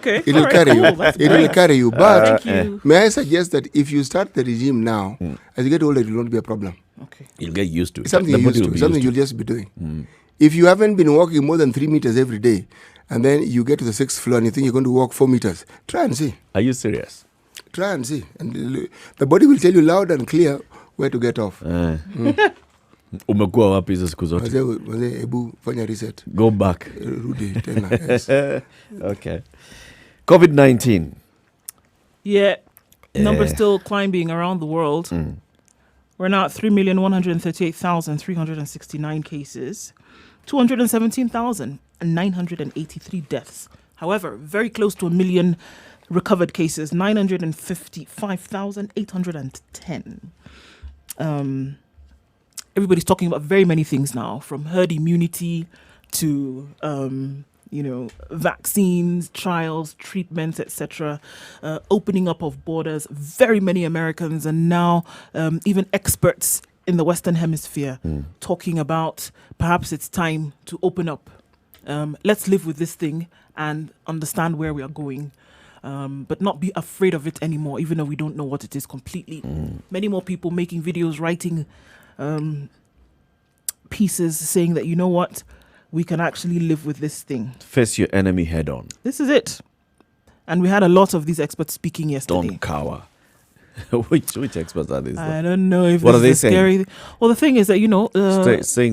Okay. It will carry you. It will carry you. But Thank you. may I suggest that if you start the regime now, as you get older, it will not be a problem. Okay. You'll get used to it. It's something you're used to. Something you'll just be doing. If you haven't been walking more than 3 meters every day, and then you get to the 6th floor and you think you're going to walk 4 meters, try and see. Are you serious? Try and see. And the body will tell you loud and clear where to get off. Umekuwa wapi hizo siku zote? Wazee, ebu fanya reset. Go back. Rudi tena. Yes. Okay. COVID-19. Yeah. Numbers still climbing around the world. We're now at 3,138,369 cases, 217,983 deaths. However, very close to 1 million recovered cases, 955,810. Everybody's talking about very many things now, from herd immunity to vaccines, trials, treatments, etc., opening up of borders. Very many Americans and now even experts in the Western Hemisphere talking about perhaps it's time to open up. Let's live with this thing and understand where we are going, but not be afraid of it anymore, even though we don't know what it is completely. Many more people making videos, writing pieces saying that, you know what, we can actually live with this thing. Face your enemy head on. This is it. And we had a lot of these experts speaking yesterday. Don't cower. which experts are these? I don't know if what this are they is saying? scary. Well, the thing is that,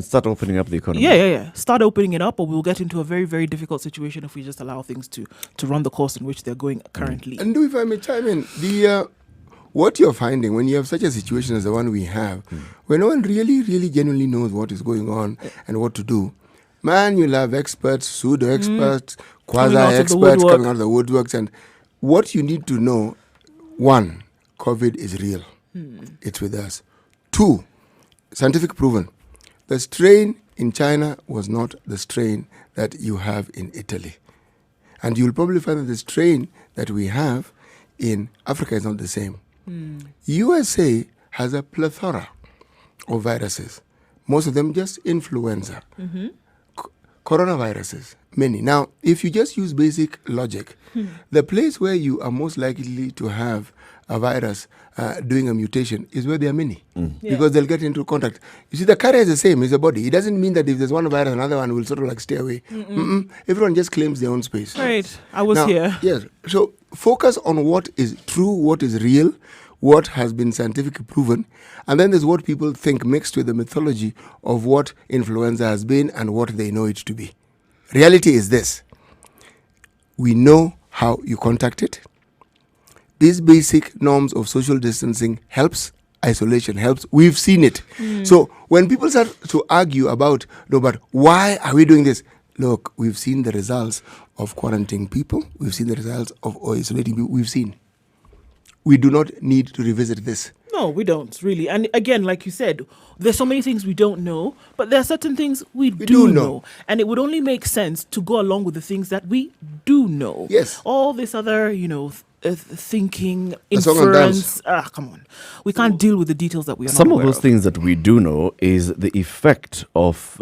start opening up the economy. Yeah. Start opening it up, or we'll get into a very, very difficult situation if we just allow things to run the course in which they're going currently. And if I may chime in, what you're finding when you have such a situation as the one we have, where no one really, really genuinely knows what is going on and what to do, man, you'll have experts, pseudo-experts, quasi-experts coming out of the woodworks. And what you need to know, 1, COVID is real. It's with us. 2, scientific proven. The strain in China was not the strain that you have in Italy. And you'll probably find that the strain that we have in Africa is not the same. USA has a plethora of viruses. Most of them just influenza. Coronaviruses, many. Now, if you just use basic logic, the place where you are most likely to have a virus doing a mutation is where there are many, because they'll get into contact. You see, the carrier is the same, it's a body. It doesn't mean that if there's one virus, another one will sort of like stay away. Everyone just claims their own space. Right. I was here. Yes. So focus on what is true, what is real, what has been scientifically proven, and then there's what people think mixed with the mythology of what influenza has been and what they know it to be. Reality is this. We know how you contact it. These basic norms of social distancing helps, isolation helps. We've seen it. So when people start to argue about, no, but why are we doing this? Look, we've seen the results of quarantining people. We've seen the results of isolating people. We've seen. We do not need to revisit this. No, we don't, really. And again, like you said, there's so many things we don't know, but there are certain things we do know. And it would only make sense to go along with the things that we do know. Yes. All this other, thinking, inference. Come on. We can't deal with the details that we are Some not of aware those things that we do know is the effect of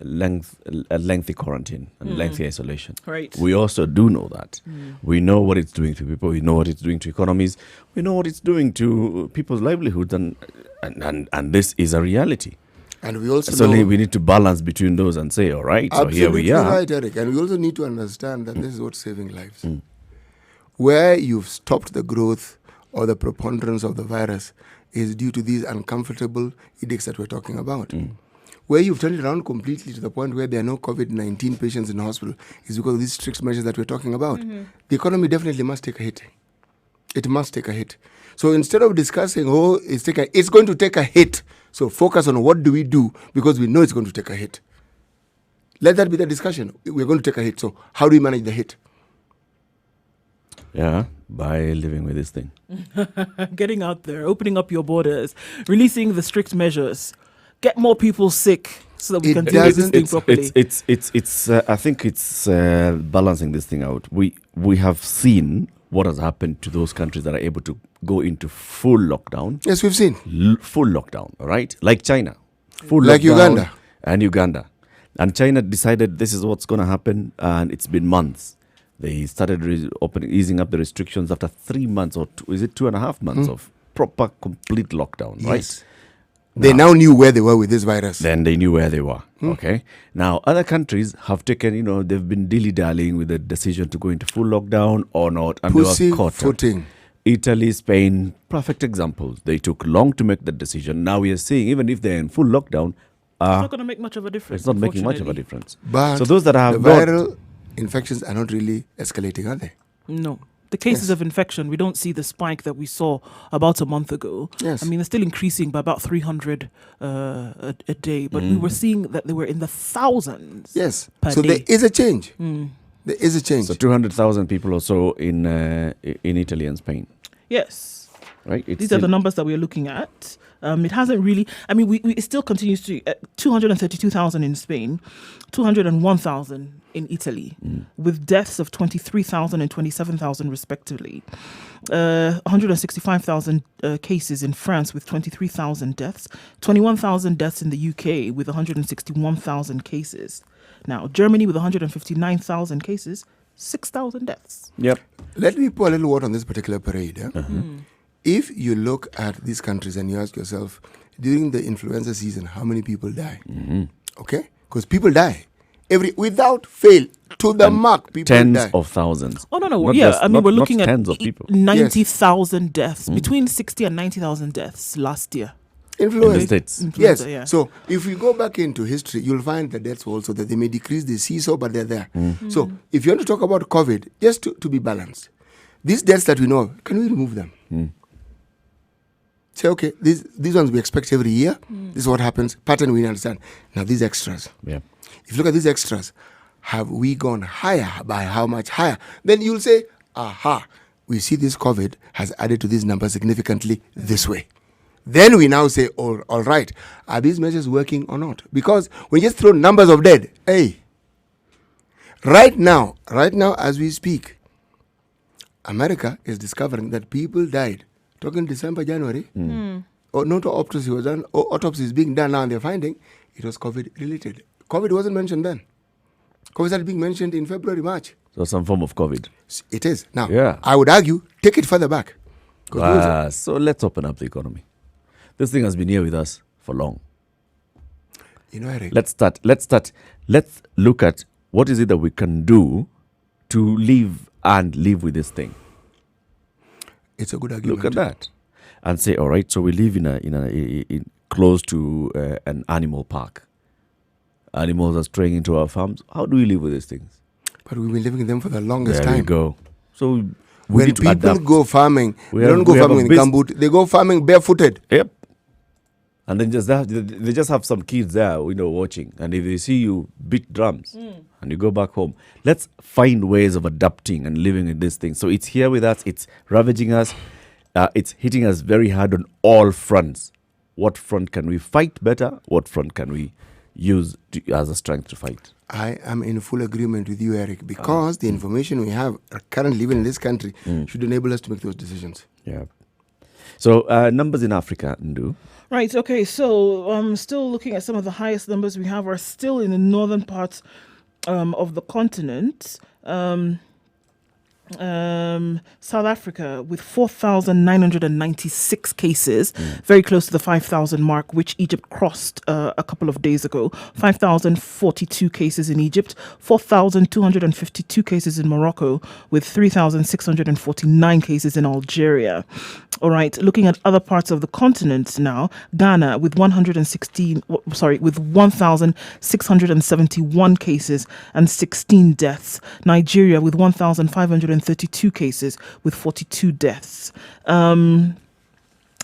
lengthy quarantine and lengthy isolation. Right. We also do know that. We know what it's doing to people. We know what it's doing to economies. We know what it's doing to people's livelihoods. And this is a reality. And we also So know, we need to balance between those and say, all right, so here we are. Right, Eric. And we also need to understand that this is what's saving lives. Where you've stopped the growth or the preponderance of the virus is due to these uncomfortable edicts that we're talking about. Where you've turned it around completely to the point where there are no COVID-19 patients in the hospital is because of these strict measures that we're talking about. The economy definitely must take a hit. It must take a hit. So instead of discussing, it's going to take a hit. So focus on what do we do, because we know it's going to take a hit. Let that be the discussion. We're going to take a hit. So how do we manage the hit? Yeah, by living with this thing. Getting out there, opening up your borders, releasing the strict measures, get more people sick so that we can deal with this thing properly. I think it's balancing this thing out. We have seen what has happened to those countries that are able to go into full lockdown. Yes, we've seen. Full lockdown, right? Like China. Full like lockdown. Uganda. And China decided this is what's going to happen, and it's been months. They started easing up the restrictions after 3 months, or is it 2.5 months of proper, complete lockdown, Yes. right? They now knew where they were with this virus. Then they knew where they were. Okay. Now, other countries have taken, they've been dilly-dallying with the decision to go into full lockdown or not. And they were caught. Pussyfooting. Italy, Spain, perfect examples. They took long to make that decision. Now we are seeing, even if they're in full lockdown, It's not going to make much of a difference. it's not making much of a unfortunately. difference. But So those that have the got- viral infections are not really escalating, are they? No. The cases Yes. of infection, we don't see the spike that we saw about a month ago. Yes. I mean, they're still increasing by about 300 a day, but we were seeing that they were in the thousands. Yes. Per So day. there is a change. There is a change. So 200,000 people or so in Italy and Spain, Yes. right? It's These are the numbers that we're looking at. It hasn't really, I mean, it still continues to, 232,000 in Spain, 201,000 in Italy, with deaths of 23,000 and 27,000 respectively. 165,000 cases in France with 23,000 deaths, 21,000 deaths in the UK with 161,000 cases. Now, Germany with 159,000 cases, 6,000 deaths. Yep. Let me pour a little water on this particular parade. If you look at these countries and you ask yourself, during the influenza season, how many people die? Okay? Because people die. Without fail, to the mark, people Tens die. of thousands. Oh, no. Not Yeah, just- I mean, not- we're not looking at tens of people. 90,000 deaths, between 60 and 90,000 deaths last year. Influence. In the States. Yes. Influenza, yeah. So if we go back into history, you'll find the deaths also that they may decrease the seesaw, but they're there. So if you want to talk about COVID, just to be balanced, these deaths that we know of, can we remove them? Say, okay, these ones we expect every year. This is what happens. Pattern we understand. Now these extras. Yeah. If you look at these extras, have we gone higher? By how much higher? Then you'll say, aha, we see this COVID has added to these numbers significantly this way. Then we now say, all right, are these measures working or not? Because when you just throw numbers of dead, hey, right now as we speak, America is discovering that people died. Talking December, January, or no autopsy was done, or autopsy is being done now, and they're finding it was COVID related. COVID wasn't mentioned then. COVID started being mentioned in February, March. So some form of COVID. It is. Now, Yeah. I would argue, take it further back. 'Cause So let's open up the economy. This thing has been here with us for long. Eric, Let's start. Let's look at what is it that we can do to live with this thing. it's a good argument. Look at that, and say, all right. So we live in close to an animal park. Animals are straying into our farms. How do we live with these things? But we've been living in them for the longest There time. we go. So we When need to people adapt. go farming, We they have- don't go we have a farming in bus- gumboot. They go farming barefooted. Yep. And then they just have some kids there, watching. And if they see you beat drums and you go back home, let's find ways of adapting and living in this thing. So it's here with us. It's ravaging us. It's hitting us very hard on all fronts. What front can we fight better? What front can we use as a strength to fight? I am in full agreement with you, Eric, because the information we have currently even in this country should enable us to make those decisions. Yeah. So numbers in Africa, Ndu. Right, okay, so still looking at some of the highest numbers we have are still in the northern parts of the continent. South Africa with 4,996 cases, very close to the 5,000 mark, which Egypt crossed a couple of days ago. 5,042 cases in Egypt, 4,252 cases in Morocco, with 3,649 cases in Algeria. All right, looking at other parts of the continent now, Ghana with 1,671 cases and 16 deaths. Nigeria with 1,532 cases with 42 deaths.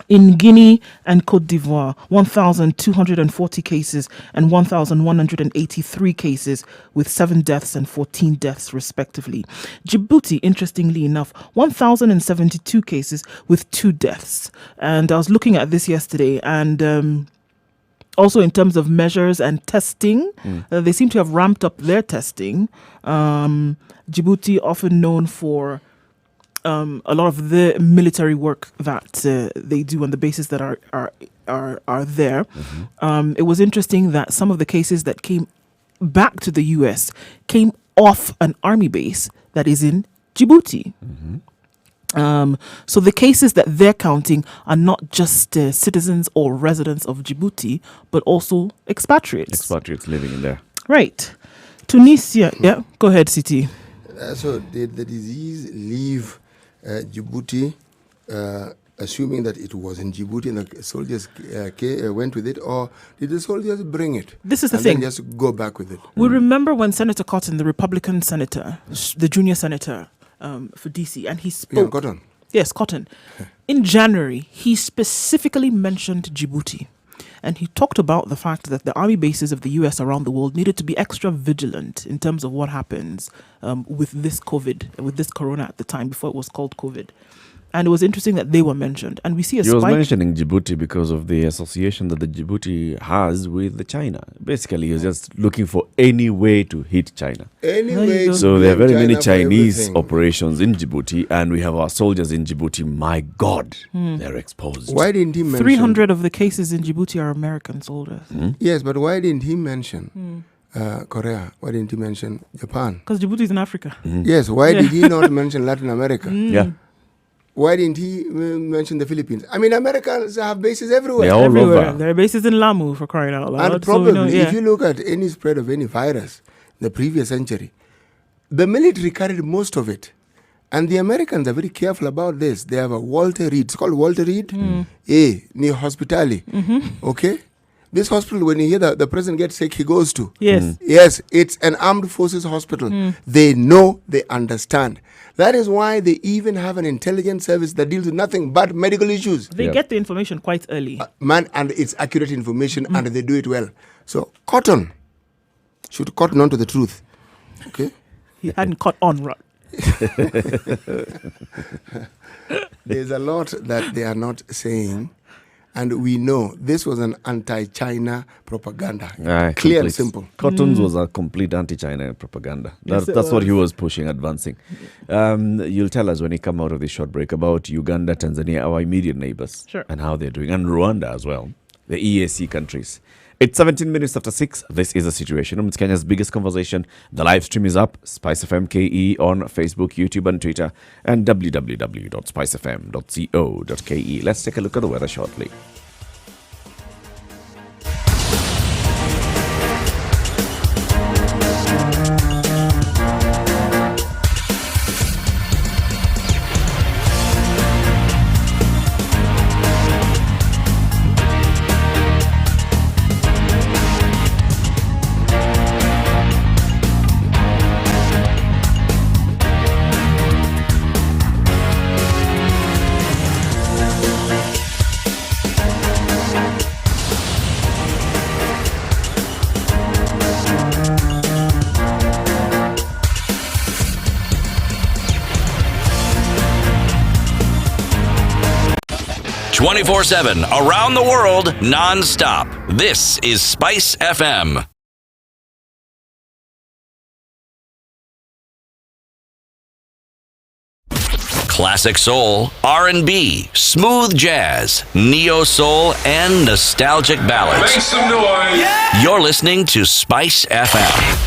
In Guinea and Cote d'Ivoire, 1,240 cases and 1,183 cases with 7 deaths and 14 deaths respectively. Djibouti, interestingly enough, 1,072 cases with 2 deaths. And I was looking at this yesterday, and also in terms of measures and testing, they seem to have ramped up their testing. Djibouti, often known for a lot of the military work that they do on the bases that are there. It was interesting that some of the cases that came back to the US came off an army base that is in Djibouti. So the cases that they're counting are not just citizens or residents of Djibouti, but also expatriates. Expatriates living in there. Right. Tunisia. Yeah, go ahead, Siti. So did the disease leave Djibouti, assuming that it was in Djibouti and the soldiers went with it, or did the soldiers bring it? This is the and thing. Then just go back with it. We remember when Senator Cotton, the Republican senator, the junior senator for DC, and he Yeah, spoke. Cotton. Yes, Cotton. In January, he specifically mentioned Djibouti. And he talked about the fact that the army bases of the US around the world needed to be extra vigilant in terms of what happens with this COVID, with this corona at the time, before it was called COVID. And it was interesting that they were mentioned. And we see a He was spike. mentioning Djibouti because of the association that the Djibouti has with the China. Basically, he was just looking for any way to hit China. Anyway, go. So there are very many China for Chinese everything. operations in Djibouti, and we have our soldiers in Djibouti. My God, they're exposed. Why didn't he mention 300 of the cases in Djibouti are American soldiers. Yes, but why didn't he mention Korea? Why didn't he mention Japan? Because Djibouti is in Africa. Yes, why did he not mention Latin America? Yeah, Why didn't he mention the Philippines? I mean, Americans have bases everywhere. they're all Everywhere. over. There are bases in Lamu, for crying out loud. And So we probably, know, yeah. if you look at any spread of any virus in the previous century, the military carried most of it. And the Americans are very careful about this. They have a Walter Reed. It's called Walter Reed. Near Hospitali. Okay? This hospital, when you hear that the president gets sick, he goes to. Yes. Yes, it's an armed forces hospital. They know, they understand. That is why they even have an intelligence service that deals with nothing but medical issues. They Yeah. get the information quite early. Man, and it's accurate information and they do it well. So, Cotton should cotton on to the truth. Okay? He hadn't caught on, right? There's a lot that they are not saying. And we know this was an anti-China propaganda. Clear Complete. and simple. Cottons was a complete anti-China propaganda. Yes, it That's what he was. was pushing, advancing. You'll tell us when you come out of this short break about Uganda, Tanzania, our immediate neighbors, Sure. and how they're doing, and Rwanda as well, the EAC countries. It's 17 minutes after 6. This is The Situation Room. It's Kenya's biggest conversation. The live stream is up. Spice FM KE on Facebook, YouTube, and Twitter, and www.spicefm.co.ke. Let's take a look at the weather shortly. ...24/7, around the world, non-stop. This is Spice FM. Classic soul, R&B, smooth jazz, neo soul, and nostalgic ballads. Make some noise. You're listening to Spice FM.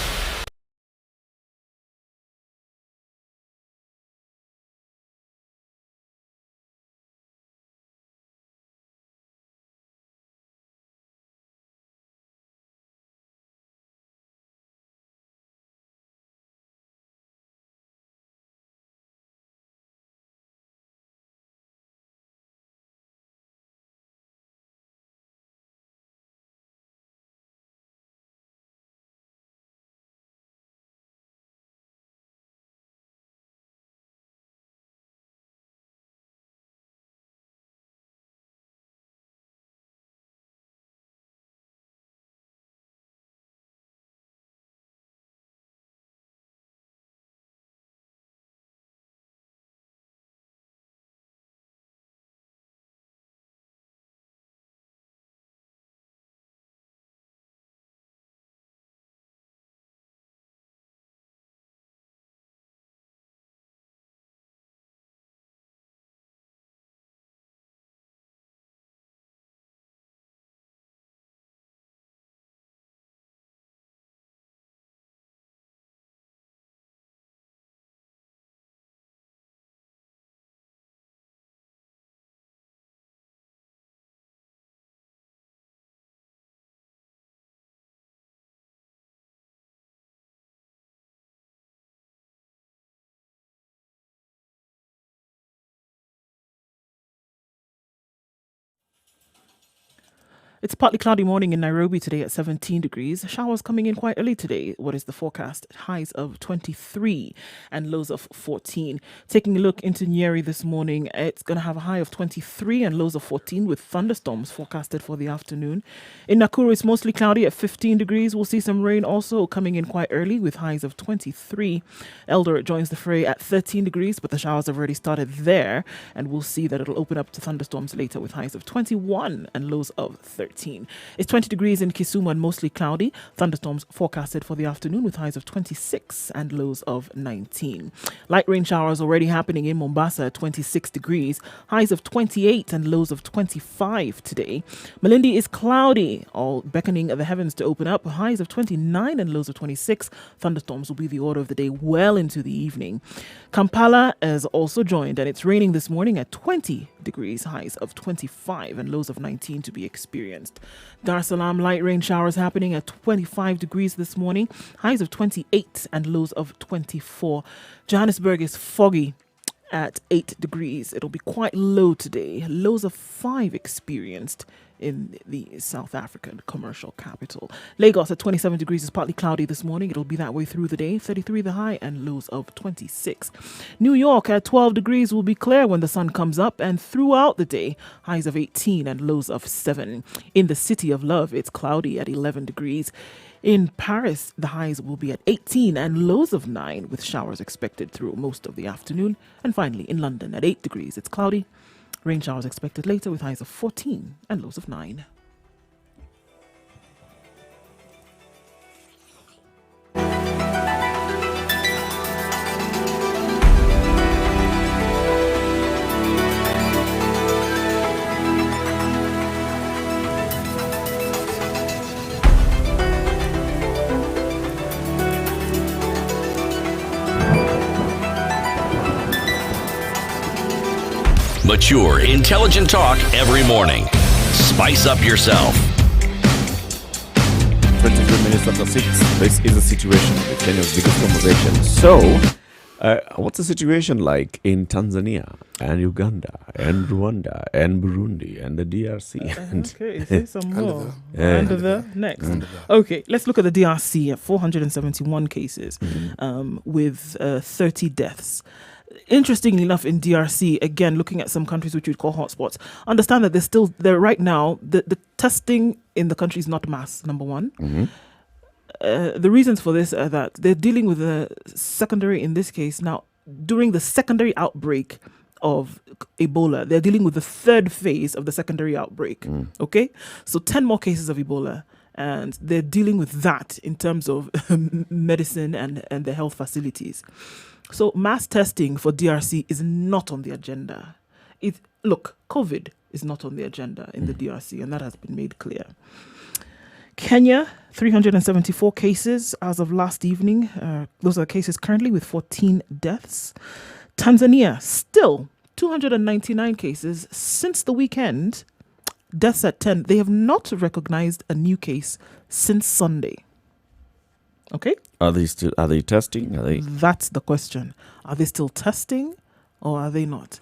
It's partly cloudy morning in Nairobi today at 17 degrees. Showers coming in quite early today. What is the forecast? Highs of 23 and lows of 14. Taking a look into Nyeri this morning, it's going to have a high of 23 and lows of 14 with thunderstorms forecasted for the afternoon. In Nakuru, it's mostly cloudy at 15 degrees. We'll see some rain also coming in quite early with highs of 23. Eldoret joins the fray at 13 degrees, but the showers have already started there. And we'll see that it'll open up to thunderstorms later with highs of 21 and lows of 13. It's 20 degrees in Kisumu and mostly cloudy. Thunderstorms forecasted for the afternoon with highs of 26 and lows of 19. Light rain showers already happening in Mombasa at 26 degrees. Highs of 28 and lows of 25 today. Malindi is cloudy, all beckoning the heavens to open up. Highs of 29 and lows of 26. Thunderstorms will be the order of the day well into the evening. Kampala is also joined and it's raining this morning at 20 degrees, highs of 25 and lows of 19 to be experienced. Dar es Salaam, light rain showers happening at 25 degrees this morning, highs of 28 and lows of 24. Johannesburg is foggy at 8 degrees. It'll be quite low today, lows of 5 experienced in the South African commercial capital. Lagos at 27 degrees is partly cloudy this morning. It'll be that way through the day. 33 the high and lows of 26. New York at 12 degrees will be clear when the sun comes up, and throughout the day, highs of 18 and lows of 7. In the City of Love, it's cloudy at 11 degrees. In Paris, the highs will be at 18 and lows of 9, with showers expected through most of the afternoon. And finally, in London at 8 degrees, it's cloudy. Rain showers expected later with highs of 14 and lows of 9. Mature, intelligent talk every morning. Spice up yourself. 23 minutes after 6. This is the situation, Kenya's biggest conversation. So, what's the situation like in Tanzania and Uganda and Rwanda and Burundi and the DRC? Okay, say some more. Yeah. Under the next. Okay, let's look at the DRC at 471 cases with 30 deaths. Interestingly enough, in DRC, again, looking at some countries which you'd call hotspots, understand that there right now, the testing in the country is not mass, number one. The reasons for this are that they're dealing with the secondary, in this case, now, during the secondary outbreak of Ebola, they're dealing with the third phase of the secondary outbreak. Okay? So 10 more cases of Ebola. And they're dealing with that in terms of medicine and the health facilities. So mass testing for DRC is not on the agenda. Look, COVID is not on the agenda in the DRC, and that has been made clear. Kenya, 374 cases as of last evening. Those are the cases currently with 14 deaths. Tanzania, still 299 cases since the weekend. Deaths at 10. They have not recognized a new case since Sunday. Okay? Are they testing? That's the question. Are they still testing or are they not?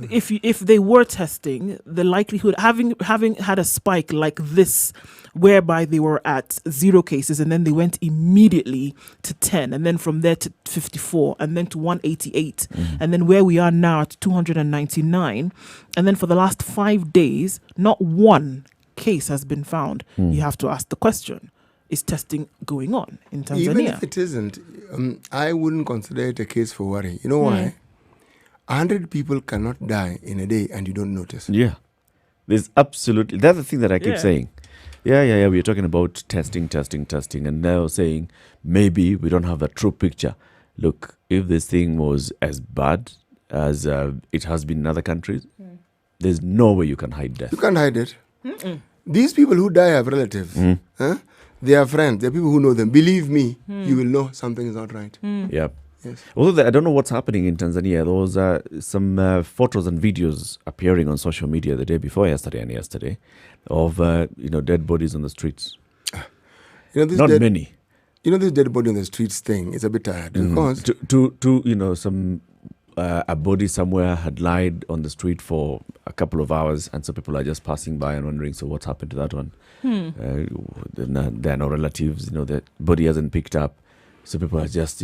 If they were testing, the likelihood, having had a spike like this, whereby they were at 0 cases and then they went immediately to 10 and then from there to 54 and then to 188 and then where we are now at 299 and then for the last 5 days, not one case has been found. You have to ask the question. Is testing going on in Tanzania? Even if it isn't, I wouldn't consider it a case for worry. You know why? 100 people cannot die in a day and you don't notice. Yeah. There's absolutely... That's the thing that I keep saying. Yeah. We're talking about testing. And now saying, maybe we don't have a true picture. Look, if this thing was as bad as it has been in other countries, there's no way you can hide death. You can't hide it. These people who die have relatives. They are friends. They are people who know them. Believe me, you will know something is not right. Yeah. Yes. Although I don't know what's happening in Tanzania. There was some photos and videos appearing on social media the day before yesterday of dead bodies on the streets. Not many. This dead body on the streets thing is a bit tired because to some a body somewhere had lied on the street for a couple of hours, and so people are just passing by and wondering, so what's happened to that one? There are no relatives, the body hasn't picked up, so people are just,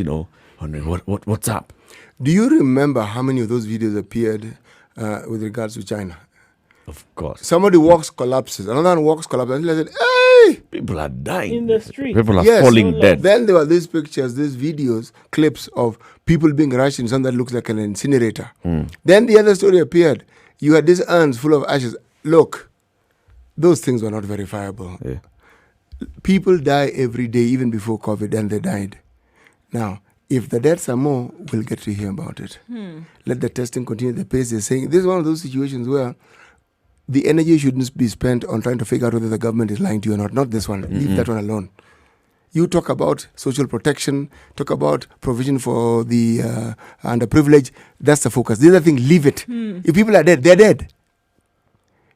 wondering what's up. Do you remember how many of those videos appeared with regards to China? Of course. Somebody walks, collapses. Another one walks, collapses. And he said, hey! People are dying. In the street. People are Yes. falling dead. Then there were these pictures, these videos, clips of people being rushed in something that looks like an incinerator. Then the other story appeared. You had these urns full of ashes. Look, those things were not verifiable. Yeah. People die every day, even before COVID, and they died. Now, if the deaths are more, we'll get to hear about it. Let the testing continue at the pace they're saying. This is one of those situations where the energy shouldn't be spent on trying to figure out whether the government is lying to you or not. Not this one. Leave that one alone. You talk about social protection, talk about provision for the underprivileged. That's the focus. The other thing, leave it. If people are dead, they're dead.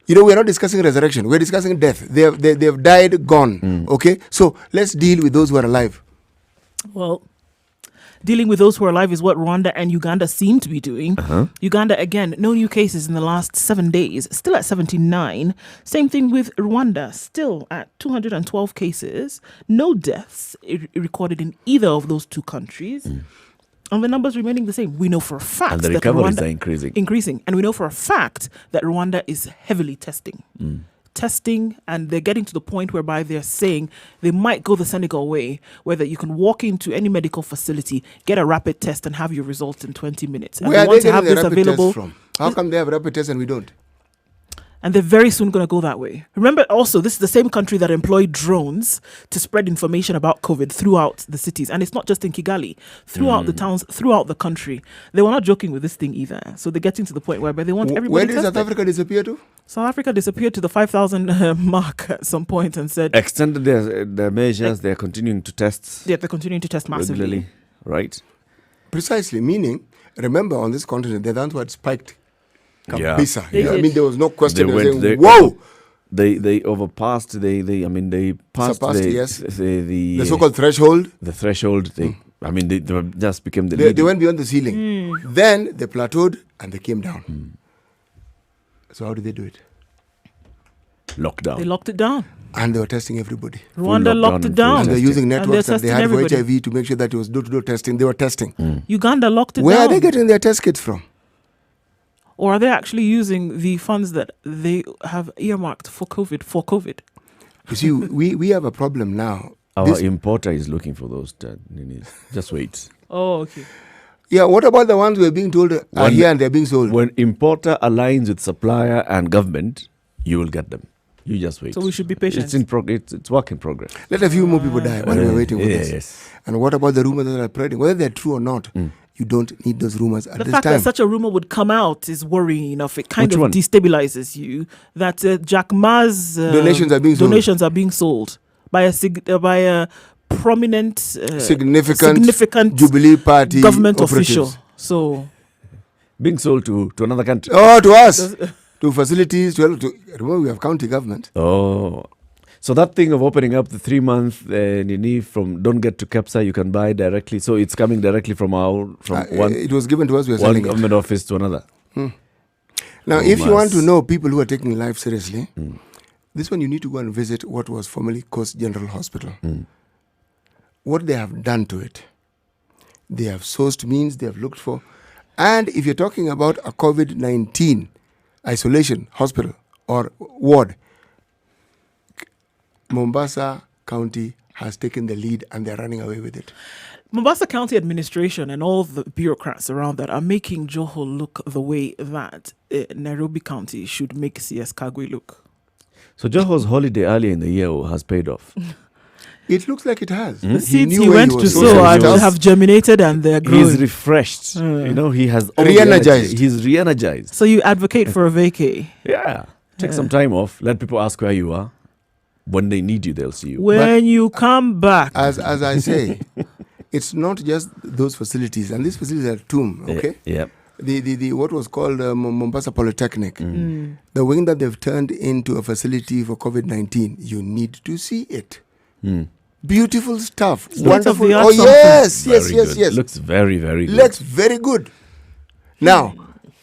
We're not discussing resurrection. We're discussing death. They have died, gone. Okay? So let's deal with those who are alive. Well, dealing with those who are alive is what Rwanda and Uganda seem to be doing. Uganda, again, no new cases in the last 7 days, still at 79. Same thing with Rwanda, still at 212 cases. No deaths recorded in either of those two countries. And the numbers remaining the same. We know for a fact And the that recoveries Rwanda are increasing. Increasing. And we know for a fact that Rwanda is heavily testing. Testing, and they're getting to the point whereby they're saying they might go the Senegal way, where that you can walk into any medical facility, get a rapid test, and have your results in 20 minutes. And Where they are want they to have getting the this rapid available. tests from? How come they have rapid tests and we don't? And they're very soon going to go that way. Remember also, this is the same country that employed drones to spread information about COVID throughout the cities. And it's not just in Kigali, throughout the towns, throughout the country. They were not joking with this thing either. So they're getting to the point whereby they want everybody Where did tested. South Africa disappear to? South Africa disappeared to the 5,000 mark at some point and said, Extended their measures. They're continuing to test yeah, they're continuing to test massively. regularly, right? Precisely, meaning, remember on this continent, the ones who had spiked Yeah. Kabisa. They I did. mean, there was no question. They They went- were saying, they- whoa! They overpassed. They passed Surpassed, the, yes. the The so-called threshold. the threshold. They just became the They leading. went beyond the ceiling. Then they plateaued and they came down. So how did they do it? lockdown. They locked it down. And they were testing everybody. Rwanda lockdown locked it and down. And they're testing. using And they're networks that they testing had everybody. for HIV to make sure that it was door-to-door testing. They were testing. Uganda locked it Where down. are they getting their test kits from? Or are they actually using the funds that they have earmarked for COVID? You see, we have a problem now. Our This- importer is looking for those. Ninis. Just wait. Oh, okay. Yeah, what about the ones we're being told are When- here and they're being sold? When importer aligns with supplier and government, you will get them. You just wait. So we should be patient. It's in it's work in progress. Let a few more people die while we're waiting for this. Yes. And what about the rumors that are spreading? Whether they're true or not, you don't need those rumors at The this fact time. that such a rumor would come out is worrying enough. It kind Which of one? destabilizes you. That Jack Ma's Donations are being sold. Donations are being sold by a prominent, significant Jubilee Party government operatives. official. So Being sold to another country. Oh, to us, to facilities. To remember, we have county government. Oh. So that thing of opening up the 3-month Nini from don't get to Kepsa, you can buy directly. So it's coming directly from one It was given to us. We're one selling it. government office to another. Now, Oh, if you want to mas. know people who are taking life seriously, this one you need to go and visit what was formerly Coast General Hospital. What they have done to it, they have sourced means, they have looked for. And if you're talking about a COVID-19 isolation hospital or ward, Mombasa County has taken the lead and they're running away with it. Mombasa County administration and all the bureaucrats around that are making Joho look the way that Nairobi County should make CS Kagwe look. So Joho's holiday earlier in the year has paid off. It looks like it has. The seeds knew he where went to was sow going. have germinated and they're growing. He's refreshed. He has all the Re-energized. energy. He's re-energized. So you advocate for a vacay. Yeah. Take some time off. Let people ask where you are. When they need you, they'll see you. When you come back. As I say, it's not just those facilities, and these facilities are tomb, okay? Yeah. The what was called Mombasa Polytechnic, the wing that they've turned into a facility for COVID-19, you need to see it. Beautiful stuff, wonderful. State-of-the-art Oh something. yes, Very good. yes. Looks very, very good. Looks very good. Now,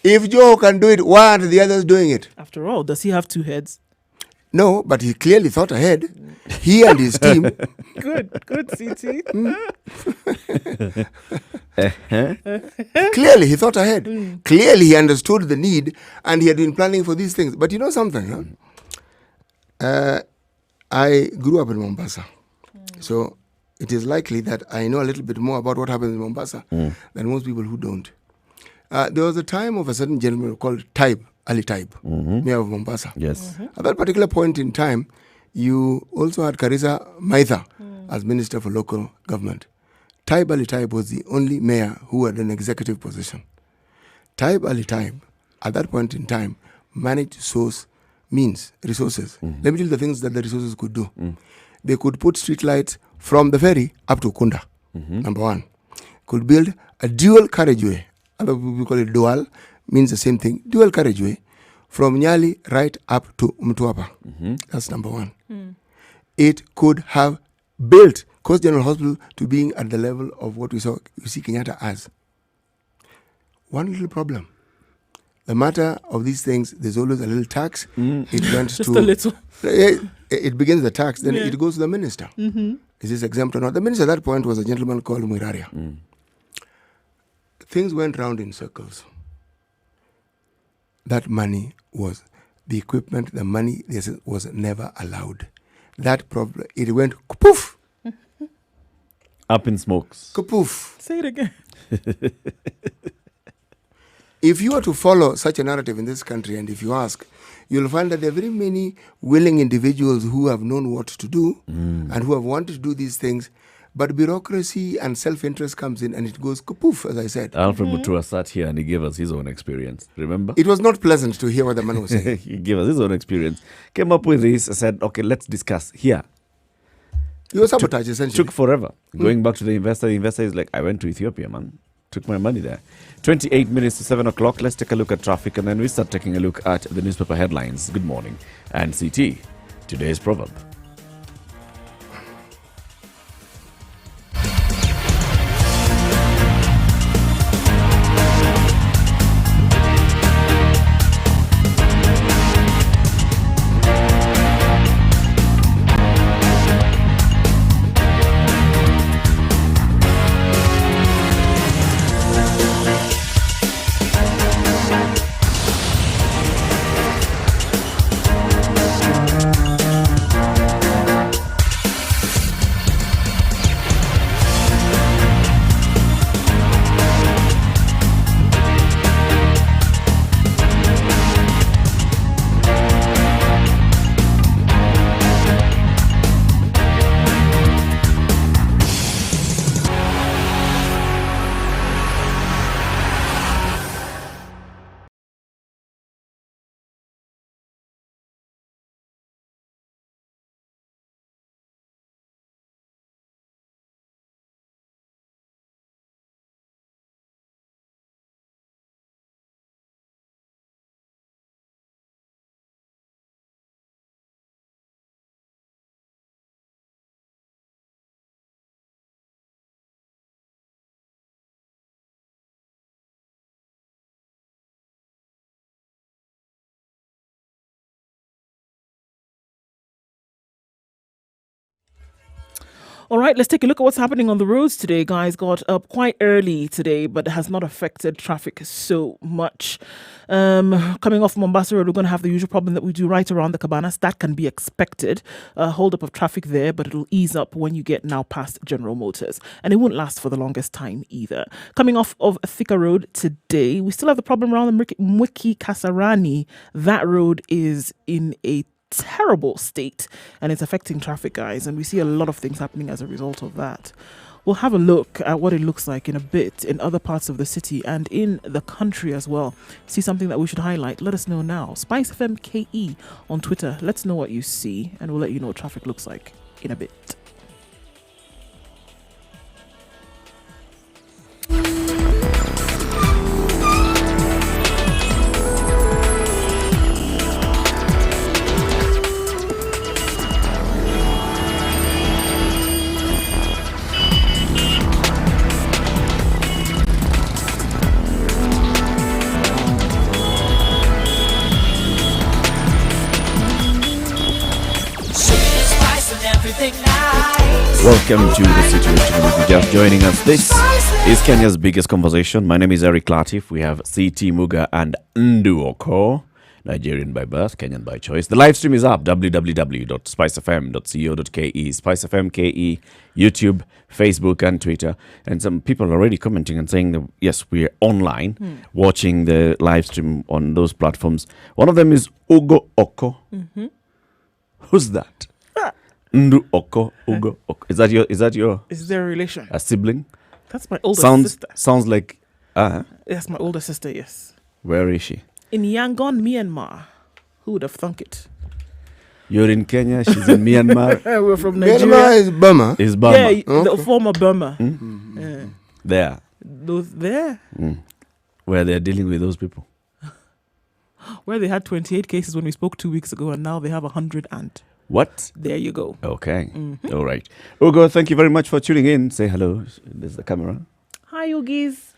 if Joe can do it, why aren't the others doing it? After all, does he have two heads? No, but he clearly thought ahead. He and his team. Good, CT. Clearly, he thought ahead. Clearly, he understood the need, and he had been planning for these things. But you know something, huh? I grew up in Mombasa. So it is likely that I know a little bit more about what happens in Mombasa than most people who don't. There was a time of a certain gentleman called Ali Taib, mayor of Mombasa. Yes. At that particular point in time, you also had Karisa Maitha as Minister for Local Government. Taib Ali Taib was the only mayor who had an executive position. Taib Ali Taib, at that point in time, managed to source resources. Let me tell you the things that the resources could do. They could put street lights from the ferry up to Kunda, number one. Could build a dual carriageway. Other people call it dual, means the same thing. Dual carriageway from Nyali right up to Mtwapa. That's number one. It could have built Coast General Hospital to being at the level of what we see Kenyatta as. One little problem. The matter of these things, there's always a little tax. It went Just a little. It begins the tax, then it goes to the minister. Is this exempt or not? The minister at that point was a gentleman called Mwiraria. Things went round in circles. That money was, the equipment, the money was never allowed. That problem, it went poof. Up in smokes. Kapoof. Say it again. If you are to follow such a narrative in this country, and if you ask, you'll find that there are very many willing individuals who have known what to do and who have wanted to do these things, but bureaucracy and self-interest comes in and it goes kapoof, as I said. Alfred Mutua sat here and he gave us his own experience. Remember? It was not pleasant to hear what the man was saying. He gave us his own experience. Came up with this, said, okay, let's discuss here. You were sabotage, essentially. Took forever. Going back to the investor is like, I went to Ethiopia, man. Took my money there. 28 minutes to 7 o'clock. Let's take a look at traffic and then we start taking a look at the newspaper headlines. Good morning. And CT, today's proverb. All right, let's take a look at what's happening on the roads today. Guys got up quite early today, but it has not affected traffic so much. Coming off Mombasa Road, we're going to have the usual problem that we do right around the Cabanas. That can be expected. Hold up of traffic there, but it'll ease up when you get now past General Motors. And it won't last for the longest time either. Coming off of Thika Road today, we still have the problem around the Mwiki Kasarani. That road is in a terrible state and it's affecting traffic, guys, and we see a lot of things happening as a result of that. We'll have a look at what it looks like in a bit in other parts of the city and in the country as well. See something that we should highlight? Let us know now. Spice FM KE on Twitter. Let's know what you see and we'll let you know what traffic looks like in a bit. everything nice. Welcome to the Situation. If you're just joining us, this is Kenya's biggest conversation. My name is Eric Latif. We have CT Muga and Nduoko, Nigerian by birth, Kenyan by choice. The live stream is up, www.spicefm.co.ke, SpiceFM KE, YouTube, Facebook, and Twitter. And some people are already commenting and saying that, yes, we are online watching the live stream on those platforms. One of them is Ugo Oko. Who's that? Ndu Oko, Ugo Oko. Is that your Is there a relation? a sibling? That's my older sister. Sounds like That's my older sister, yes. where is she? In Yangon, Myanmar. Who would have thunk it? You're in Kenya, she's in Myanmar. We're from Myanmar Nigeria. is Burma. Is Burma. Yeah, the former Burma. There. Those there, Where they're dealing with those people. where they had 28 cases when we spoke 2 weeks ago, and now they have 100 and What? there you go. Okay. All right. Ugo, thank you very much for tuning in. Say hello. There's the camera. Hi, Yogis.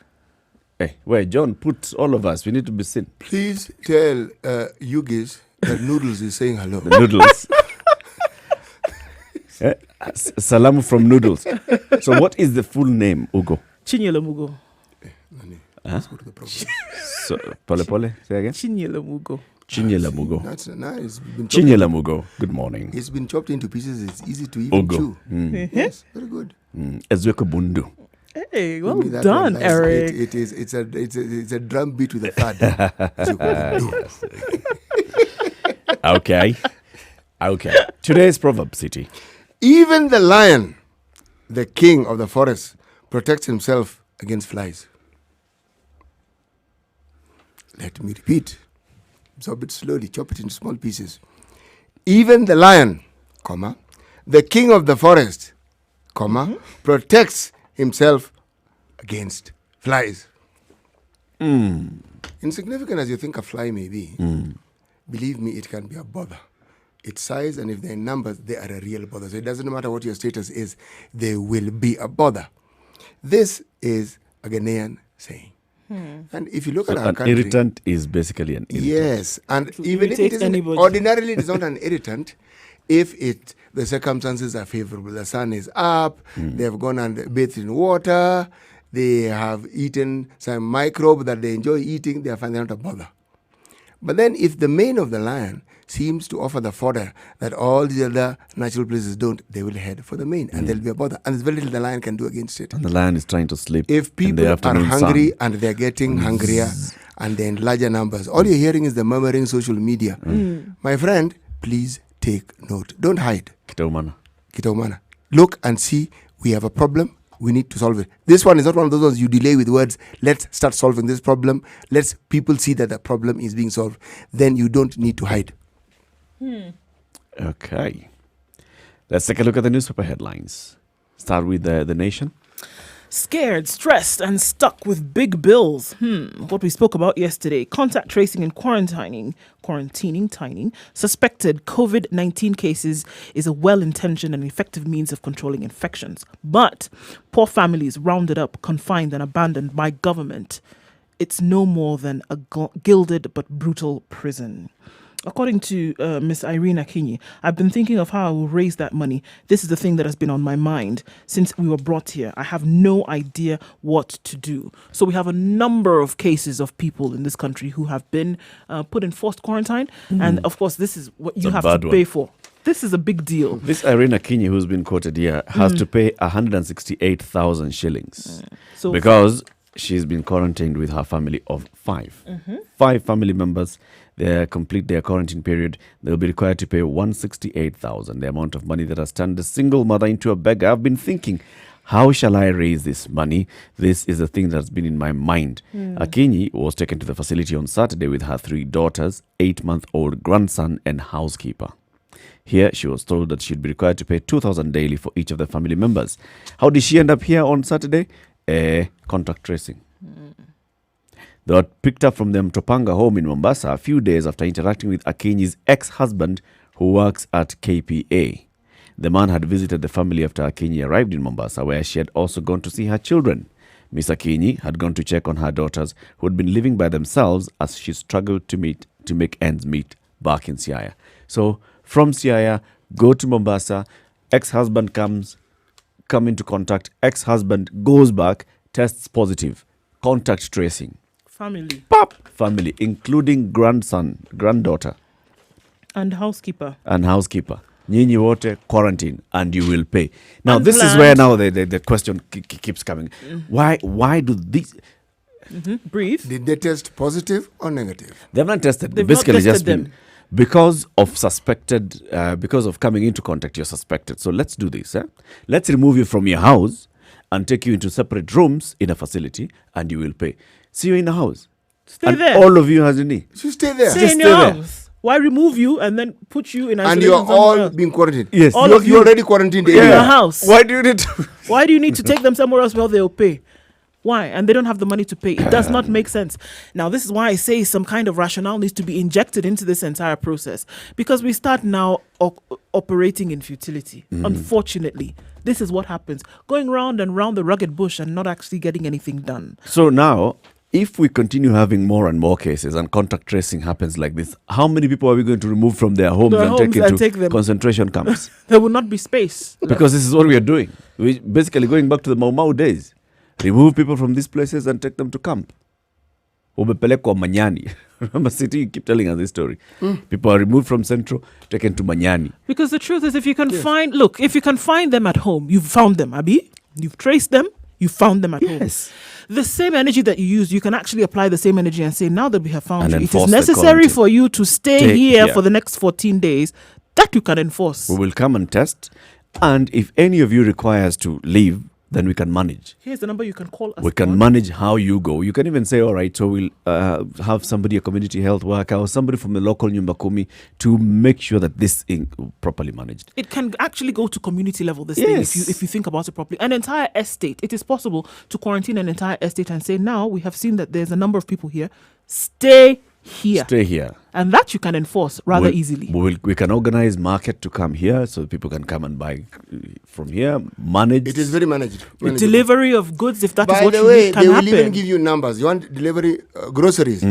Hey, wait, John, put all of us. We need to be seen. Please tell Yugis that Noodles is saying hello. The noodles. Salamu from noodles. So what is the full name, Ugo? Chinyela Mugo. Let's go to the program. So, pole pole, say again. Chinyela Mugo. Chinyela Mugo. That's nice. Chinyela Mugo. Good morning. It's been chopped into pieces. It's easy to even Ugo. chew. Yes, very good. Ezweko Bundu. Hey, well Give me that done, one. Eric. It's a drum beat with a thud. Okay. Okay. Today's proverb, City. Even the lion, the king of the forest, protects himself against flies. Let me repeat. Absorb it slowly, chop it into small pieces. Even the lion, comma, the king of the forest, comma, protects himself against flies. Insignificant as you think a fly may be, believe me, it can be a bother. Its size, and if they're in numbers, they are a real bother. So it doesn't matter what your status is, they will be a bother. This is a Ghanaian saying. And if you look at our An country, irritant is basically an irritant. yes, and To even if it irritate isn't, anybody. ordinarily it is not an irritant if the circumstances are favorable. The sun is up, they have gone and bathed in water, they have eaten some microbe that they enjoy eating, they are finding out a bother. But then if the mane of the lion seems to offer the fodder that all the other natural places don't, they will head for the mane and there'll be a bother. And there's very little the lion can do against it. And the lion is trying to sleep. If in people the are afternoon hungry sun. and they're getting hungrier and they're in larger numbers, all you're hearing is the murmuring social media. My friend, please take note. Don't hide. Kitaumana. Kitaumana. Look and see, we have a problem. We need to solve it. This one is not one of those ones you delay with words. Let's start solving this problem. Let's people see that the problem is being solved. Then you don't need to hide. Okay. Let's take a look at the newspaper headlines. Start with the Nation. Scared, stressed, and stuck with big bills. What we spoke about yesterday. Contact tracing and quarantining suspected COVID-19 cases is a well-intentioned and effective means of controlling infections. But poor families rounded up, confined, and abandoned by government. It's no more than a gilded but brutal prison. According to Miss Irene Akinyi, I've been thinking of how I will raise that money. This is the thing that has been on my mind since we were brought here. I have no idea what to do. So we have a number of cases of people in this country who have been put in forced quarantine. And of course, this is what you a have bad to one. pay for. This is a big deal. This Irene Akinyi, who's been quoted here, has to pay 168,000 shillings So because she's been quarantined with her family of 5. 5 family members. They complete their quarantine period. They'll be required to pay 168,000, the amount of money that has turned a single mother into a beggar. I've been thinking, how shall I raise this money? This is the thing that's been in my mind. Akinyi was taken to the facility on Saturday with her 3 daughters, 8-month-old grandson, and housekeeper. Here, she was told that she'd be required to pay 2,000 daily for each of the family members. How did she end up here on Saturday? Contact tracing. They were picked up from the Mtopanga home in Mombasa a few days after interacting with Akinyi's ex-husband, who works at KPA. The man had visited the family after Akinyi arrived in Mombasa, where she had also gone to see her children. Miss Akinyi had gone to check on her daughters, who had been living by themselves as she struggled to make ends meet back in Siaya. So from Siaya, go to Mombasa, ex-husband come into contact, ex-husband goes back, tests positive, contact tracing. Family. Pop! Family, including grandson, granddaughter, And housekeeper. and housekeeper. Nyinyi wote quarantine, and you will pay. Now, this is where now the question keeps coming. Why do these... Breathe. Did they test positive or negative? They haven't tested. They've Basically, not tested just been them. because of suspected, because of coming into contact, you're suspected. So let's do this. Let's remove you from your house and take you into separate rooms in a facility, and you will pay. See you in the house. Stay and there. all of you has a knee. You stay there. Stay Just in stay your there. house. Why remove you and then put you in And isolation? you're somewhere all else? being quarantined. Yes. All You're, of you. you're already quarantined. In your area. house. Why do you need to? Why do you need to take them somewhere else where they'll pay? Why? And they don't have the money to pay. It does not make sense. Now, this is why I say some kind of rationale needs to be injected into this entire process, because we start now operating in futility. Unfortunately, this is what happens. Going round and round the rugged bush and not actually getting anything done. So now, if we continue having more and more cases and contact tracing happens like this, how many people are we going to remove from their homes, and take into take them. concentration camps? There will not be space. Because this is what we are doing. We basically going back to the Mau Mau days. Remove people from these places and take them to camp. Umepelekwa Manyani. Remember, City, you keep telling us this story. People are removed from Central, taken to Manyani. Because the truth is, if you can if you can find them at home, you've found them, Abi. You've traced them, you found them at home. The same energy that you use, you can actually apply the same energy and say, now that we have found And you, it is enforce the necessary quarantine. for you to stay here for the next 14 days. That you can enforce. We will come and test. And if any of you requires to leave, then we can manage. Here's the number you can call us. We can on. manage how you go. You can even say, all right, so we'll have somebody, a community health worker or somebody from the local Nyumba Kumi to make sure that this is properly managed. It can actually go to community level, this Yes. thing, if you think about it properly. An entire estate. It is possible to quarantine an entire estate and say, now we have seen that there's a number of people here. Stay here. Stay here. And that you can enforce rather easily. We can organize market to come here so people can come and buy from here, manage. It is very manageable. Delivery of goods, if that is By what the you way, need, can they will happen. even give you numbers. You want delivery groceries?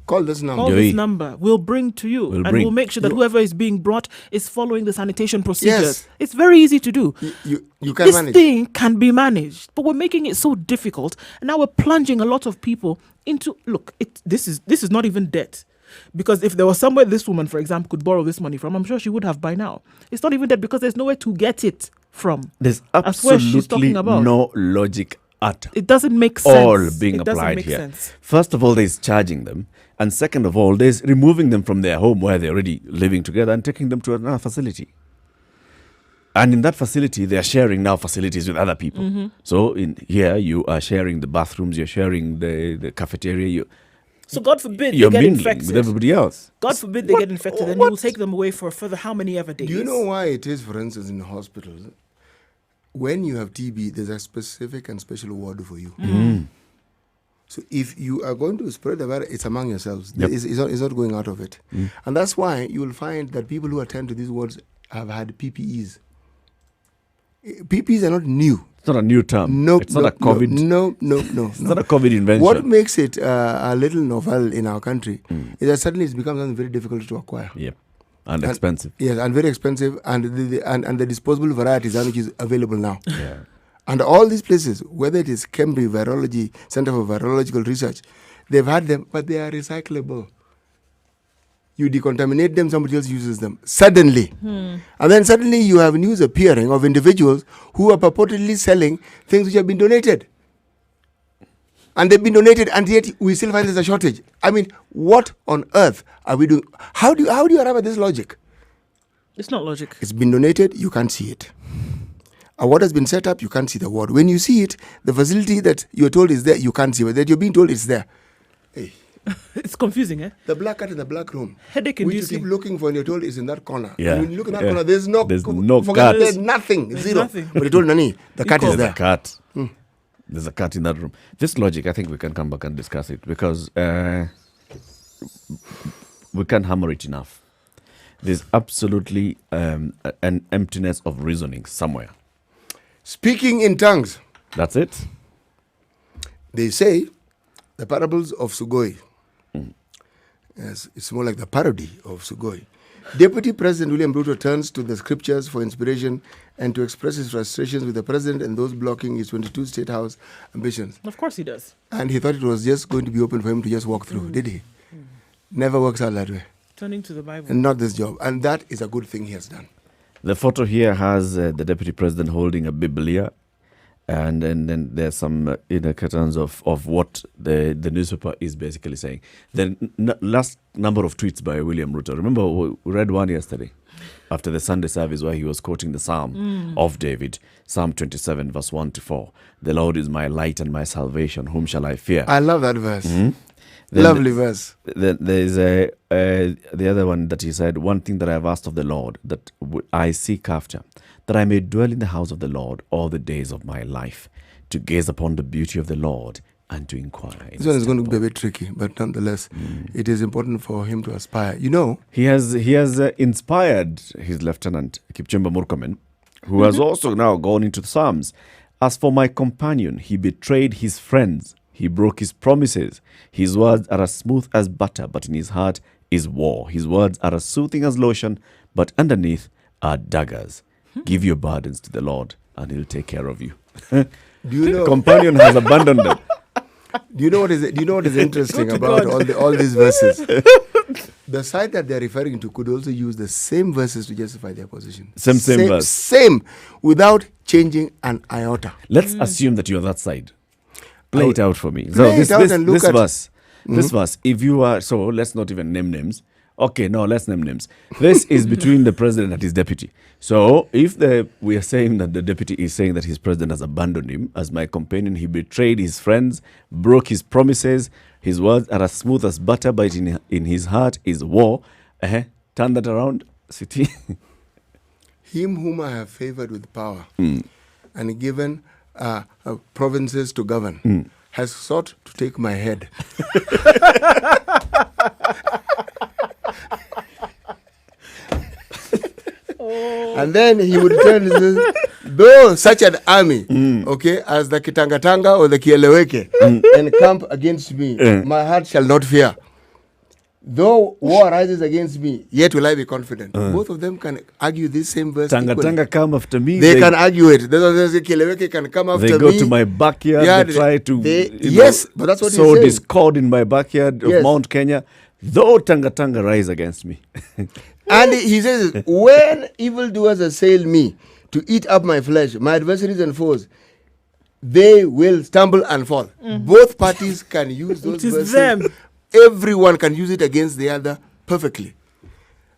Call this number. Call Yoi. this number. We'll bring to you. We'll make sure that whoever is being brought is following the sanitation procedures. Yes. It's very easy to do. You can This manage. thing can be managed, but we're making it so difficult. And now we're plunging a lot of people into, this is not even debt. Because if there was somewhere this woman, for example, could borrow this money from, I'm sure she would have by now. It's not even debt because there's nowhere to get it from. There's That's where she's talking absolutely about. no logic at It doesn't make sense. all being It doesn't applied make here. sense. First of all, there's charging them. And second of all, there's removing them from their home where they're already living together and taking them to another facility. And in that facility, they're sharing now facilities with other people. So in here, you are sharing the bathrooms, you're sharing the cafeteria, So God forbid they you're get mingling infected. with everybody else. God forbid they get infected, and you will take them away for further how many ever days. Do you know why it is, for instance, in hospitals, when you have TB, there's a specific and special ward for you. So if you are going to spread the virus, it's among yourselves. Yep. It's not going out of it. And that's why you will find that people who attend to these wards have had PPEs. PPEs are not new. It's not a new term. No, It's not a COVID. No. It's not a COVID invention. What makes it a little novel in our country is that suddenly it's become something very difficult to acquire. Yep. And expensive. Yes, and very expensive, and the disposable varieties which is available now. Yeah. And all these places, whether it is Cambridge Virology Center for Virological Research, they've had them, but they are recyclable. You decontaminate them, somebody else uses them. Suddenly. And then suddenly you have news appearing of individuals who are purportedly selling things which have been donated. And they've been donated, and yet we still find there's a shortage. I mean, what on earth are we doing? How do you arrive at this logic? It's not logic. It's been donated, you can't see it. A ward has been set up, you can't see the ward. When you see it, the facility that you're told is there, you can't see it. That you're being told it's there. Hey, It's confusing, eh? the black cat in the black room. Headache Which you inducing. keep looking for and you're told is in that corner. Yeah. And when you look in that Yeah. corner, there's no cat. There's nothing. There's Zero. nothing. But you told Nani, the cat is There's there. a cat. There's a cat in that room. This logic, I think we can come back and discuss it because we can't hammer it enough. There's absolutely an emptiness of reasoning somewhere. Speaking in tongues, That's it. they say the parables of Sugoi. Yes, it's more like the parody of Sugoi. Deputy President William Ruto turns to the scriptures for inspiration and to express his frustrations with the president and those blocking his 22 State House ambitions. Of course he does. And he thought it was just going to be open for him to just walk through, did he? Never works out that way. Turning to the Bible. And not this job. And that is a good thing he has done. The photo here has the deputy president holding a Biblia, and then there's some inner curtains of what the newspaper is basically saying. The last number of tweets by William Ruto. Remember, we read one yesterday after the Sunday service where he was quoting the Psalm of David, Psalm 27, verse 1 to 4. The Lord is my light and my salvation. Whom shall I fear? I love that verse. Then Lovely verse. Then there's the other one that he said, one thing that I have asked of the Lord that I seek after, that I may dwell in the house of the Lord all the days of my life, to gaze upon the beauty of the Lord and to inquire. This one is going to be a bit tricky, but nonetheless, it is important for him to aspire. You know, He has inspired his lieutenant, Kipchumba Murkomen, who has also now gone into the Psalms. As for my companion, he betrayed his friends. He broke his promises. His words are as smooth as butter, but in his heart is war. His words are as soothing as lotion, but underneath are daggers. Give your burdens to the Lord, and he'll take care of you. do you know? Companion has abandoned them. Do you know what is interesting to about God. all these verses? The side that they're referring to could also use the same verses to justify their position. Same verse. Same, without changing an iota. Let's assume that you're that side. Play it out for me. Play it out and look at- This verse, if you are, so let's not even name names. Okay, no, let's name names. This is between the president and his deputy. So if we are saying that the deputy is saying that his president has abandoned him as my companion, he betrayed his friends, broke his promises, his words are as smooth as butter, but in his heart is war. Turn that around, City. Him whom I have favored with power and given provinces to govern has sought to take my head. And then he would tell us, though such an army, okay, as the Kitangatanga or the Kieleweke encamp against me, my heart shall not fear. Though war rises against me, yet will I be confident. Both of them can argue this same verse. Tanga come after me. They can argue it. Kieleweke can come after me. They go to my backyard. Yeah, they try to yes, but that's what he's sow saying. discord in my backyard of Yes. Mount Kenya. Though Tanga rise against me. And he says, when evildoers assail me to eat up my flesh, my adversaries and foes, they will stumble and fall. Both parties can use those It is verses. them. Everyone can use it against the other perfectly.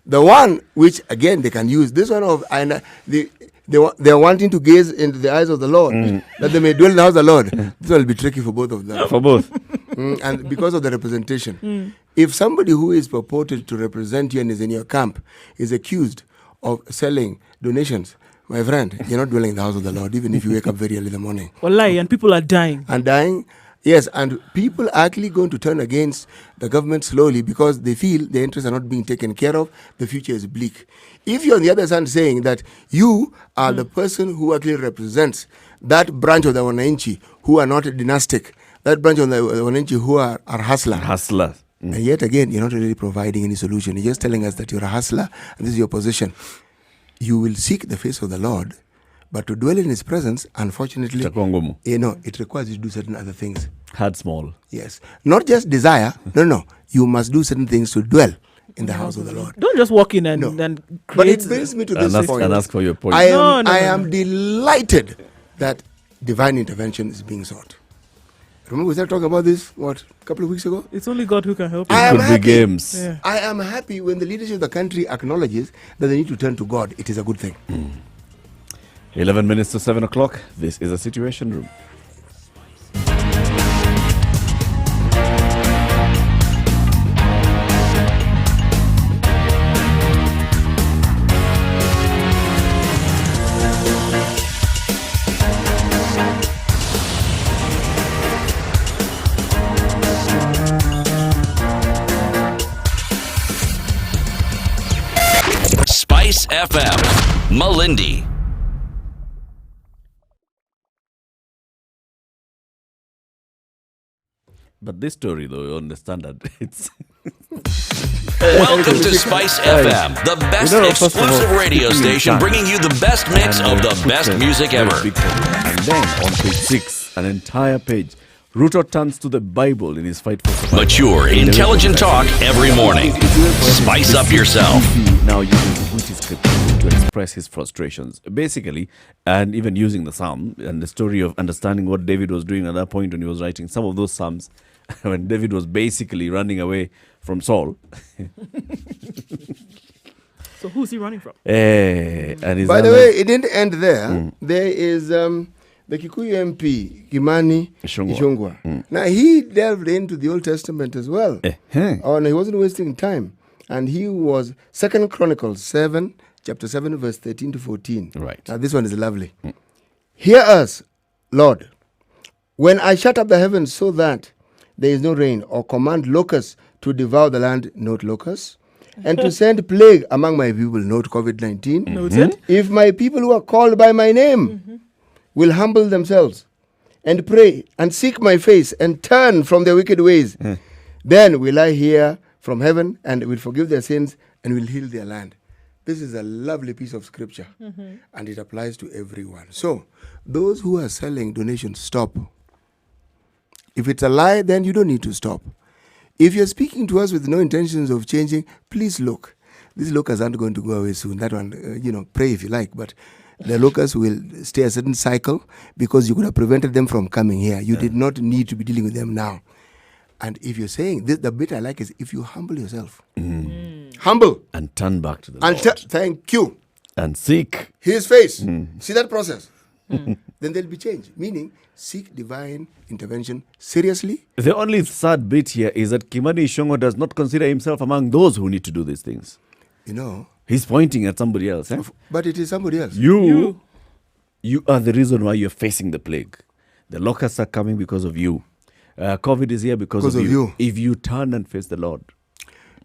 The one which, again, they can use, this one of, and they are wanting to gaze into the eyes of the Lord, that they may dwell in the house of the Lord. This will be tricky for both of them. For both. And because of the representation. If somebody who is purported to represent you and is in your camp is accused of selling donations, my friend, you're not dwelling in the house of the Lord, even if you wake up very early in the morning. Wallahi, and people are dying. And dying, yes, and people are actually going to turn against the government slowly because they feel their interests are not being taken care of, the future is bleak. If you're on the other side saying that you are the person who actually represents that branch of the Wananchi who are not dynastic, that branch of the Wananchi who are hustler. And yet again, you're not really providing any solution. You're just telling us that you're a hustler and this is your position. You will seek the face of the Lord, but to dwell in his presence, unfortunately, it requires you to do certain other things. Hard small. Yes. Not just desire. No. You must do certain things to dwell in the house of the Lord. Don't just walk in and But create. it brings me to this point. And ask for your point. I am, No. am delighted that divine intervention is being sought. Remember we started talking about this, a couple of weeks ago? It's only God who can help I you. am Could be happy. games. Yeah. I am happy when the leadership of the country acknowledges that they need to turn to God. It is a good thing. 11 minutes to 7 o'clock. This is a Situation Room. Spice FM, Malindi. But this story, though, you understand that it's Welcome to Spice FM, the best first of all, exclusive radio keeping in station time. bringing you the best mix of the best music ever. And then on page 6, an entire page, Ruto turns to the Bible in his fight for survival. Mature, intelligent talk every morning. Spice up yourself. Now using witty scripture to express his frustrations. Basically, and even using the psalm and the story of understanding what David was doing at that point when he was writing some of those psalms, when David was basically running away from Saul. So who's he running from? And By the way, it didn't end there. There is the Kikuyu MP, Kimani Ichung'wah. Now, he delved into the Old Testament as well. And he wasn't wasting time. And he was 2 Chronicles 7, chapter 7, verse 13 to 14. Right. Now, this one is lovely. Hear us, Lord, when I shut up the heavens so that there is no rain, or command locusts to devour the land, note locusts, and to send plague among my people, note COVID-19. Noted. If my people who are called by my name will humble themselves and pray and seek my face and turn from their wicked ways, then will I hear from heaven and will forgive their sins and will heal their land. This is a lovely piece of scripture, and it applies to everyone. So, those who are selling donations, stop. If it's a lie, then you don't need to stop. If you're speaking to us with no intentions of changing, please look. These locusts aren't going to go away soon. That one, pray if you like, but the locusts will stay a certain cycle because you could have prevented them from coming here. You did not need to be dealing with them now. And if you're saying, this, the bit I like is if you humble yourself. Humble. and turn back to the And Lord. thank you. And seek. His face. See that process? Then there'll be change. Meaning, seek divine intervention seriously. The only sad bit here is that Kimani Ichung'wah does not consider himself among those who need to do these things. He's pointing at somebody else. But it is somebody else. You are the reason why you're facing the plague. The locusts are coming because of you. COVID is here because of you. If you turn and face the Lord.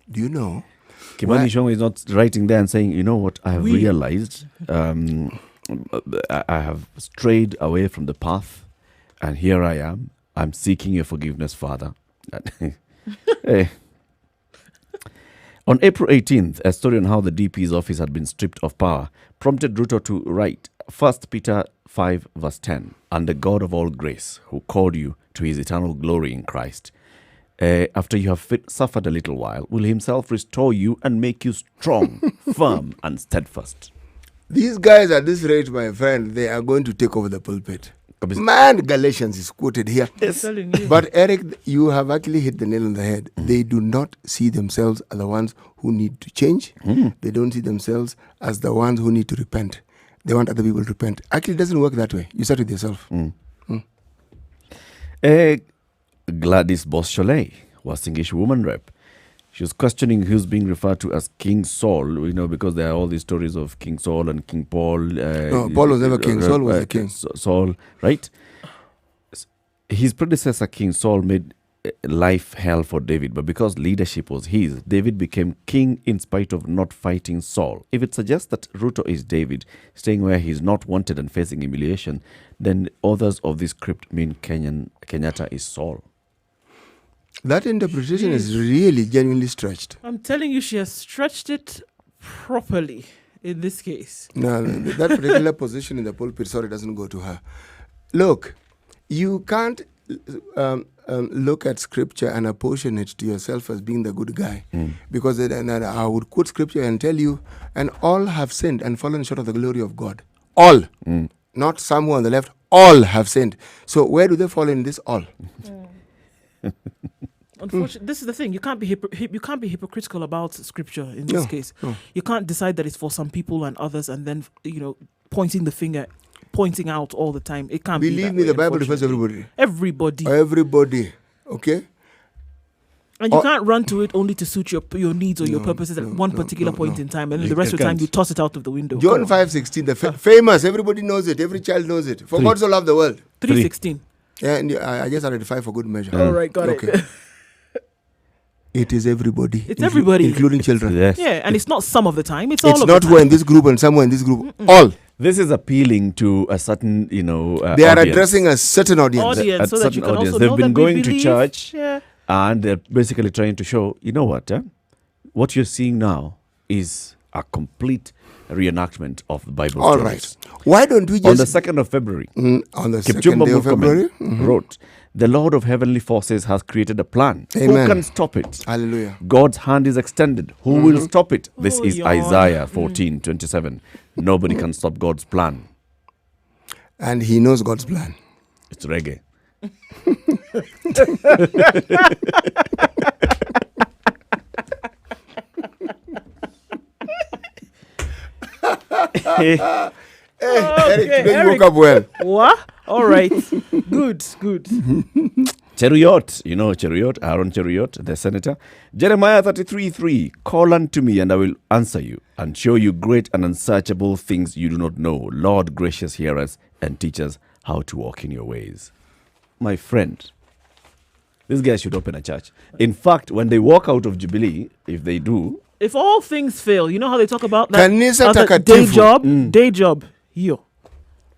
Do you know? Kimani Ichung'wah is not writing there and saying, you know what, I have realized I have strayed away from the path, and here I am. I'm seeking your forgiveness, Father. Hey. On April 18th, a story on how the DP's office had been stripped of power prompted Ruto to write 1 Peter 5 verse 10, and the God of all grace, who called you to his eternal glory in Christ, after you have suffered a little while, will himself restore you and make you strong, firm, and steadfast. These guys at this rate, my friend, they are going to take over the pulpit. Man, Galatians is quoted here. I'm telling you. But Eric, you have actually hit the nail on the head. They do not see themselves as the ones who need to change. They don't see themselves as the ones who need to repent. They want other people to repent. Actually, it doesn't work that way. You start with yourself. Gladys Boschole was English woman rep. She was questioning who's being referred to as King Saul, because there are all these stories of King Saul and King Paul. No, Paul was never king. Saul was the king. Saul, right? His predecessor, King Saul, made life hell for David, but because leadership was his, David became king in spite of not fighting Saul. If it suggests that Ruto is David, staying where he's not wanted and facing humiliation, then authors of this script mean Kenyatta is Saul. That interpretation is really genuinely stretched. I'm telling you, she has stretched it properly in this case. No, that particular position in the pulpit, doesn't go to her. Look, you can't look at scripture and apportion it to yourself as being the good guy. Because then I would quote scripture and tell you, and all have sinned and fallen short of the glory of God. All. Not some who are on the left. All have sinned. So where do they fall in this all? Unfortunately, this is the thing. You can't be hypocritical about scripture in this case. No. You can't decide that it's for some people and others, and then pointing the finger, pointing out all the time. It can't. Believe me, the Bible refers to everybody. Everybody. Okay. And you can't run to it only to suit your needs or your purposes at one particular point in time, and then the rest of the time you toss it out of the window. John 5:16, the famous. Everybody knows it. Every child knows it. For God so loved the world. 3:16. Yeah, and I just added 5 for good measure. All right, got it. It is everybody. It's everybody. Including children. Yes. Yeah, and it's not some of the time. It's all of the time. It's not who in this group and somewhere in this group. All. This is appealing to a certain, They are audience. addressing a certain audience. Audience, so that you can also They've know been that we going to believe. church, Yeah. and they're basically trying to show, you know what? what you're seeing now is a complete reenactment of the Bible All stories. right. Why don't we just... On the 2nd of February, on the Kipchumba 2nd day of February? Murkomen wrote, "The Lord of heavenly forces has created a plan. Amen. Who can stop it? Hallelujah. God's hand is extended. Who will stop it?" This Oh, is yawn. Isaiah 14:27. Nobody can stop God's plan. And he knows God's plan. It's reggae. Eric, today you Eric. woke up well. What? All right. Good. Cheruiyot, you know Cheruiyot, Aaron Cheruiyot, the senator. Jeremiah 33:3, "Call unto me, and I will answer you, and show you great and unsearchable things you do not know. Lord, gracious, hear us, and teach us how to walk in your ways." My friend, this guy should open a church. In fact, when they walk out of Jubilee, if they do, If all things fail, you know how they talk about that Kanisa other takatifu. day job, yo,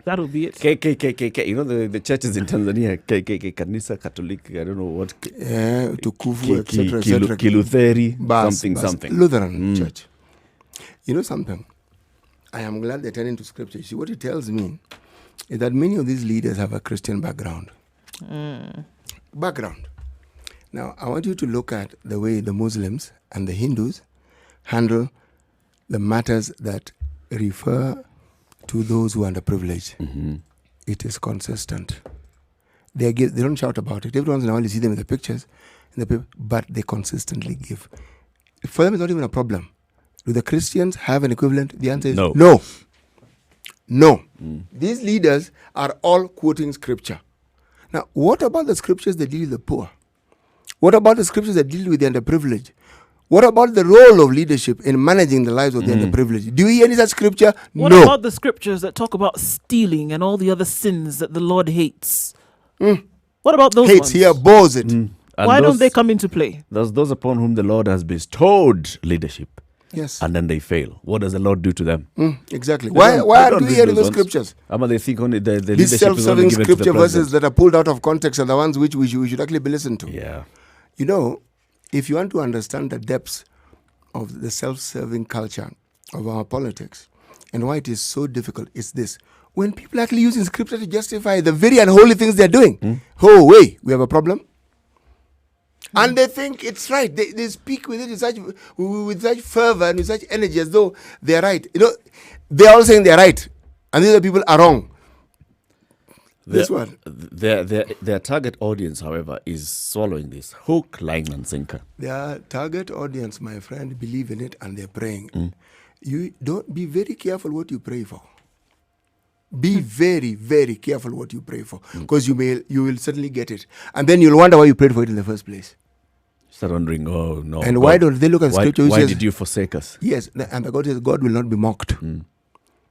that'll be it. KKKK, you know the churches in Tanzania, KKK, Kanisa Catholic, I don't know what, Tukufu, etc., etc. Kilutheri, Bas. something. Lutheran church. You know something? I am glad they're turning to scripture. See, what it tells me is that many of these leaders have a Christian background. Now, I want you to look at the way the Muslims and the Hindus handle the matters that refer to those who are underprivileged. It is consistent. They don't shout about it. Every once in a while you see them in the pictures, but they consistently give. For them, it's not even a problem. Do the Christians have an equivalent? The answer is no. These leaders are all quoting scripture. Now, what about the scriptures that deal with the poor? What about the scriptures that deal with the underprivileged? What about the role of leadership in managing the lives of the underprivileged? Do we hear any such scripture? What No. about the scriptures that talk about stealing and all the other sins that the Lord hates? What about those Hates ones? here, bores it. And Why those- don't they come into play? those upon whom the Lord has bestowed leadership, Yes. and then they fail. What does the Lord do to them? Exactly. They Why don't aren't we read hearing those ones. scriptures? They think only the These leadership is only self-serving given to the scripture verses president. that are pulled out of context are the ones which we should actually be listened to. Yeah. You know, if you want to understand the depths of the self-serving culture of our politics and why it is so difficult, it's this. When people actually using scripture to justify the very unholy things they're doing, oh, wait, we have a problem. And they think it's right. They speak with it with such fervor and with such energy as though they're right. You know, they're all saying they're right. And the other people are wrong. This one. Their target audience, however, is swallowing this. Hook, line, and sinker. Their target audience, my friend, believe in it and they're praying. You don't be very careful what you pray for. Be very, very careful what you pray for, because you will certainly get it, and then you'll wonder why you prayed for it in the first place. Start wondering, oh no. And why don't they look at scripture which Why says, did you forsake us? yes, and the God says God will not be mocked.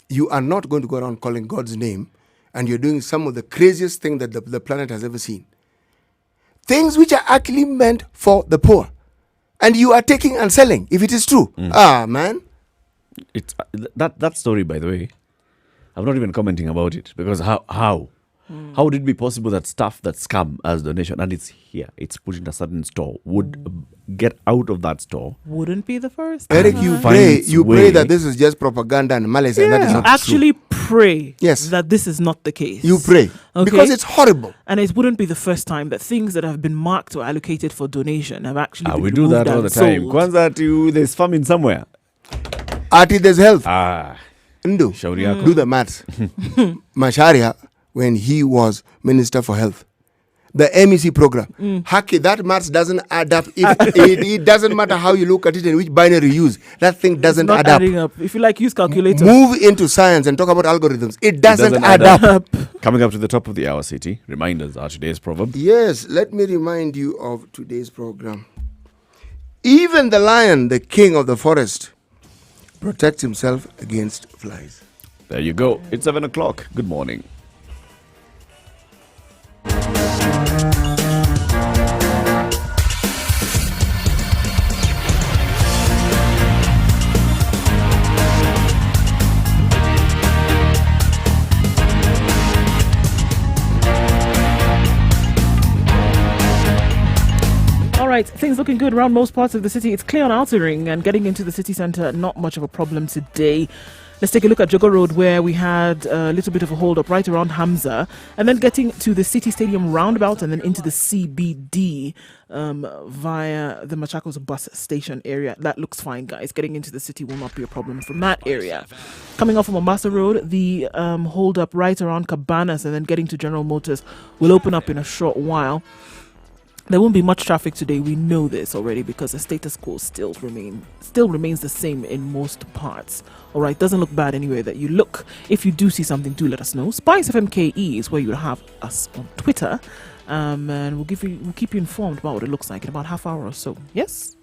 You are not going to go around calling God's name, and you're doing some of the craziest thing that the planet has ever seen. Things which are actually meant for the poor, and you are taking and selling. If it is true, man. It's that story, by the way. I'm not even commenting about it, because how would it be possible that stuff that's come as donation and it's here, it's put in a certain store, would get out of that store? Wouldn't be the first. Eric, time. you Find pray its that way. this is just propaganda and malice, and that is You not actually true. pray Yes. that this is not the case. You pray because it's horrible. And it wouldn't be the first time that things that have been marked or allocated for donation have actually been We do that removed all and the time. sold. Kwanza, there's famine somewhere. Ati, there's health. Shauri yako. Do the maths. Masharia, when he was Minister for Health, the MEC program, Haki, that maths doesn't add up. It doesn't matter how you look at it and which binary you use. That thing doesn't Not add up. adding up. If you like, use calculator. Move into science and talk about algorithms. It doesn't add up. Coming up to the top of the hour, City. Reminders are today's proverb. Yes, let me remind you of today's program. Even the lion, the king of the forest, protects himself against flies. There you go. It's 7 o'clock. Good morning. All right, things looking good around most parts of the city. It's clear on Outer Ring, and getting into the city centre, not much of a problem today. Let's take a look at Jogo Road, where we had a little bit of a hold up right around Hamza, and then getting to the City Stadium roundabout and then into the CBD via the Machakos bus station area. That looks fine, guys. Getting into the city will not be a problem from that area. Coming off of Mombasa Road, the hold up right around Cabanas and then getting to General Motors will open up in a short while. There won't be much traffic today. We know this already because the status quo still remains the same in most parts. All right, doesn't look bad anywhere that you look. If you do see something, do let us know. Spice FM KE is where you'll have us on Twitter, and we'll keep you informed about what it looks like in about half hour or so. Yes.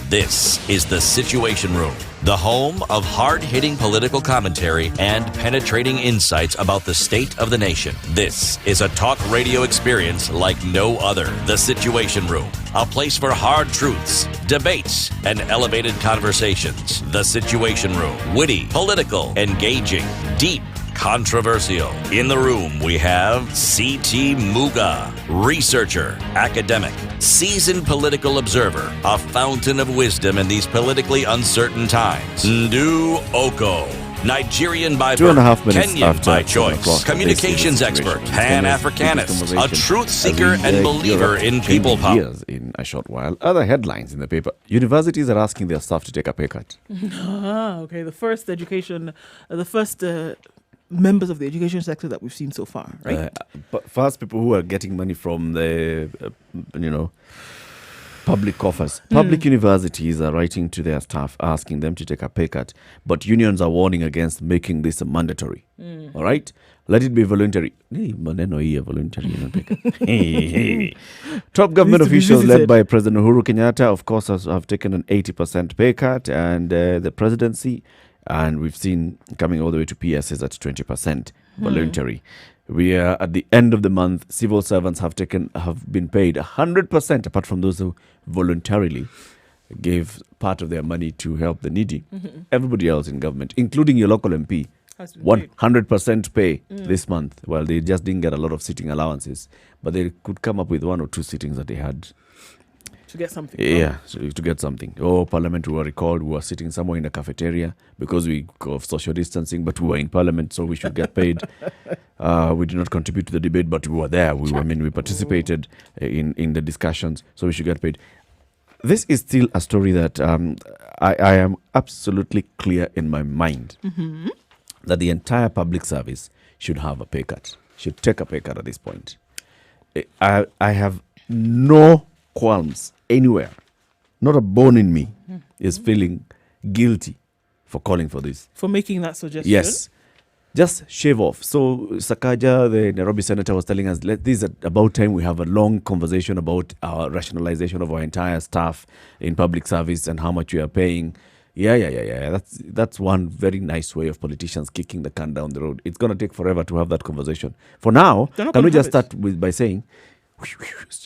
This is The Situation Room, the home of hard-hitting political commentary and penetrating insights about the state of the nation. This is a talk radio experience like no other. The Situation Room, a place for hard truths, debates, and elevated conversations. The Situation Room, witty, political, engaging, deep, controversial. In the room, we have C.T. Muga, researcher, academic, seasoned political observer, a fountain of wisdom in these politically uncertain times. Ndu Oko, Nigerian by birth, 2.5 minutes Kenyan after by 7 choice, o'clock. communications This is the expert, situation. Pan-Africanist, a truth seeker As we and believer Europe in change people power. gears in a short while. Other headlines in the paper. Universities are asking their staff to take a pay cut. Okay. The first members of the education sector that we've seen so far, right? But first, people who are getting money from the, public coffers. Public universities are writing to their staff asking them to take a pay cut, but unions are warning against making this mandatory. All right? Let it be voluntary. Maneno hii ya voluntary inapeka. Top government Needs to be officials led visited. by President Uhuru Kenyatta, of course, have taken an 80% pay cut, and the presidency, and we've seen coming all the way to PSs at 20% voluntary. We are at the end of the month. Civil servants have been paid 100%, apart from those who voluntarily gave part of their money to help the needy. Everybody else in government, including your local MP, Has been paid. 100% pay this month. Well, they just didn't get a lot of sitting allowances, but they could come up with 1 or 2 sittings that they had. To get something. Yeah, so to get something. Parliament, we were recalled. We were sitting somewhere in a cafeteria because we of social distancing, but we were in Parliament, so we should get paid. We did not contribute to the debate, but we were there. We participated in the discussions, so we should get paid. This is still a story that I am absolutely clear in my mind that the entire public service should have a pay cut, should take a pay cut at this point. I have no qualms anywhere. Not a bone in me is feeling guilty for calling for this. For making that suggestion. Yes. Just shave off. So Sakaja, the Nairobi senator, was telling us, this is about time we have a long conversation about our rationalization of our entire staff in public service and how much we are paying. Yeah. That's one very nice way of politicians kicking the can down the road. It's going to take forever to have that conversation. For now, They're not can we gonna just have start by saying,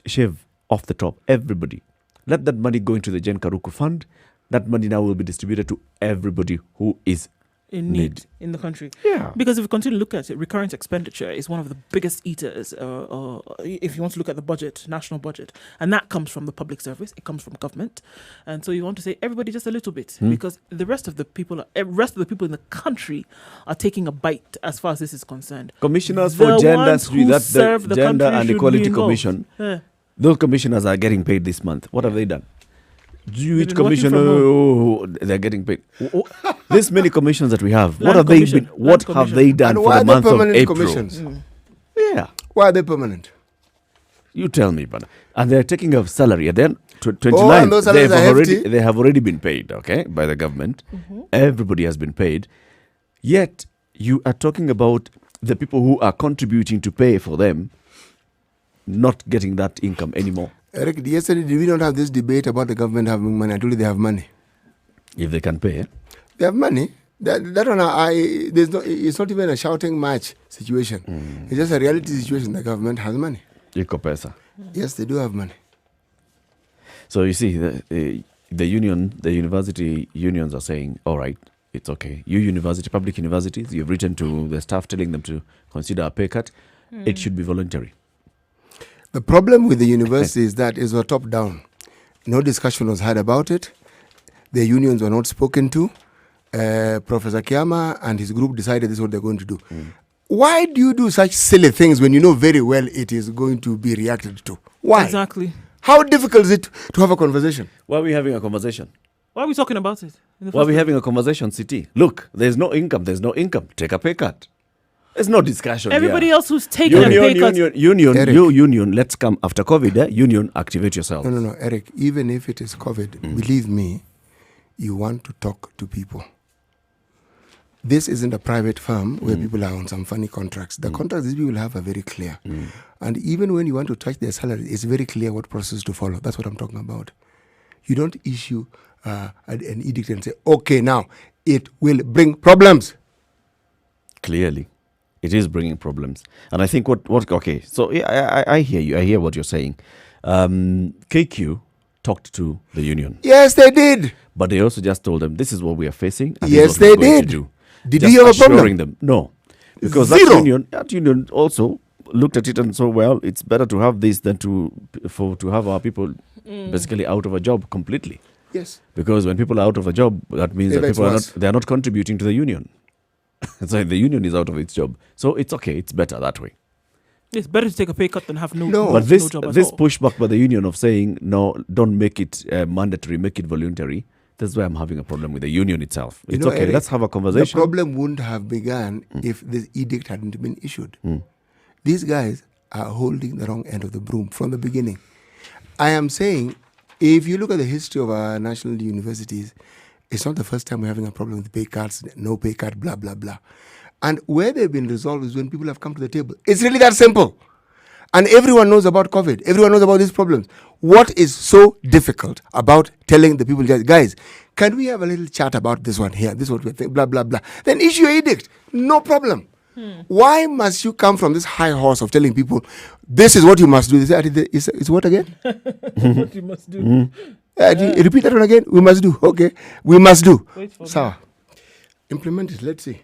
shave off the top, everybody. Let that money go into the Jen Karuku Fund. That money now will be distributed to everybody who is in need in the country. Yeah. Because if we continue to look at it, recurrent expenditure is one of the biggest eaters, if you want to look at the budget, national budget. And that comes from the public service. It comes from government. And so you want to say everybody just a little bit because the rest of the people in the country are taking a bite as far as this is concerned. Commissioners The for Gender, ones who that's serve the the Gender country and should Equality be involved. Commission. Yeah. Those commissioners are getting paid this month. What have they done? Which been working commissioner they're getting paid? This many commissions that we have. What Land have they commission, been? What land have they done And for why the are they month of permanent April? commissions? Yeah, Why are they permanent? you tell me, brother. And they're taking a salary. And then 29, Oh, and those salaries are hefty. they have already been paid, okay, by the government. Everybody has been paid. Yet you are talking about the people who are contributing to pay for them not getting that income anymore. Eric, yesterday did we not have this debate about the government having money? I told you they have money. If they can pay. They have money. That one, there's no. It's not even a shouting match situation. It's just a reality situation. The government has money. Iko pesa. Yes, they do have money. So you see, the university unions are saying, all right, it's okay. You public universities, you've written to the staff telling them to consider a pay cut. It should be voluntary. The problem with the university is that it's top down. No discussion was had about it. The unions were not spoken to. Professor Kiama and his group decided this is what they're going to do. Why do you do such silly things when you know very well it is going to be reacted to? Why? Exactly. How difficult is it to have a conversation? Why are we having a conversation? Why are we talking about it? Why are we having a conversation, City? Look, there's no income. Take a pay cut. There's no discussion. Everybody else who's taking a pay cut. Union, let's come after COVID. Union, activate yourself. No, Eric, even if it is COVID, believe me, you want to talk to people. This isn't a private firm where people are on some funny contracts. The contracts these people have are very clear. And even when you want to touch their salary, it's very clear what process to follow. That's what I'm talking about. You don't issue an edict and say, okay, now it will bring problems. Clearly, it is bringing problems. And I think okay, so yeah, I hear you. I hear what you're saying. KQ talked to the union. Yes, they did. But they also just told them, this is what we are facing. And yes, this is what they we're going did. to do. Did just you have a assuring problem? them. No. Because Zero. that union also looked at it and said, well, it's better to have this than to have our people basically out of a job completely. Yes. Because when people are out of a job, that means that people are not contributing to the union. So the union is out of its job. So it's okay. It's better that way. It's better to take a pay cut than have no But this job at this all. pushback by the union of saying, no, don't make it mandatory, make it voluntary. That's why I'm having a problem with the union itself. It's okay. Eric, Let's have a conversation. The problem wouldn't have begun if this edict hadn't been issued. These guys are holding the wrong end of the broom from the beginning. I am saying, if you look at the history of our national universities, it's not the first time we're having a problem with pay cuts, no pay cut, blah, blah, blah. And where they've been resolved is when people have come to the table. It's really that simple. And everyone knows about COVID. Everyone knows about these problems. What is so difficult about telling the people, guys, can we have a little chat about this one here? This is what we think, blah, blah, blah. Then issue an edict. No problem. Why must you come from this high horse of telling people, this is what you must do? It's what again? What you must do. Repeat that one again. We must do. Okay. We must do. Wait for So, implement it. Let's see.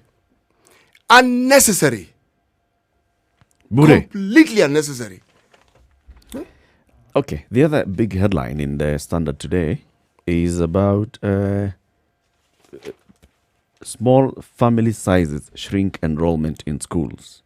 Unnecessary. Completely unnecessary. Okay, the other big headline in the Standard today is about small family sizes shrink enrollment in schools.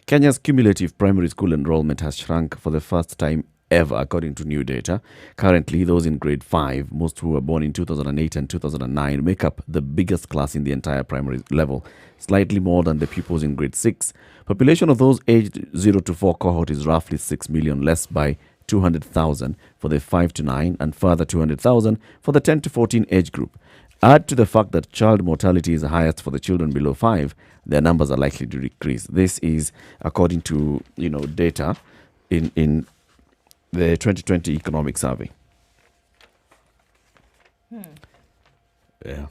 Kenya's cumulative primary school enrollment has shrunk for the first time ever, according to new data. Currently, those in grade 5, most who were born in 2008 and 2009, make up the biggest class in the entire primary level, slightly more than the pupils in grade 6. Population of those aged 0 to 4 cohort is roughly 6 million, less by 200,000 for the 5 to 9 and further 200,000 for the 10 to 14 age group. Add to the fact that child mortality is highest for the children below 5, their numbers are likely to decrease. This is according to data in the 2020 economic survey. Yeah,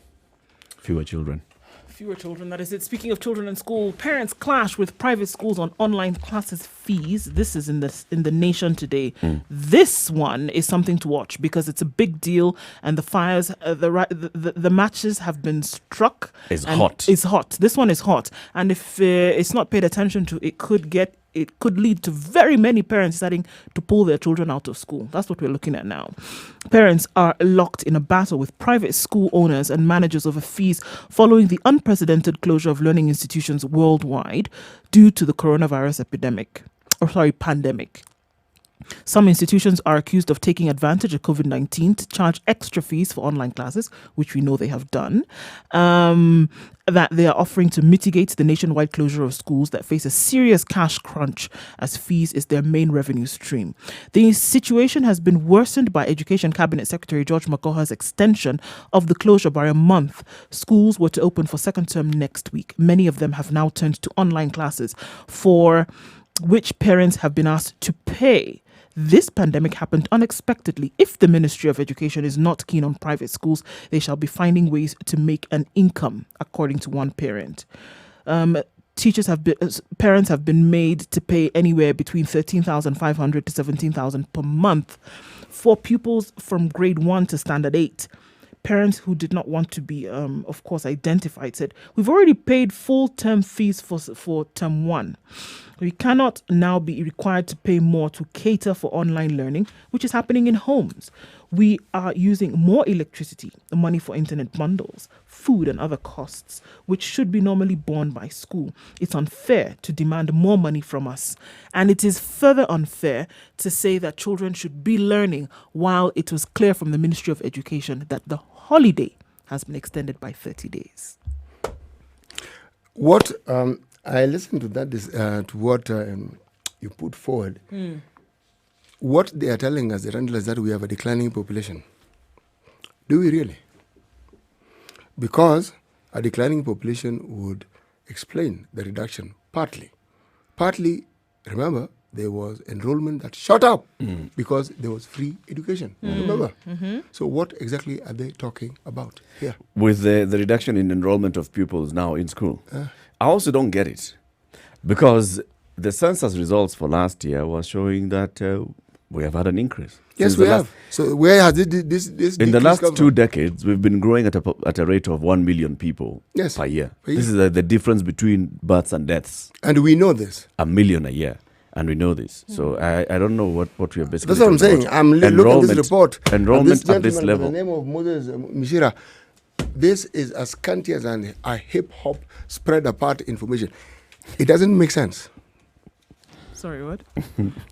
fewer children. Fewer children, that is it. Speaking of children in school, parents clash with private schools on online classes fees. This is in the Nation today. This one is something to watch because it's a big deal, and the fires, the matches have been struck. It's hot. It's hot. This one is hot, and if it's not paid attention to, it could lead to very many parents deciding to pull their children out of school. That's what we're looking at now. Parents are locked in a battle with private school owners and managers over fees following the unprecedented closure of learning institutions worldwide due to the coronavirus pandemic. Some institutions are accused of taking advantage of COVID-19 to charge extra fees for online classes, which we know they have done, that they are offering to mitigate the nationwide closure of schools that face a serious cash crunch as fees is their main revenue stream. The situation has been worsened by Education Cabinet Secretary George Magoha's extension of the closure by a month. Schools were to open for second term next week. Many of them have now turned to online classes for which parents have been asked to pay. This pandemic happened unexpectedly. If the Ministry of Education is not keen on private schools, they shall be finding ways to make an income, according to one parent. Parents have been made to pay anywhere between 13,500 to 17,000 per month for pupils from grade 1 to standard 8. Parents who did not want to be, of course, identified said, "We've already paid full term fees for term 1. We cannot now be required to pay more to cater for online learning, which is happening in homes. We are using more electricity, the money for internet bundles, food and other costs, which should be normally borne by school. It's unfair to demand more money from us. And it is further unfair to say that children should be learning while it was clear from the Ministry of Education that the holiday has been extended by 30 days. What I listened to that to what you put forward. What they are telling us, the rental, is that we have a declining population. Do we really? Because a declining population would explain the reduction partly. Partly, remember, there was enrollment that shot up because there was free education. Remember? So what exactly are they talking about here? With the reduction in enrollment of pupils now in school, I also don't get it. Because the census results for last year was showing that we have had an increase. Yes, we have. So where has this in the last 2 decades, we've been growing at a rate of 1 million people per year. This is the difference between births and deaths. And we know this. 1 million a year. And we know this. So I don't know what we are basically. That's what I'm saying. I'm looking at this report. Enrollment at this level. The name of Moses Mishira. This is as scanty as a hip-hop spread apart information. It doesn't make sense. Sorry, what?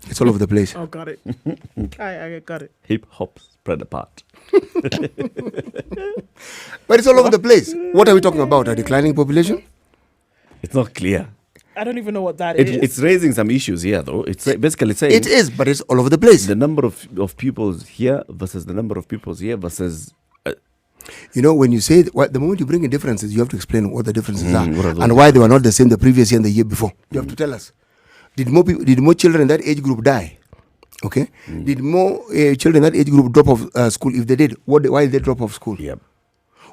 It's all over the place. Oh, got it. I got it. Hip-hop spread apart. But it's all over the place. What are we talking about? A declining population? It's not clear. I don't even know what that is. It's raising some issues here, though. It's basically saying... It is, but it's all over the place. The number of pupils here versus the number of pupils here versus... You know, when you say, the moment you bring in differences, you have to explain what the differences are and why they were not the same the previous year and the year before. You have to tell us. Did more children in that age group die? Okay. Did more children in that age group drop off school? If they did, why did they drop off school? Yep.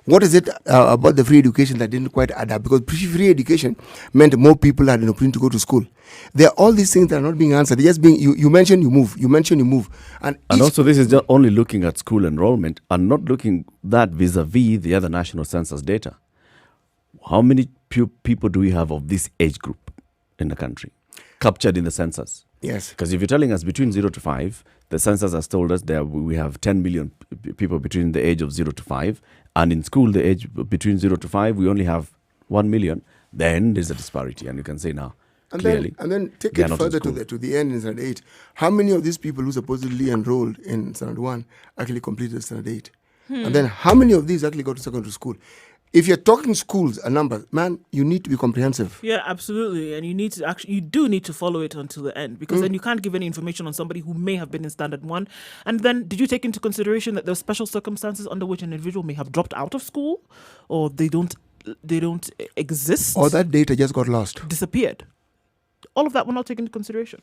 What is it about the free education that didn't quite add up? Because free education meant more people had an opportunity to go to school. There are all these things that are not being answered. They're just being, you mention, you move. You mention, you move. And also this is just only looking at school enrollment and not looking that vis-a-vis the other national census data. How many people do we have of this age group in the country captured in the census? Yes. Because if you're telling us between 0 to 5, the census has told us that we have 10 million people between the age of 0 to 5. And in school, the age between 0 to 5, we only have 1 million. Then there's a disparity. And you can say now, clearly. And then take it further to the end in standard 8. How many of these people who supposedly enrolled in standard 1 actually completed standard 8? And then how many of these actually go to secondary school? If you're talking schools and numbers, man, you need to be comprehensive. Yeah, absolutely. And you do need to follow it until the end, because then you can't give any information on somebody who may have been in standard 1. And then did you take into consideration that there are special circumstances under which an individual may have dropped out of school, or they don't exist? Or that data just got lost. Disappeared. All of that were not taken into consideration.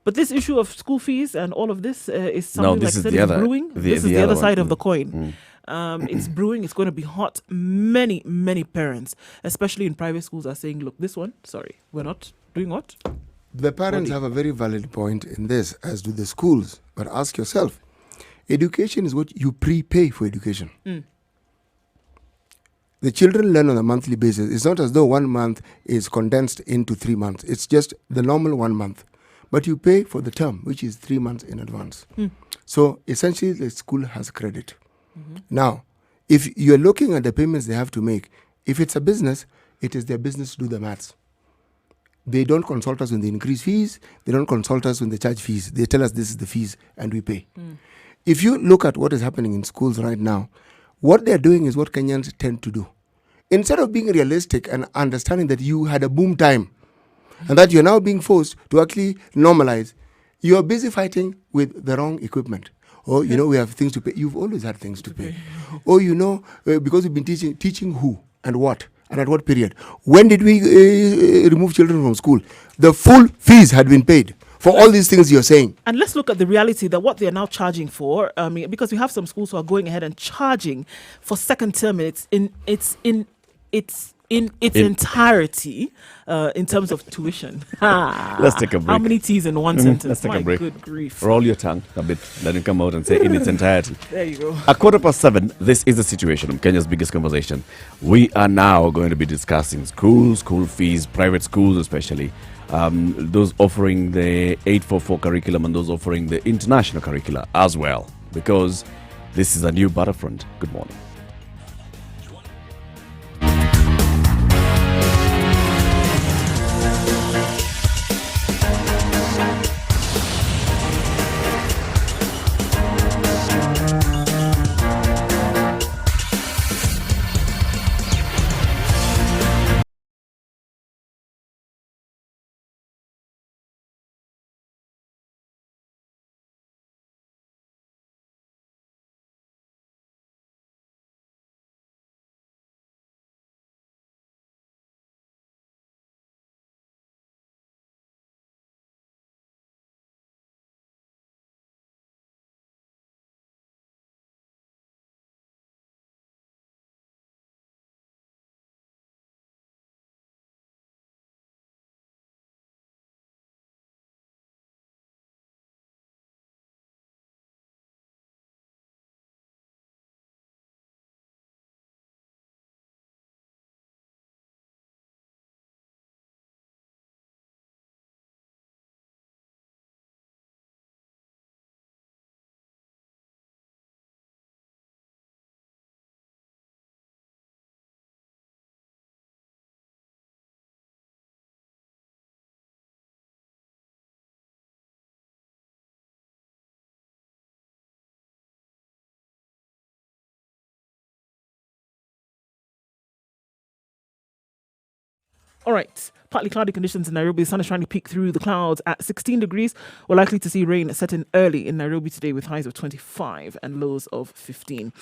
But this issue of school fees and all of this is something like I said, brewing. This is the other side of the coin. It's brewing. It's going to be hot. Many, many parents, especially in private schools, are saying, look, this one, sorry, we're not doing what? The parents have a very valid point in this, as do the schools. But ask yourself, education is what you prepay for education. The children learn on a monthly basis. It's not as though 1 month is condensed into 3 months. It's just the normal 1 month. But you pay for the term, which is 3 months in advance. So essentially, the school has credit. Now, if you're looking at the payments they have to make, if it's a business, it is their business to do the maths. They don't consult us when they increase fees. They don't consult us when they charge fees. They tell us this is the fees and we pay. If you look at what is happening in schools right now, what they're doing is what Kenyans tend to do. Instead of being realistic and understanding that you had a boom time and that you're now being forced to actually normalize, you're busy fighting with the wrong equipment. Or, we have things to pay. You've always had things to pay. Or, because we've been teaching who and what and at what period? When did we remove children from school? The full fees had been paid for all these things you're saying. And let's look at the reality that what they're now charging for, because we have some schools who are going ahead and charging for second term in its entirety in terms of tuition. Let's take a break. How many T's in one sentence? Let's take My a break. good grief. Roll your tongue a bit. Let it come out and say in its entirety. There you go. At 7:15, this is the situation, Kenya's biggest conversation. We are now going to be discussing schools, school fees, private schools especially, those offering the 844 curriculum and those offering the international curricula as well, because this is a new battlefront. Good morning. All right. Partly cloudy conditions in Nairobi. The sun is trying to peek through the clouds at 16 degrees. We're likely to see rain set in early in Nairobi today with highs of 25 and lows of 15.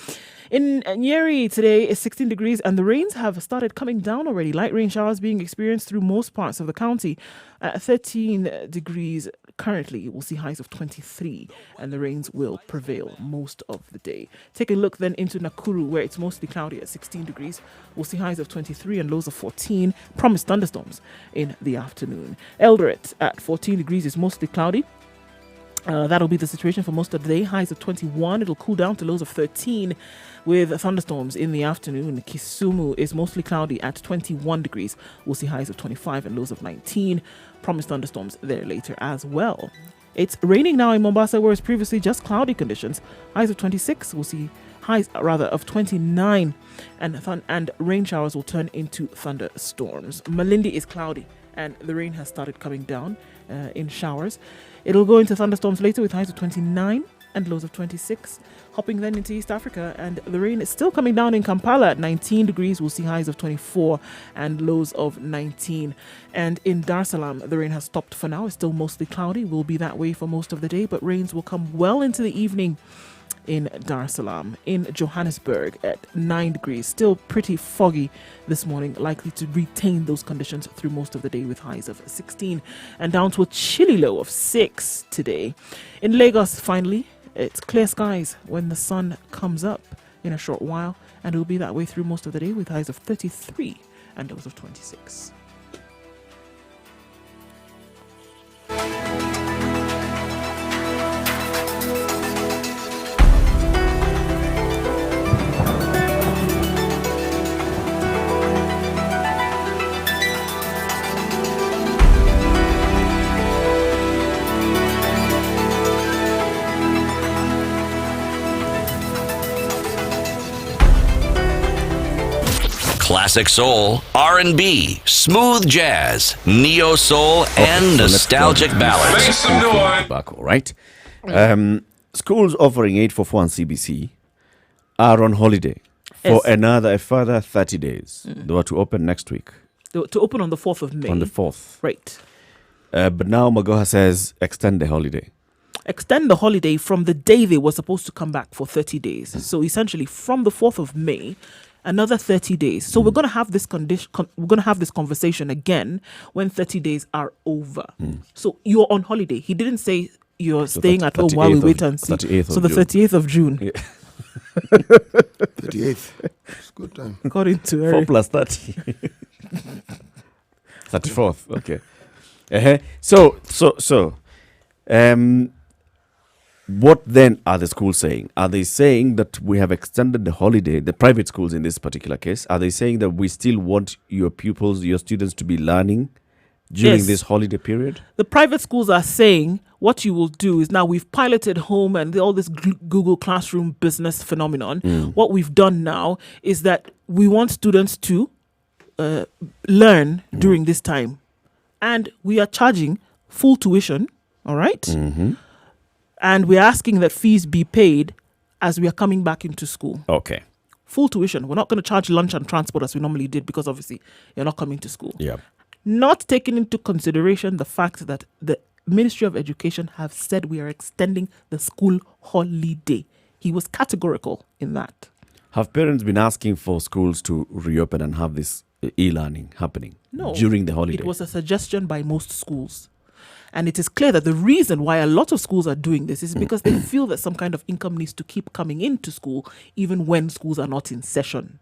In Nyeri today is 16 degrees and the rains have started coming down already. Light rain showers being experienced through most parts of the county. At 13 degrees currently, we'll see highs of 23 and the rains will prevail most of the day. Take a look then into Nakuru where it's mostly cloudy at 16 degrees. We'll see highs of 23 and lows of 14. Promised thunderstorms in the afternoon. Eldoret at 14 degrees is mostly cloudy. That'll be the situation for most of the day. Highs of 21. It'll cool down to lows of 13 with thunderstorms in the afternoon. Kisumu is mostly cloudy at 21 degrees. We'll see highs of 25 and lows of 19. Promised thunderstorms there later as well. It's raining now in Mombasa, whereas previously just cloudy conditions. Highs of 26. We'll see highs of 29 and rain showers will turn into thunderstorms. Malindi is cloudy and the rain has started coming down in showers. It'll go into thunderstorms later with highs of 29 and lows of 26. Hopping then into East Africa, and the rain is still coming down in Kampala at 19 degrees. We'll see highs of 24 and lows of 19. And in Dar es Salaam, the rain has stopped for now. It's still mostly cloudy. Will be that way for most of the day, but rains will come well into the evening in Dar es Salaam. In Johannesburg at 9 degrees, still pretty foggy this morning, likely to retain those conditions through most of the day with highs of 16 and down to a chilly low of 6 today. In Lagos, finally, it's clear skies when the sun comes up in a short while, and it will be that way through most of the day with highs of 33 and lows of 26. Classic soul, R&B, smooth jazz, neo soul, and nostalgic ballads. Make some noise. Back, all right. Schools offering 844 and CBC are on holiday for a further 30 days. They were to open next week. To open on the 4th of May. On the 4th. Right. But now Magoha says extend the holiday. Extend the holiday from the day they were supposed to come back for 30 days. So essentially from the 4th of May, another 30 days. So we're going to have this we're going to have this conversation again when 30 days are over. So you're on holiday. He didn't say you're staying at home while we wait and see. So the 38th of June. Yeah. 38th. It's good time. According to 4 Eric. plus 30. 34th. Okay. So, what then are the schools saying? Are they saying that we have extended the holiday, the private schools in this particular case? Are they saying that we still want your pupils, your students to be learning during Yes. this holiday period? The private schools are saying what you will do is now we've piloted home and all this Google Classroom business phenomenon. What we've done now is that we want students to learn during this time. And we are charging full tuition, all right? And we're asking that fees be paid as we are coming back into school. Okay. Full tuition. We're not going to charge lunch and transport as we normally did because obviously you're not coming to school. Yeah. Not taking into consideration the fact that the Ministry of Education have said we are extending the school holiday. He was categorical in that. Have parents been asking for schools to reopen and have this e-learning happening during the holiday? It was a suggestion by most schools. And it is clear that the reason why a lot of schools are doing this is because they feel that some kind of income needs to keep coming into school even when schools are not in session.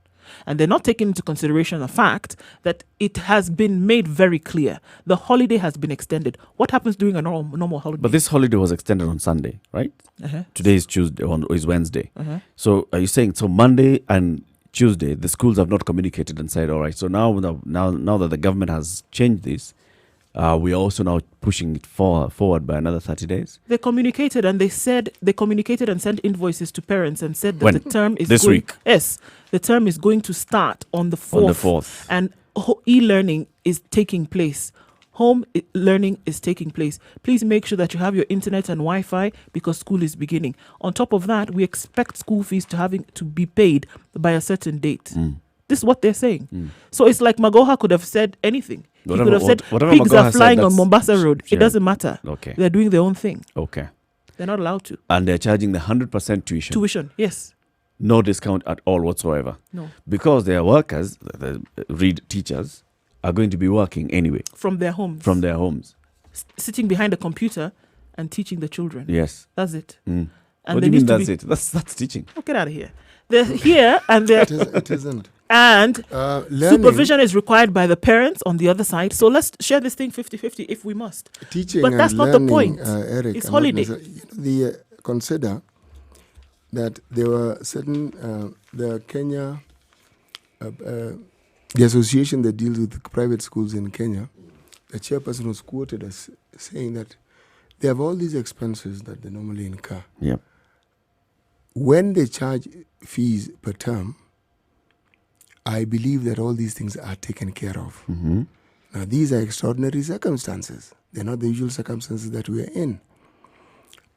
And they're not taking into consideration the fact that it has been made very clear. The holiday has been extended. What happens during a normal holiday? But this holiday was extended on Sunday, right? Today is Tuesday, is Wednesday. So are you saying, so Monday and Tuesday, the schools have not communicated and said, all right, so now that the government has changed this, we are also now pushing it forward by another 30 days? They communicated and and sent invoices to parents and said that When? the term is This week? Yes, the term is going to start on the 4th. On the 4th. And e-learning is taking place. Home learning is taking place. Please make sure that you have your internet and Wi-Fi because school is beginning. On top of that, we expect school fees to be paid by a certain date. This is what they're saying. So it's like Magoha could have said anything. He could have said pigs are flying on Mombasa Road. It doesn't matter. Okay. They're doing their own thing. Okay. They're not allowed to. And they're charging the 100% tuition. Tuition, yes. No discount at all whatsoever. No. Because their workers, the read teachers, are going to be working anyway. From their homes. From their homes. Sitting behind a computer and teaching the children. Yes. That's it. And And what do you mean that's it? That's teaching. Oh, get out of here. They're here and they're... It isn't. And Learning, supervision is required by the parents on the other side. So let's share this thing 50-50 if we must. teaching But that's and not the learning, point. Eric, It's are not holiday. necessar- consider that there were certain, the Kenya, the association that deals with private schools in Kenya, the chairperson was quoted as saying that they have all these expenses that they normally incur. Yeah. When they charge fees per term, I believe that all these things are taken care of. Now, these are extraordinary circumstances. They're not the usual circumstances that we are in.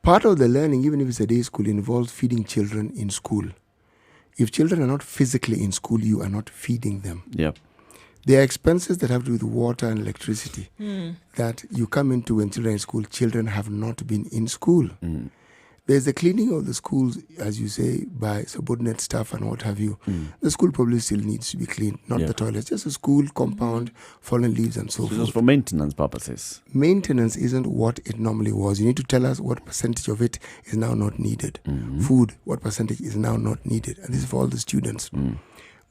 Part of the learning, even if it's a day school, involves feeding children in school. If children are not physically in school, you are not feeding them. Yeah. There are expenses that have to do with water and electricity that you come into when children are in school. Children have not been in school. There's the cleaning of the schools, as you say, by subordinate staff and what have you. The school probably still needs to be cleaned, not the toilets, just a school compound, fallen leaves and so So forth. just for maintenance purposes. Maintenance isn't what it normally was. You need to tell us what percentage of it is now not needed. Food, what percentage is now not needed. And this is for all the students.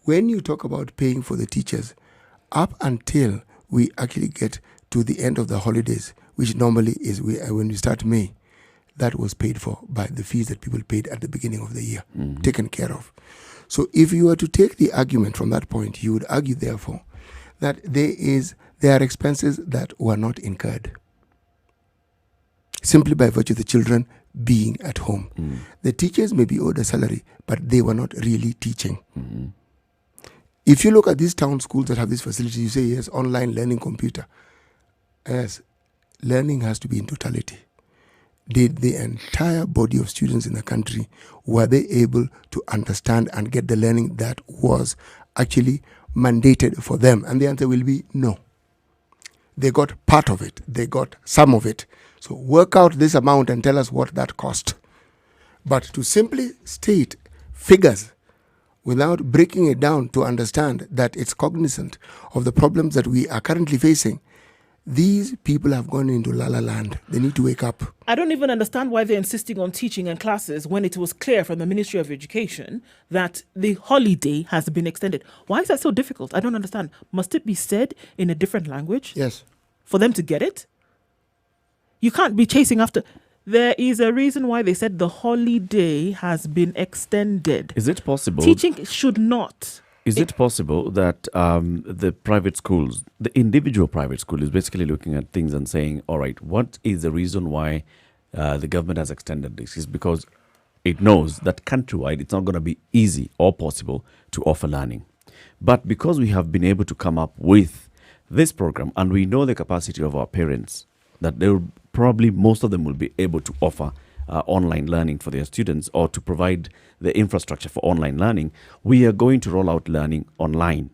When you talk about paying for the teachers, up until we actually get to the end of the holidays, which normally is when we start May, that was paid for by the fees that people paid at the beginning of the year, taken care of. So if you were to take the argument from that point, you would argue, therefore, that there are expenses that were not incurred, simply by virtue of the children being at home. The teachers may be owed a salary, but they were not really teaching. If you look at these town schools that have these facilities, you say, yes, online learning computer. Yes, learning has to be in totality. Did the entire body of students in the country, were they able to understand and get the learning that was actually mandated for them? And the answer will be no. They got part of it. They got some of it. So work out this amount and tell us what that cost. But to simply state figures without breaking it down to understand that it's cognizant of the problems that we are currently facing, these people have gone into la la land. They need to wake up. I don't even understand why they're insisting on teaching in classes when it was clear from the Ministry of Education that the holiday has been extended. Why is that so difficult? I don't understand. Must it be said in a different language? Yes. For them to get it? You can't be chasing after. There is a reason why they said the holiday has been extended. Is it possible? Teaching should not. Is it possible that the private schools, the individual private school, is basically looking at things and saying, all right, what is the reason why the government has extended this? Is because it knows that countrywide it's not going to be easy or possible to offer learning. But because we have been able to come up with this program and we know the capacity of our parents, that they will probably, most of them will be able to offer online learning for their students or to provide the infrastructure for online learning, we are going to roll out learning online.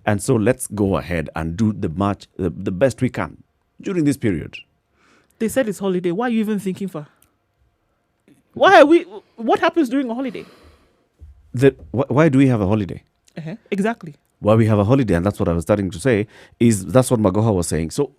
And so let's go ahead and do the best we can during this period. They said it's holiday. Why are you even thinking for? What happens during a holiday? Why do we have a holiday? Exactly. Why we have a holiday, and that's what I was starting to say, is that's what Magoha was saying. So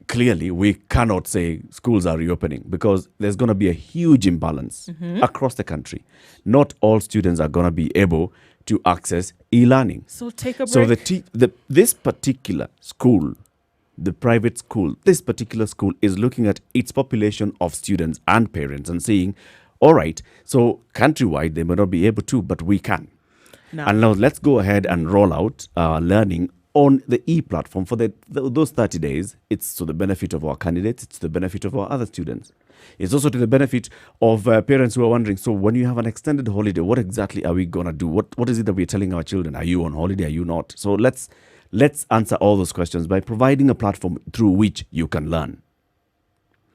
clearly, we cannot say schools are reopening because there's going to be a huge imbalance across the country. Not all students are going to be able to access e-learning. So take a break. So this particular school, the private school, this particular school is looking at its population of students and parents and saying, all right, so countrywide they may not be able to, but we can. And now let's go ahead and roll out learning on the e-platform for those 30 days. It's to the benefit of our candidates. It's to the benefit of our other students. It's also to the benefit of parents who are wondering, so when you have an extended holiday, what exactly are we going to do? What is it that we're telling our children? Are you on holiday? Are you not? So let's answer all those questions by providing a platform through which you can learn.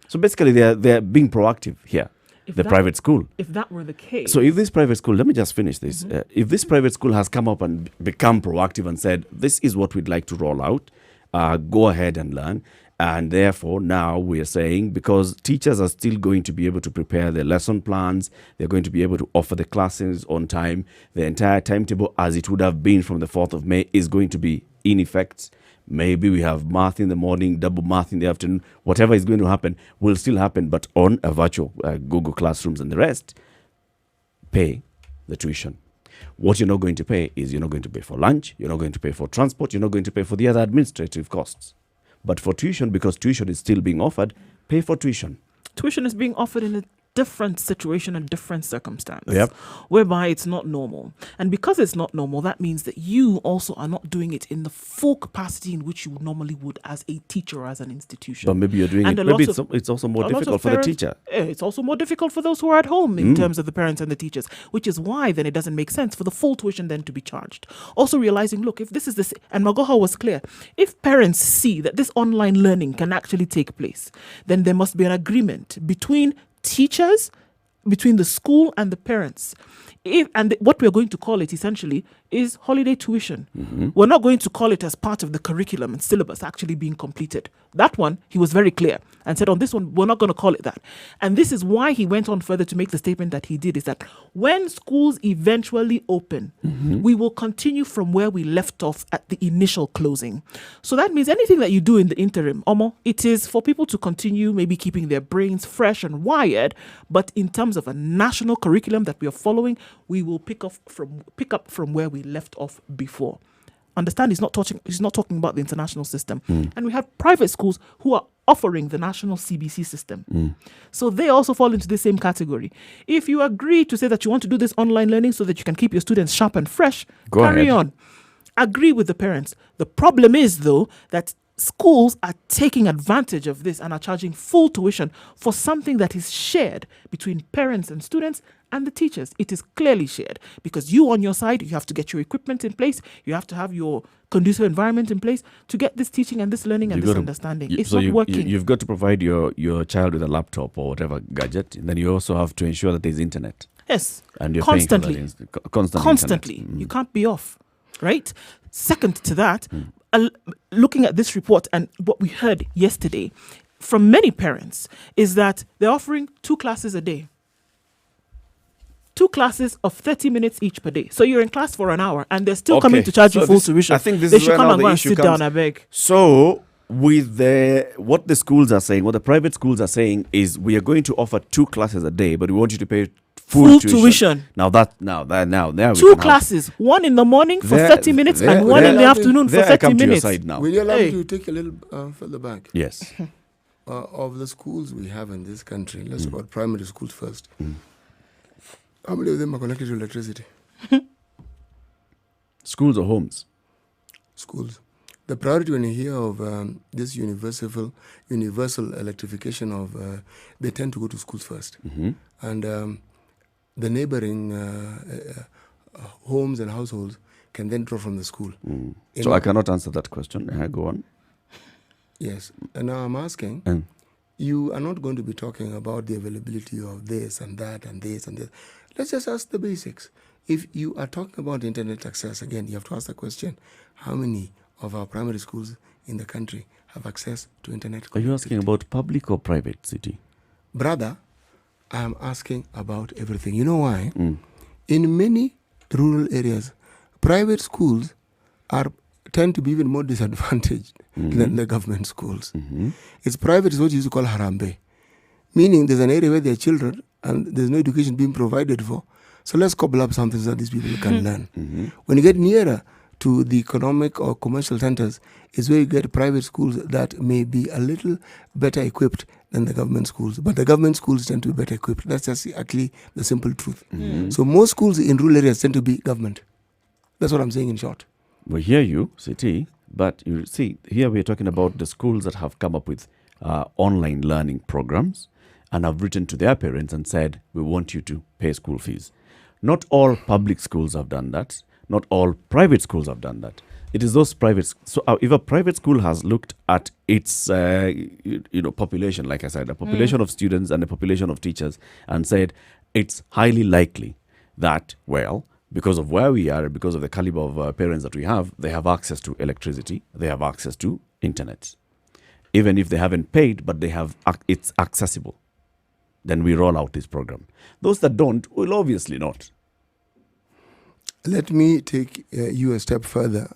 So basically, they're being proactive here. Private school. If that were the case. So if this private school, let me just finish this. If this private school has come up and become proactive and said, this is what we'd like to roll out, go ahead and learn. And therefore, now we are saying, because teachers are still going to be able to prepare their lesson plans, they're going to be able to offer the classes on time, the entire timetable as it would have been from the 4th of May is going to be in effect. Maybe we have math in the morning, double math in the afternoon. Whatever is going to happen will still happen, but on a virtual Google Classrooms and the rest, pay the tuition. What you're not going to pay is you're not going to pay for lunch, you're not going to pay for transport, you're not going to pay for the other administrative costs. But for tuition, because tuition is still being offered, pay for tuition. Tuition is being offered in a different situation and different circumstance, whereby it's not normal. And because it's not normal, that means that you also are not doing it in the full capacity in which you normally would as a teacher or as an institution. But maybe you're doing it. Maybe it's also more difficult for the teacher. It's also more difficult for those who are at home in terms of the parents and the teachers, which is why then it doesn't make sense for the full tuition then to be charged. Also realizing, look, if this is this, and Magoha was clear, if parents see that this online learning can actually take place, then there must be an agreement between teachers, between the school and the parents. What we're going to call it essentially is holiday tuition. We're not going to call it as part of the curriculum and syllabus actually being completed. That one, he was very clear and said on this one, we're not going to call it that. And this is why he went on further to make the statement that he did, is that when schools eventually open, we will continue from where we left off at the initial closing. So that means anything that you do in the interim, it is for people to continue maybe keeping their brains fresh and wired, but in terms of a national curriculum that we are following, we will pick up from where we left off before. Understand, he's not talking about the international system. And we have private schools who are offering the national CBC system. So they also fall into the same category. If you agree to say that you want to do this online learning so that you can keep your students sharp and fresh, carry on. Agree with the parents. The problem is, though, that schools are taking advantage of this and are charging full tuition for something that is shared between parents and students and the teachers. It is clearly shared because you on your side, you have to get your equipment in place. You have to have your conducive environment in place to get this teaching and this learning and this understanding. It's not working. You've got to provide your child with a laptop or whatever gadget. And then you also have to ensure that there's internet. Yes. And you're constantly. paying for that constantly. You can't be off, right? Second to that, looking at this report and what we heard yesterday from many parents is that they're offering 2 classes a day. 2 classes of 30 minutes each per day. So you're in class for an hour and they're still Okay, coming to charge so you full this- tuition. I think this they is should where come now and the go and issue sit comes. down, I beg. So, with what the schools are saying, what the private schools are saying is, we are going to offer 2 classes a day, but we want you to pay full tuition. Now there we 2 can have- classes, one in the morning for There- 30 minutes there- and one in the there- afternoon for there I 30 come to your minutes. side now. Will you allow Hey. me to take a little further back? Yes. Of the schools we have in this country, let's talk about primary schools first. How many of them are connected to electricity? Schools or homes? Schools. The priority when you hear of this universal electrification of, they tend to go to schools first. And the neighboring homes and households can then draw from the school. So I cannot answer that question. Go on. Yes. And now I'm asking, you are not going to be talking about the availability of this and that and this and this. Let's just ask the basics. If you are talking about internet access, again, you have to ask the question, how many of our primary schools in the country have access to internet? Are you asking about public or private, City? Brother, I am asking about everything. You know why? In many rural areas, private schools tend to be even more disadvantaged than the government schools. It's private is what you used to call harambe, meaning there's an area where there are children and there's no education being provided for. So let's cobble up something so that these people can learn. When you get nearer to the economic or commercial centers, is where you get private schools that may be a little better equipped than the government schools. But the government schools tend to be better equipped. That's just actually the simple truth. So most schools in rural areas tend to be government. That's what I'm saying in short. We hear you, City, but you see, here we're talking about the schools that have come up with online learning programs and have written to their parents and said, we want you to pay school fees. Not all public schools have done that. Not all private schools have done that. It is those private. So if a private school has looked at its population, like I said, a population of students and a population of teachers, and said it's highly likely that, well, because of where we are, because of the caliber of parents that we have, they have access to electricity, they have access to internet. Even if they haven't paid, but they have, it's accessible. Then we roll out this program. Those that don't will obviously not. Let me take you a step further.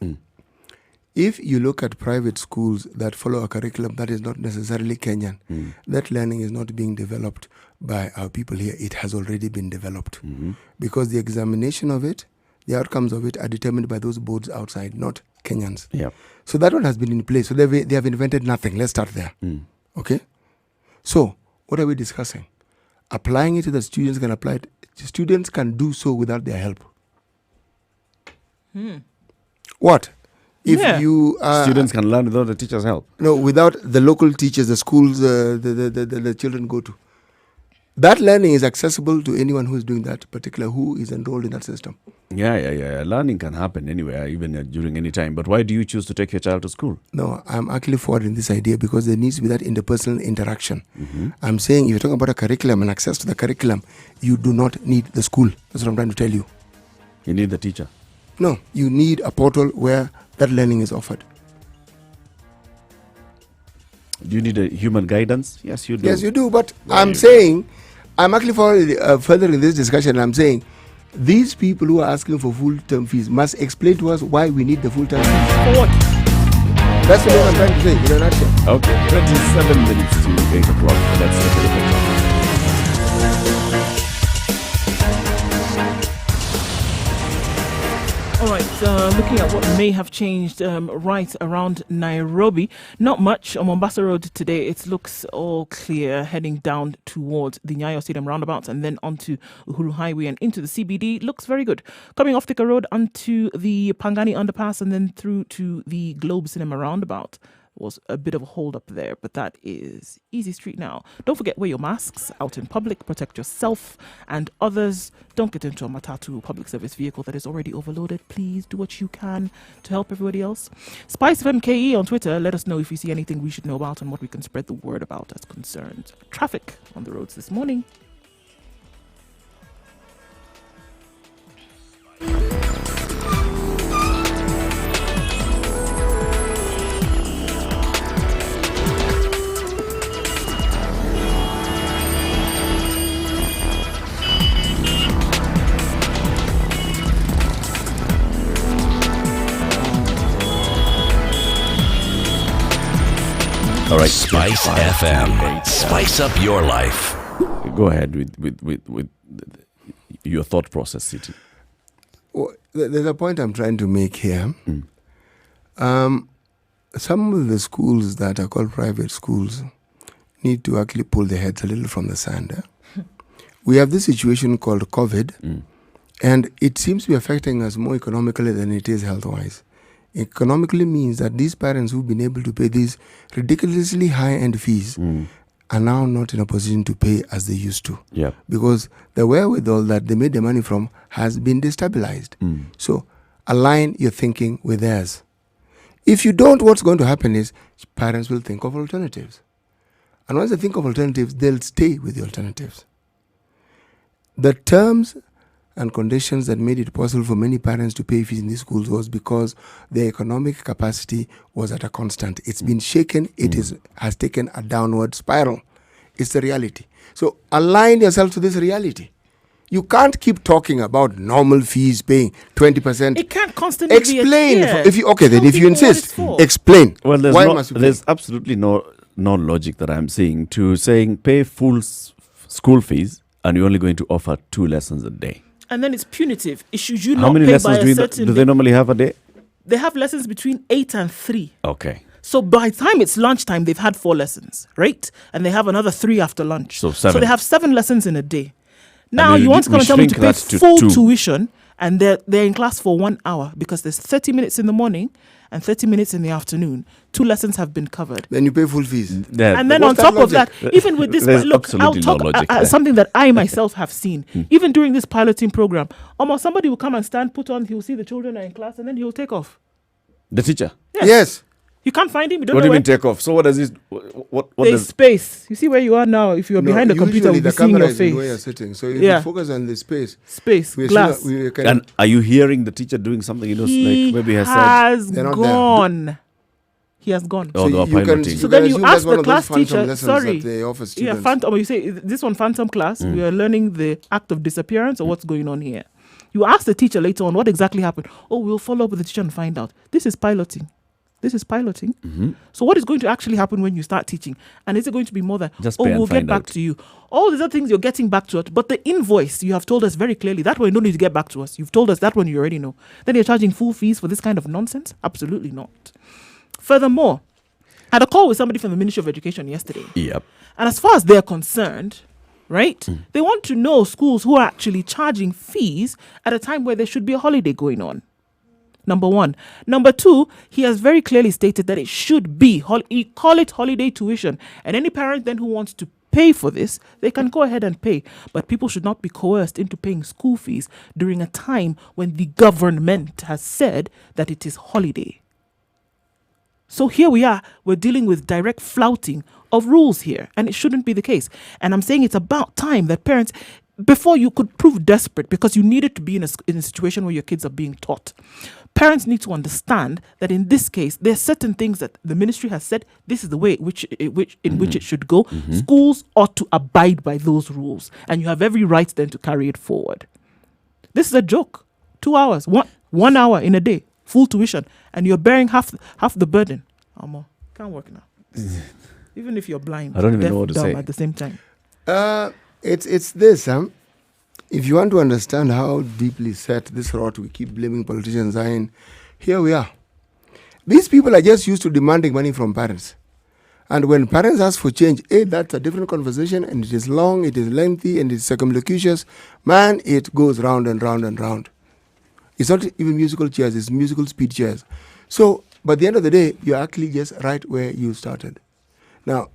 If you look at private schools that follow a curriculum that is not necessarily Kenyan, that learning is not being developed by our people here. It has already been developed. Because the examination of it, the outcomes of it are determined by those boards outside, not Kenyans. Yeah. So that one has been in place. So they have invented nothing. Let's start there. Okay? So, what are we discussing? Applying it so that students can apply it. Students can do so without their help. What? If you Students can learn without the teacher's help. No, without the local teachers, the schools the children go to. That learning is accessible to anyone who is doing that particular, who is enrolled in that system. Yeah. Learning can happen anywhere, even during any time. But why do you choose to take your child to school? No, I'm actually forwarding this idea because there needs to be that interpersonal interaction. I'm saying if you're talking about a curriculum and access to the curriculum, you do not need the school. That's what I'm trying to tell you. You need the teacher. No, you need a portal where that learning is offered. Do you need a human guidance? Yes, you do. Yes, you do. But I'm saying, I'm actually further in this discussion. I'm saying these people who are asking for full-term fees must explain to us why we need the full-term fees. What? That's what I'm trying to say in a nutshell. Okay, 27 minutes to 8 o'clock. Let's take a look at that. All right, looking at what may have changed right around Nairobi. Not much on Mombasa Road today. It looks all clear heading down towards the Nyayo Stadium roundabout and then onto Uhuru Highway and into the CBD. Looks very good. Coming off Thika Road onto the Pangani underpass and then through to the Globe Cinema roundabout. Was a bit of a hold up there, but that is easy street now. Don't forget, wear your masks out in public, protect yourself and others. Don't get into a matatu public service vehicle that is already overloaded. Please do what you can to help everybody else. Spice of MKE on Twitter, let us know if you see anything we should know about and what we can spread the word about as concerns traffic on the roads this morning. All right. Spice FM. Spice up your life. Go ahead with your thought process, City. Well, there's a point I'm trying to make here. Some of the schools that are called private schools need to actually pull their heads a little from the sand. We have this situation called COVID, and it seems to be affecting us more economically than it is health-wise. Economically means that these parents who've been able to pay these ridiculously high-end fees are now not in a position to pay as they used to. Yeah. Because the wherewithal that they made the money from has been destabilized. So align your thinking with theirs. If you don't, what's going to happen is parents will think of alternatives. And once they think of alternatives, they'll stay with the alternatives. The terms and conditions that made it possible for many parents to pay fees in these schools was because their economic capacity was at a constant. It's been shaken. It has taken a downward spiral. It's the reality. So align yourself to this reality. You can't keep talking about normal fees paying 20%. It can't constantly explain. be a, If you okay, then Tell if you people what insist, it's for. explain. Well, Why must we pay? there's absolutely no logic that I'm seeing to saying pay full school fees and you're only going to offer 2 lessons a day. And then it's punitive. Should you How not many pay lessons by a certain do they normally have a day? They have lessons between 8 and 3. Okay. So by the time it's lunchtime, they've had 4 lessons, right? And they have another 3 after lunch. So 7. they have 7 lessons in a day. Now then you want to come we and tell me to shrink pay that to full 2. tuition, and they're in class for 1 hour because there's 30 minutes in the morning and 30 minutes in the afternoon. 2 lessons have been covered. Then you pay full fees. Yeah. And then on What's top that of that, logic? even with this, There's look, I'll absolutely no talk logic there. something that I myself have seen. Even during this piloting program, almost somebody will come and stand, he'll see the children are in class, and then he'll take off. The teacher. Yes. You can't find him. You don't What do know you mean where. take off? So what does this? What There's does? space. You see where you are now. If you're behind the computer, usually we'll be the seeing camera your is in where you're face. sitting. So if Yeah. you focus on the space, Space, we glass. And are you hearing the teacher doing something? He Like maybe has said. has They're not there. gone. He has gone. Oh, they were you can, piloting. So then you assume that's ask one the of those class phantom teacher, lessons sorry. that they offer Yeah, students. phantom. You say this one phantom class. We are learning the act of disappearance or what's going on here. You ask the teacher later on what exactly happened. Oh, we'll follow up with the teacher and find out. This is piloting. So what is going to actually happen when you start teaching? And is it going to be more than, Just pay and we'll get find back out. to you. All these other things you're getting back to us. But the invoice, you have told us very clearly, that one you don't need to get back to us. You've told us that one you already know. Then you're charging full fees for this kind of nonsense? Absolutely not. Furthermore, I had a call with somebody from the Ministry of Education yesterday. Yep. And as far as they're concerned, right, they want to know schools who are actually charging fees at a time where there should be a holiday going on. Number 1. Number 2, he has very clearly stated that it should be, he call it holiday tuition. And any parent then who wants to pay for this, they can go ahead and pay. But people should not be coerced into paying school fees during a time when the government has said that it is holiday. So here we are, we're dealing with direct flouting of rules here, and it shouldn't be the case. And I'm saying it's about time that parents, before you could prove desperate because you needed to be in a situation where your kids are being taught, parents need to understand that in this case, there are certain things that the ministry has said, this is the way in which it should go. Schools ought to abide by those rules, and you have every right then to carry it forward. This is a joke. 2 hours, 1 hour in a day, full tuition, and you're bearing half the burden. Can't work now. Even if you're blind, I don't even deaf, know what to dumb say. at the same time. It's this. If you want to understand how deeply set this rot we keep blaming politicians are in, here we are. These people are just used to demanding money from parents. And when parents ask for change, that's a different conversation, and it is long, it is lengthy, and it's circumlocucious. Man, it goes round and round and round. It's not even musical chairs, it's musical speed chairs. So, but at the end of the day, you're actually just right where you started. Now,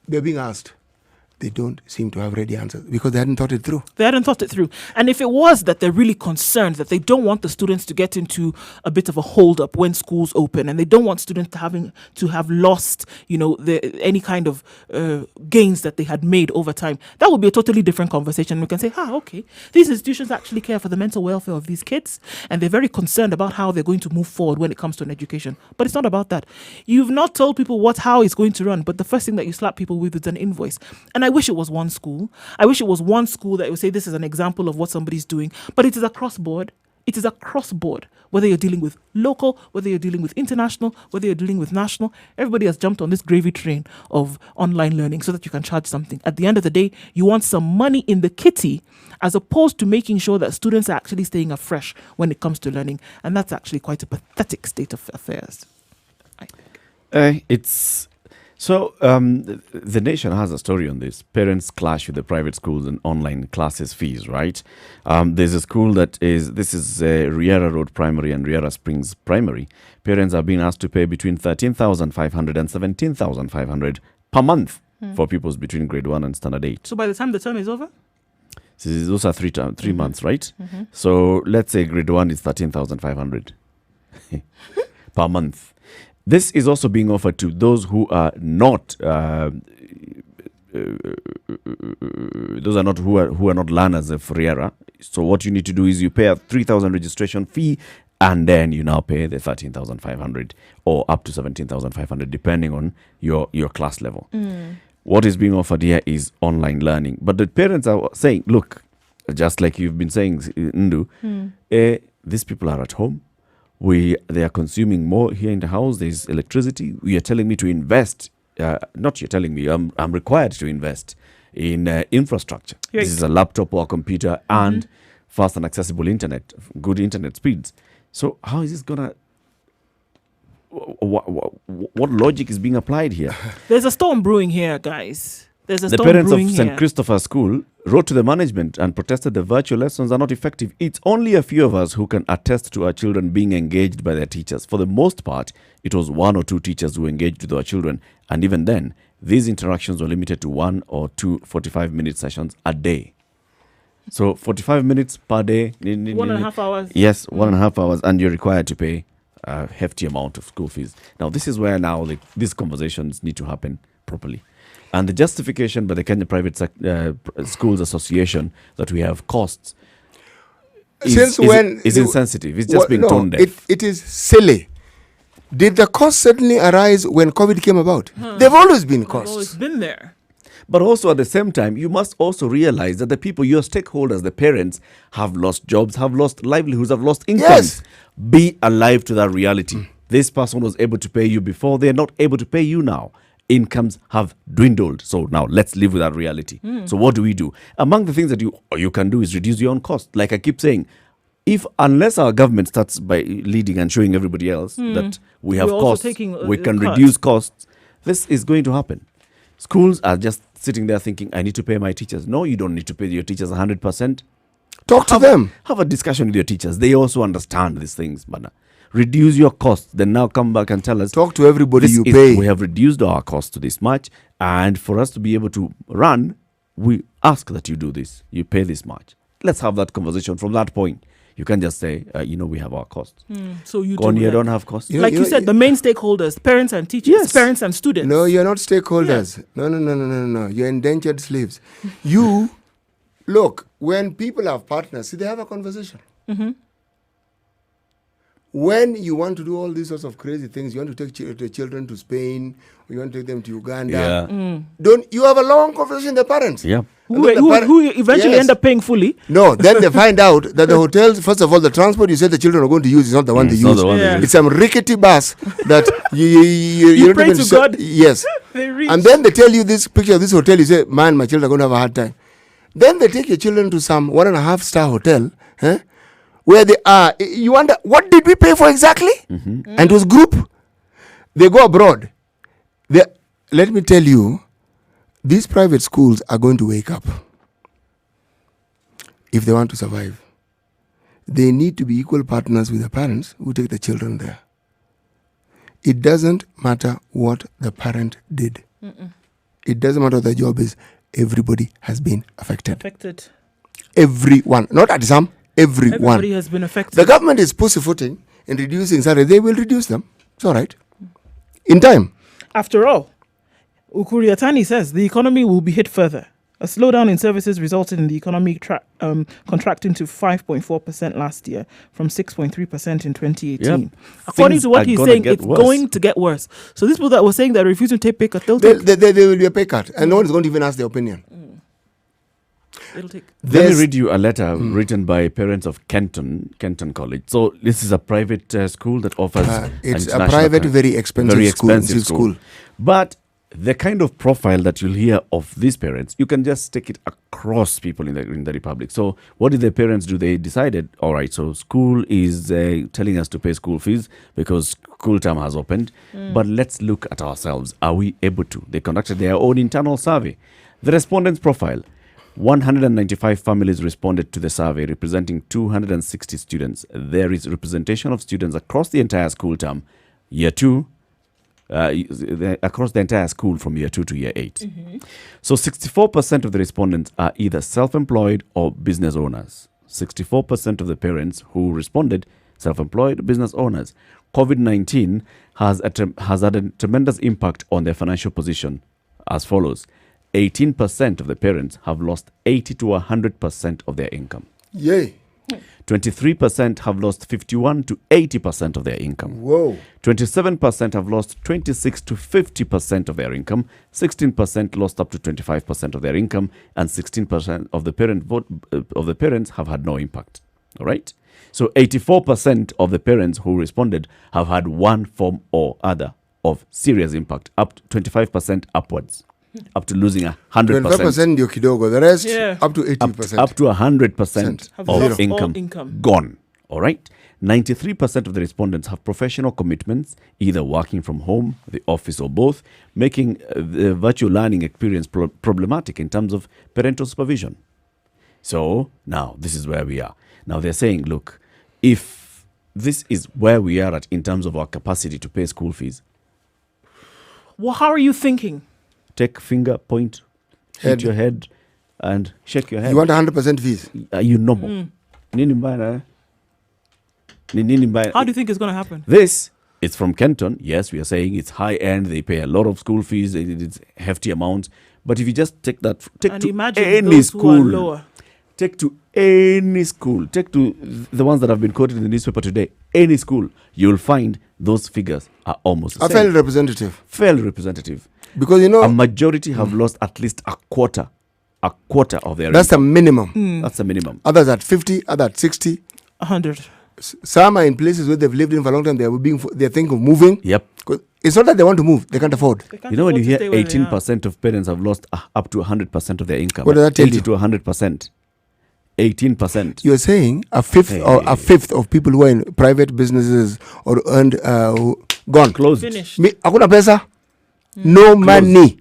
they're being asked. They don't seem to have ready answers because they hadn't thought it through. They hadn't thought it through. And if it was that they're really concerned that they don't want the students to get into a bit of a hold up when schools open, and they don't want students to have lost, any kind of gains that they had made over time, that would be a totally different conversation. We can say, okay, these institutions actually care for the mental welfare of these kids, and they're very concerned about how they're going to move forward when it comes to an education. But it's not about that. You've not told people how it's going to run, but the first thing that you slap people with is an invoice. And I wish it was one school. I wish it was one school that would say this is an example of what somebody's doing, but it is across board. It is across board, whether you're dealing with local, whether you're dealing with international, whether you're dealing with national. Everybody has jumped on this gravy train of online learning so that you can charge something. At the end of the day, you want some money in the kitty as opposed to making sure that students are actually staying afresh when it comes to learning. And that's actually quite a pathetic state of affairs, I think. The nation has a story on this. Parents clash with the private schools and online classes fees, right? There's a school this is Riera Road Primary and Riera Springs Primary. Parents are being asked to pay between 13,500 and 17,500 per month for pupils between grade 1 and standard 8. So by the time the term is over? So those are 3 months, right? So let's say grade 1 is 13,500 per month. This is also being offered to those who are not who are not learners of Riera. So what you need to do is you pay a 3,000 registration fee, and then you now pay the 13,500 or up to 17,500 depending on your class level. What is being offered here is online learning, but the parents are saying, look, just like you've been saying, Ndu, these people are at home. They are consuming more here in the house. There's electricity. You are telling me to invest. Not you're telling me. I'm required to invest in infrastructure. Right. This is a laptop or a computer and fast and accessible internet, good internet speeds. So how is this gonna? What logic is being applied here? There's a storm brewing here, guys. There's a The storm parents of brewing St. here. Christopher School wrote to the management and protested the virtual lessons are not effective. It's only a few of us who can attest to our children being engaged by their teachers. For the most part, it was 1 or 2 teachers who engaged with our children. And even then, these interactions were limited to 1 or 2 45-minute sessions a day. So 45 minutes per day. 1.5 hours. Yes, 1.5 hours. And you're required to pay a hefty amount of school fees. Now, this is where now these conversations need to happen properly. And the justification by the Kenya Private Schools Association that we have costs is insensitive. It's just being tone deaf. It is silly. Did the costs suddenly arise when COVID came about? They've always been costs. Always been there. But also at the same time, you must also realize that the people, your stakeholders, the parents, have lost jobs, have lost livelihoods, have lost incomes. Yes. Be alive to that reality. This person was able to pay you before. They're not able to pay you now. Incomes have dwindled. So now let's live with that reality. So what do we do? Among the things that you can do is reduce your own cost. Like I keep saying, unless our government starts by leading and showing everybody else that we have We're also costs, taking, we can cuts. reduce costs, this is going to happen. Schools are just sitting there thinking, I need to pay my teachers. No, you don't need to pay your teachers 100%. Talk to them. Have a discussion with your teachers. They also understand these things, man. Reduce your costs. Then now come back and tell us. Talk to everybody you pay. We have reduced our costs to this much. And for us to be able to run, we ask that you do this. You pay this much. Let's have that conversation from that point. You can't just say, we have our costs. So you Konya don't have costs. You know, said, the main stakeholders, parents and teachers, Yes. parents and students. No, you're not stakeholders. No. You're indentured slaves. You, look, when people have partners, see, they have a conversation. When you want to do all these sorts of crazy things, you want to take the children to Spain, or you want to take them to Uganda. Don't you have a long conversation with the parents? Yeah. Who eventually end up paying fully. No, then they find out that the hotels, first of all, the transport you said the children are going to use is not the one they It's not use. the one they Yeah. use. It's some rickety bus that You don't pray even to say- God. Yes. They reach. And then they tell you this picture of this hotel, you say, man, my children are going to have a hard time. Then they take your children to some 1.5-star hotel, where they are. You wonder, what did we pay for exactly? And it was group. They go abroad. Let me tell you, these private schools are going to wake up if they want to survive. They need to be equal partners with the parents who take the children there. It doesn't matter what the parent did. It doesn't matter what the job is. Everybody has been affected. Everyone. Not at some. Everyone. Everybody has been affected. The government is pussyfooting in reducing salaries. They will reduce them. It's all right. In time. After all, Ukuri Atani says the economy will be hit further. A slowdown in services resulted in the economy contracting to 5.4% last year from 6.3% in 2018. Yep. According Things to what are he's gonna saying, get it's worse. going to get worse. So these people that were saying that refusing to take pay cut, There will be a pay cut. And no one is going to even ask their opinion. it'll take. Let me There's- read you a letter written by parents of Kenton College. So this is a private school that offers. It's a international private, cur- very expensive school. But the kind of profile that you'll hear of these parents, you can just take it across people in the Republic. So what did the parents do? They decided, all right, so school is telling us to pay school fees because school term has opened. But let's look at ourselves. Are we able to? They conducted their own internal survey. The respondents' profile. 195 families responded to the survey, representing 260 students. There is representation of students across the entire school term, year 2, across the entire school from year 2 to year 8. So 64% of the respondents are either self-employed or business owners. 64% of the parents who responded, self-employed business owners. COVID-19 has had a tremendous impact on their financial position as follows. 18% of the parents have lost 80 to 100% of their income. Yay. 23% have lost 51 to 80% of their income. Whoa. 27% have lost 26 to 50% of their income. 16% lost up to 25% of their income, and 16% of the parents have had no impact. All right. So 84% of the parents who responded have had one form or other of serious impact, up to 25% upwards, up to losing 100%. 25% ndio kidogo. The rest, Yeah. up to 80%. Up to 100% Have of lost all income, income. gone. All right. 93% of the respondents have professional commitments, either working from home, the office, or both, making the virtual learning experience problematic in terms of parental supervision. So now this is where we are. Now they're saying, look, if this is where we are at in terms of our capacity to pay school fees, Well, how are you thinking? take finger, point, hit Head. your head, and shake your head. You want 100% fees? Are you normal? Nini mbaya? Nini mbaya? How do you think it's going to happen? This is from Kenton. Yes, we are saying it's high end. They pay a lot of school fees. It's hefty amounts. But if you just take that, take And to imagine any those who are school, lower. take to any school, take to the ones that have been quoted in the newspaper today, any school, you'll find those figures are almost the A same. fairly representative. Fairly representative. Because, you know, A majority have lost at least a quarter of their that's the income. minimum. That's the minimum. Others at 50, others at 60. 100. Some are in places where they've lived in for a long time. They're thinking of moving. Yep. 'Cause it's not that they want to move. They can't afford. They can't You know, when you afford to hear stay where they are. 18% of parents have lost up to 100% of their income, What does that tell 80 you? to 100%, 18%. You're saying a fifth of people who are in private businesses or earned gone. Closed. Finished. Hakuna pesa, no money.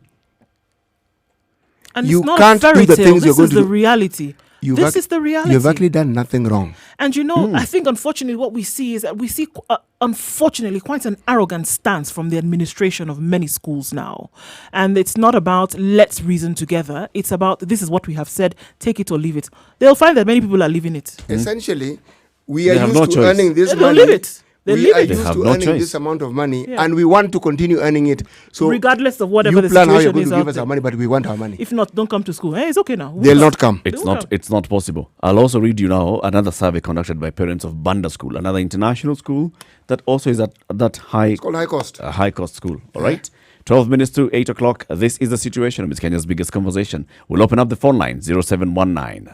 And You it's not can't a fairy do the tale. things you're This going is to the do. reality. This is the reality. You've actually done nothing wrong. And you know, I think unfortunately what we see is that we see, unfortunately, quite an arrogant stance from the administration of many schools now. And it's not about let's reason together. It's about this is what we have said, take it or leave it. They'll find that many people are leaving it. Essentially, we They are have used no to choice. earning this They don't money. leave it. They We leave are it. They used have to no earning choice. this amount of money, Yeah. and we want to continue earning it. So Regardless of whatever you the plan how you're situation going is to out give us there. our money, but we want our money. If not, don't come to school. Hey, it's okay now. They'll not come. It's They will not. come. It's not possible. I'll also read you now another survey conducted by parents of Banda School, another international school that also is at that high It's called high cost. high cost school. All right. 12 minutes to 8 o'clock. This is the situation. It's Kenya's biggest conversation. We'll open up the phone line 0719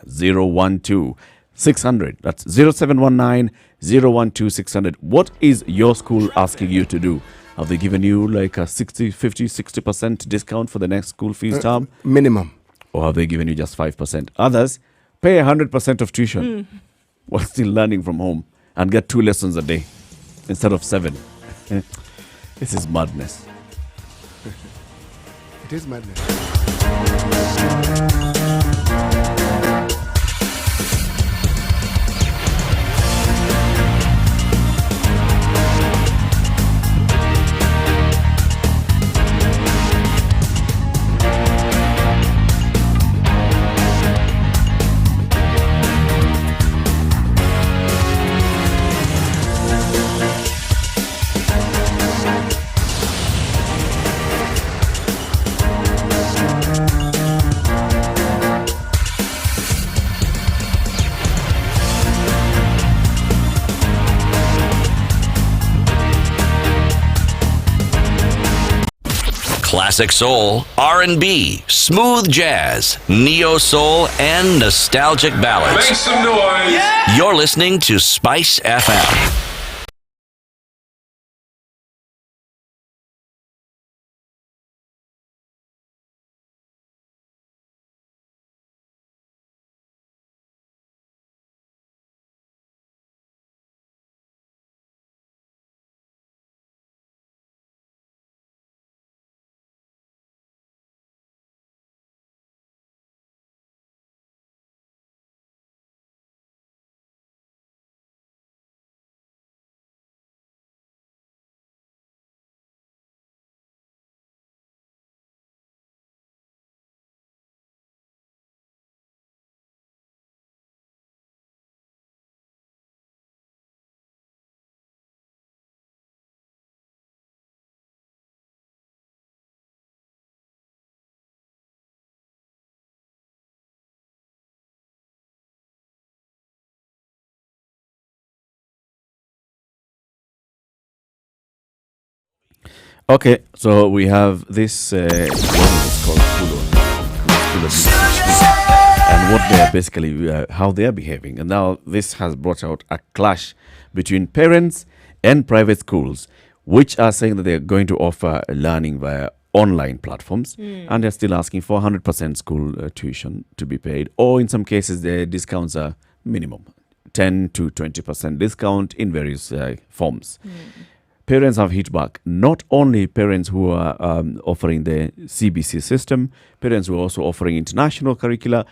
012 600. That's 0719 012 600. What is your school asking you to do? Have they given you like a 60% discount for the next school fees term? Minimum. Or have they given you just 5%? Others pay 100% of tuition while still learning from home and get 2 lessons a day instead of 7. This is madness. It is madness. Classic soul, R&B, smooth jazz, neo soul, and nostalgic ballads. Make some noise. Yeah. You're listening to Spice FM. Okay, so we have this what is called school administration, and what they are basically how they are behaving. And now this has brought out a clash between parents and private schools, which are saying that they are going to offer learning via online platforms, and they're still asking for 100% school tuition to be paid, or in some cases the discounts are minimum 10 to 20% discount in various forms. Parents have hit back. Not only parents who are offering the CBC system, parents who are also offering international curricula.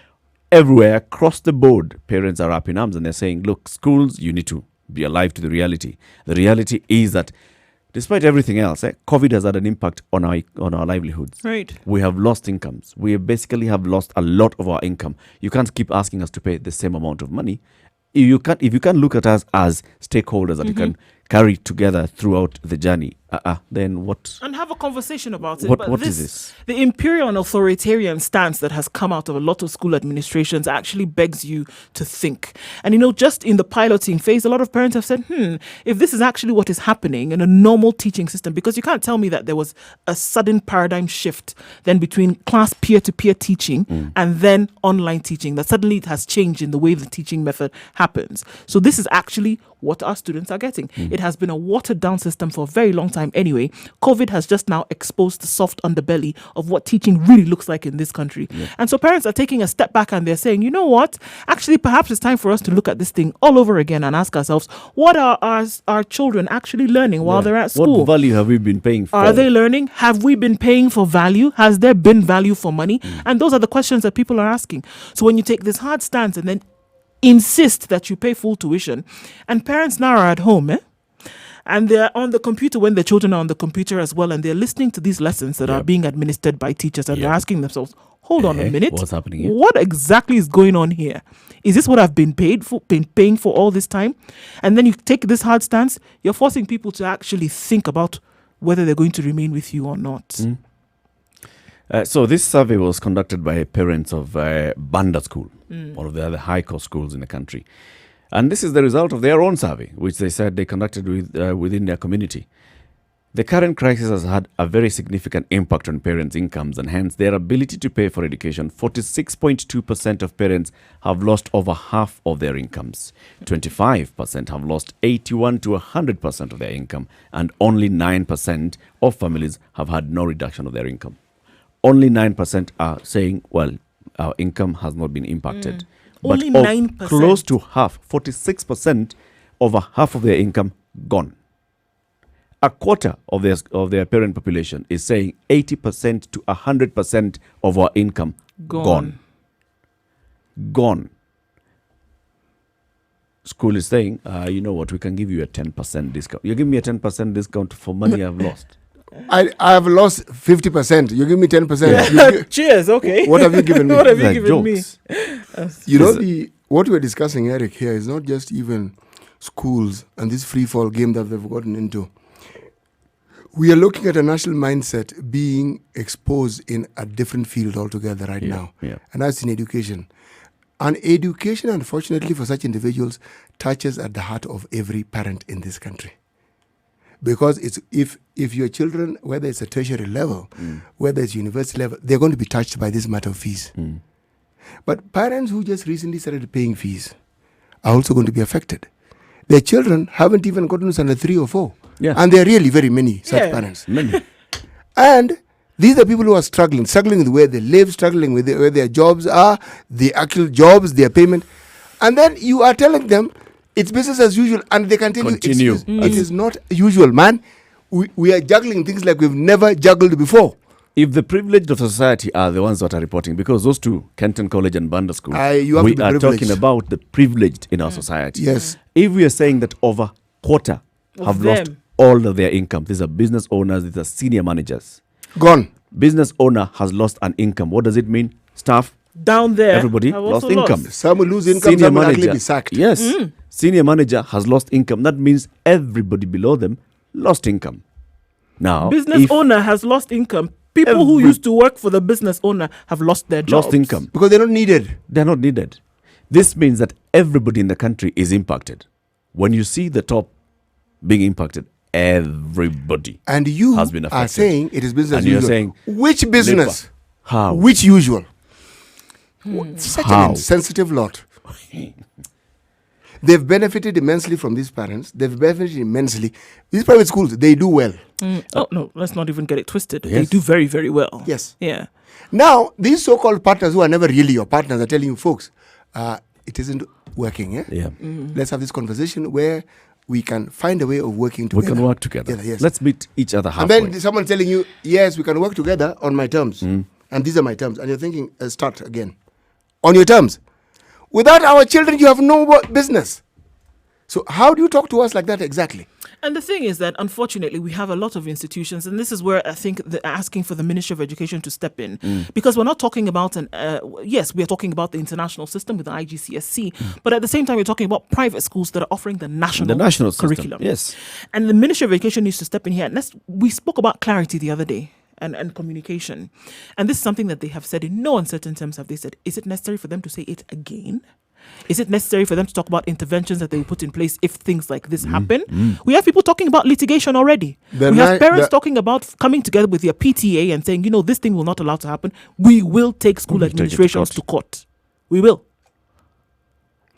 Everywhere across the board, parents are up in arms and they're saying, look, schools, you need to be alive to the reality. The reality is that despite everything else, COVID has had an impact on our livelihoods. Right. We have lost incomes. We basically have lost a lot of our income. You can't keep asking us to pay the same amount of money. If you can't look at us as stakeholders that you can carry together throughout the journey, then what? And have a conversation about it. What is this? The imperial and authoritarian stance that has come out of a lot of school administrations actually begs you to think. And just in the piloting phase, a lot of parents have said, if this is actually what is happening in a normal teaching system, because you can't tell me that there was a sudden paradigm shift then between class peer-to-peer teaching and then online teaching, that suddenly it has changed in the way the teaching method happens. So this is actually what our students are getting. It has been a watered down system for a very long time anyway. COVID has just now exposed the soft underbelly of what teaching really looks like in this country. And so parents are taking a step back and they're saying, you know what? Actually, perhaps it's time for us to look at this thing all over again and ask ourselves, what are our children actually learning while they're at school? What value have we been paying for? Are they learning? Have we been paying for value? Has there been value for money? And those are the questions that people are asking. So when you take this hard stance and then insist that you pay full tuition, and parents now are at home, and they're on the computer when their children are on the computer as well, and they're listening to these lessons that are being administered by teachers, and they're asking themselves, hold on a minute, what's happening here? What exactly is going on here? Is this what I've been paying for all this time? And then you take this hard stance, you're forcing people to actually think about whether they're going to remain with you or not. So this survey was conducted by parents of Banda School, one of the other high cost schools in the country. And this is the result of their own survey, which they said they conducted within their community. The current crisis has had a very significant impact on parents' incomes and hence their ability to pay for education. 46.2% of parents have lost over half of their incomes. 25% have lost 81 to 100% of their income, and only 9% of families have had no reduction of their income. Only 9% are saying, well, our income has not been impacted. But Only 9%. Close to half, 46%, over half of their income gone. A quarter of their parent population is saying 80% to 100% of our income gone. School is saying, you know what, we can give you a 10% discount. You give me a 10% discount for money I've lost. I have lost 50%. You give me 10%. Cheers, okay. What have you given me? What have you Like given jokes. me? What we're discussing, Eric, here is not just even schools and this free fall game that they've gotten into. We are looking at a national mindset being exposed in a different field altogether right now. Yeah. And that's in education. And education, unfortunately, for such individuals, touches at the heart of every parent in this country. Because it's if your children, whether it's a tertiary level, whether it's university level, they're going to be touched by this matter of fees. But parents who just recently started paying fees are also going to be affected. Their children haven't even gotten to standard 3 or 4. Yeah. And there are really very many such parents. Many. And these are people who are struggling with where they live, struggling with where their jobs are, the actual jobs, their payment. And then you are telling them it's business as usual, and they can tell Continue. you it is not usual, man. We are juggling things like we've never juggled before. If the privileged of society are the ones that are reporting, because those two, Kenton College and Banda School, You have we to be are privileged. talking about the privileged in our society. Yes. If we are saying that over quarter have lost them. all of their income, these are business owners, these are senior managers. Gone. Business owner has lost an income. What does it mean? Staff, Down there, everybody have lost also income. Some will lose income, Senior some will actually manager, be sacked. yes. Senior manager has lost income. That means everybody below them lost income. Now, Business if owner has lost income. People who Every- used to work for the business owner have lost their jobs. lost income, Because they're not needed. they're not needed. This means that everybody in the country is impacted. When you see the top being impacted, everybody. And you Has been are affected. saying it is business And as you're usual. saying, which business? How? Which usual? Such How? an insensitive lot. They've benefited immensely from these parents. They've benefited immensely. These private schools, they do well. Oh no, let's not even get it twisted. They Yes. do very, very well. Yes. Yeah. Now, these so-called partners who are never really your partners are telling you, folks, it isn't working. Yeah. Let's have this conversation where we can find a way of working We together. can work together. Yes. Let's meet each other And halfway. then someone telling you, yes, we can work together on my terms. And these are my terms. And you're thinking, start again. On your terms. Without our children, you have no business. So how do you talk to us like that exactly? And the thing is that, unfortunately, we have a lot of institutions, and this is where I think they're asking for the Ministry of Education to step in, because we're not talking about yes, we're talking about the international system with the IGCSE, but at the same time, we're talking about private schools that are offering the national system, curriculum. yes. And the Ministry of Education needs to step in here. And we spoke about clarity the other day. And communication. And this is something that they have said in no uncertain terms. Have they said, is it necessary for them to say it again? Is it necessary for them to talk about interventions that they will put in place if things like this happen? We have people talking about litigation already. We have parents talking about coming together with their PTA and saying, this thing will not allow to happen. We will take school will take it to administrations to court. We will.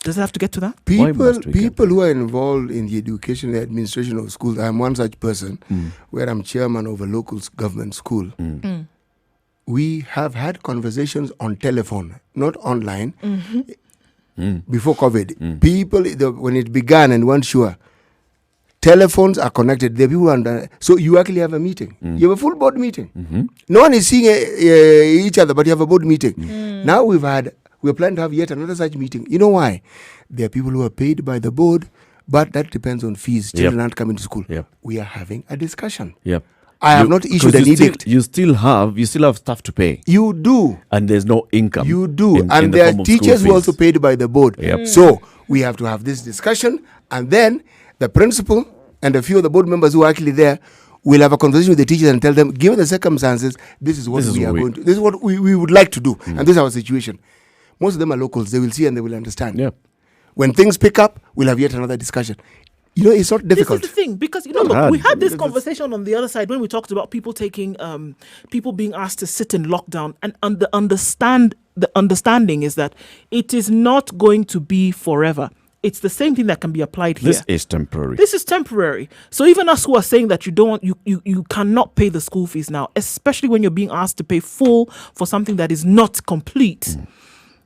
Does it have to get to that? Why must we get People who are involved in the education and administration of schools, I'm one such person where I'm chairman of a local government school. We have had conversations on telephone, not online. Before COVID, people, when it began and weren't sure, telephones are connected. There are people under. So you actually have a meeting. You have a full board meeting. No one is seeing each other, but you have a board meeting. Now we're planning to have yet another such meeting. You know why? There are people who are paid by the board, but that depends on fees. Children aren't coming to school. Yep. We are having a discussion. Yep. I have not issued 'cause an edict. You still have stuff to pay, You do. and there's no income. You do. in And the there form are of school teachers who are also fees. paid by the board. Yep. So we have to have this discussion, and then the principal and a few of the board members who are actually there will have a conversation with the teachers and tell them, given the circumstances, this is what This is we what are we- going to. This is what we would like to do, and this is our situation. Most of them are locals. They will see and they will understand. Yep. When things pick up, we'll have yet another discussion. It's not difficult. This is the thing, because look, hard. we had this conversation on the other side when we talked about people taking, people being asked to sit in lockdown, and the understanding is that it is not going to be forever. It's the same thing that can be applied here. This is temporary. This is temporary. So even us who are saying that you cannot pay the school fees now, especially when you're being asked to pay full for something that is not complete,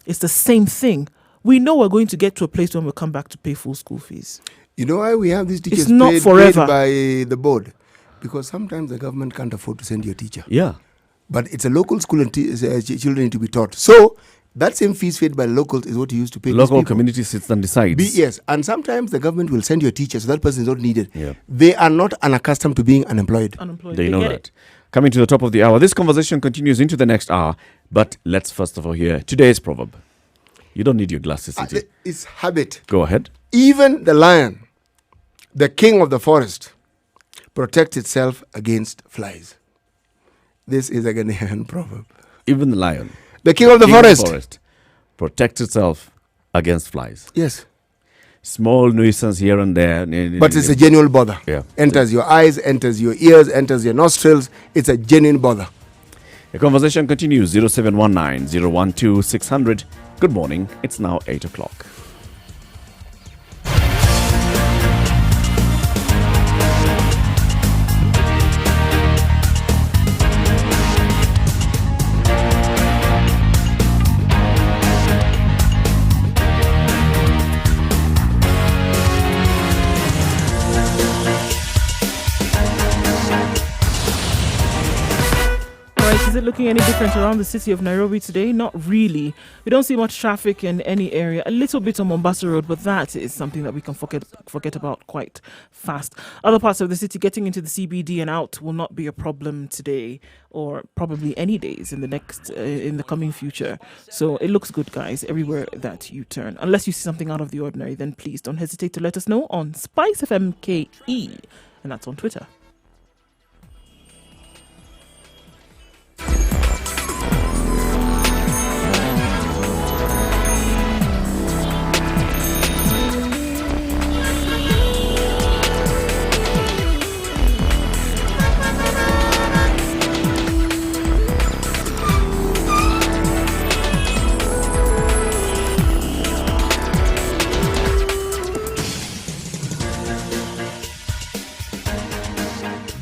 it's the same thing. We know we're going to get to a place when we come back to pay full school fees. You know why we have these teachers not paid forever. by the board? Because sometimes the government can't afford to send you a teacher. Yeah. But it's a local school and children need to be taught. So that same fees paid by locals is what you used to pay. Local these people. community sits and decides. Yes, and sometimes the government will send you a teacher, so that person is not needed. Yeah. They are not unaccustomed to being unemployed. They know get that. it. Coming to the top of the hour. This conversation continues into the next hour, but let's first of all hear today's proverb. You don't need your glasses, City. It's habit. Go ahead. Even the lion, the king of the forest, protects itself against flies. This is a Ghanaian proverb. Even the lion, The king of the king of forest. protects itself against flies. Yes. small nuisance here and there. But it's a genuine bother. Yeah. Enters your eyes, enters your ears, enters your nostrils. It's a genuine bother. The conversation continues. 0719 012 600. Good morning. It's now 8 o'clock. Is it looking any different around the city of Nairobi today? Not really. We don't see much traffic in any area. A little bit on Mombasa Road, but that is something that we can forget about quite fast. Other parts of the city, getting into the CBD and out will not be a problem today, or probably any days in the coming future. So it looks good, guys, everywhere that you turn. Unless you see something out of the ordinary, then please don't hesitate to let us know on Spice FM KE, and that's on Twitter.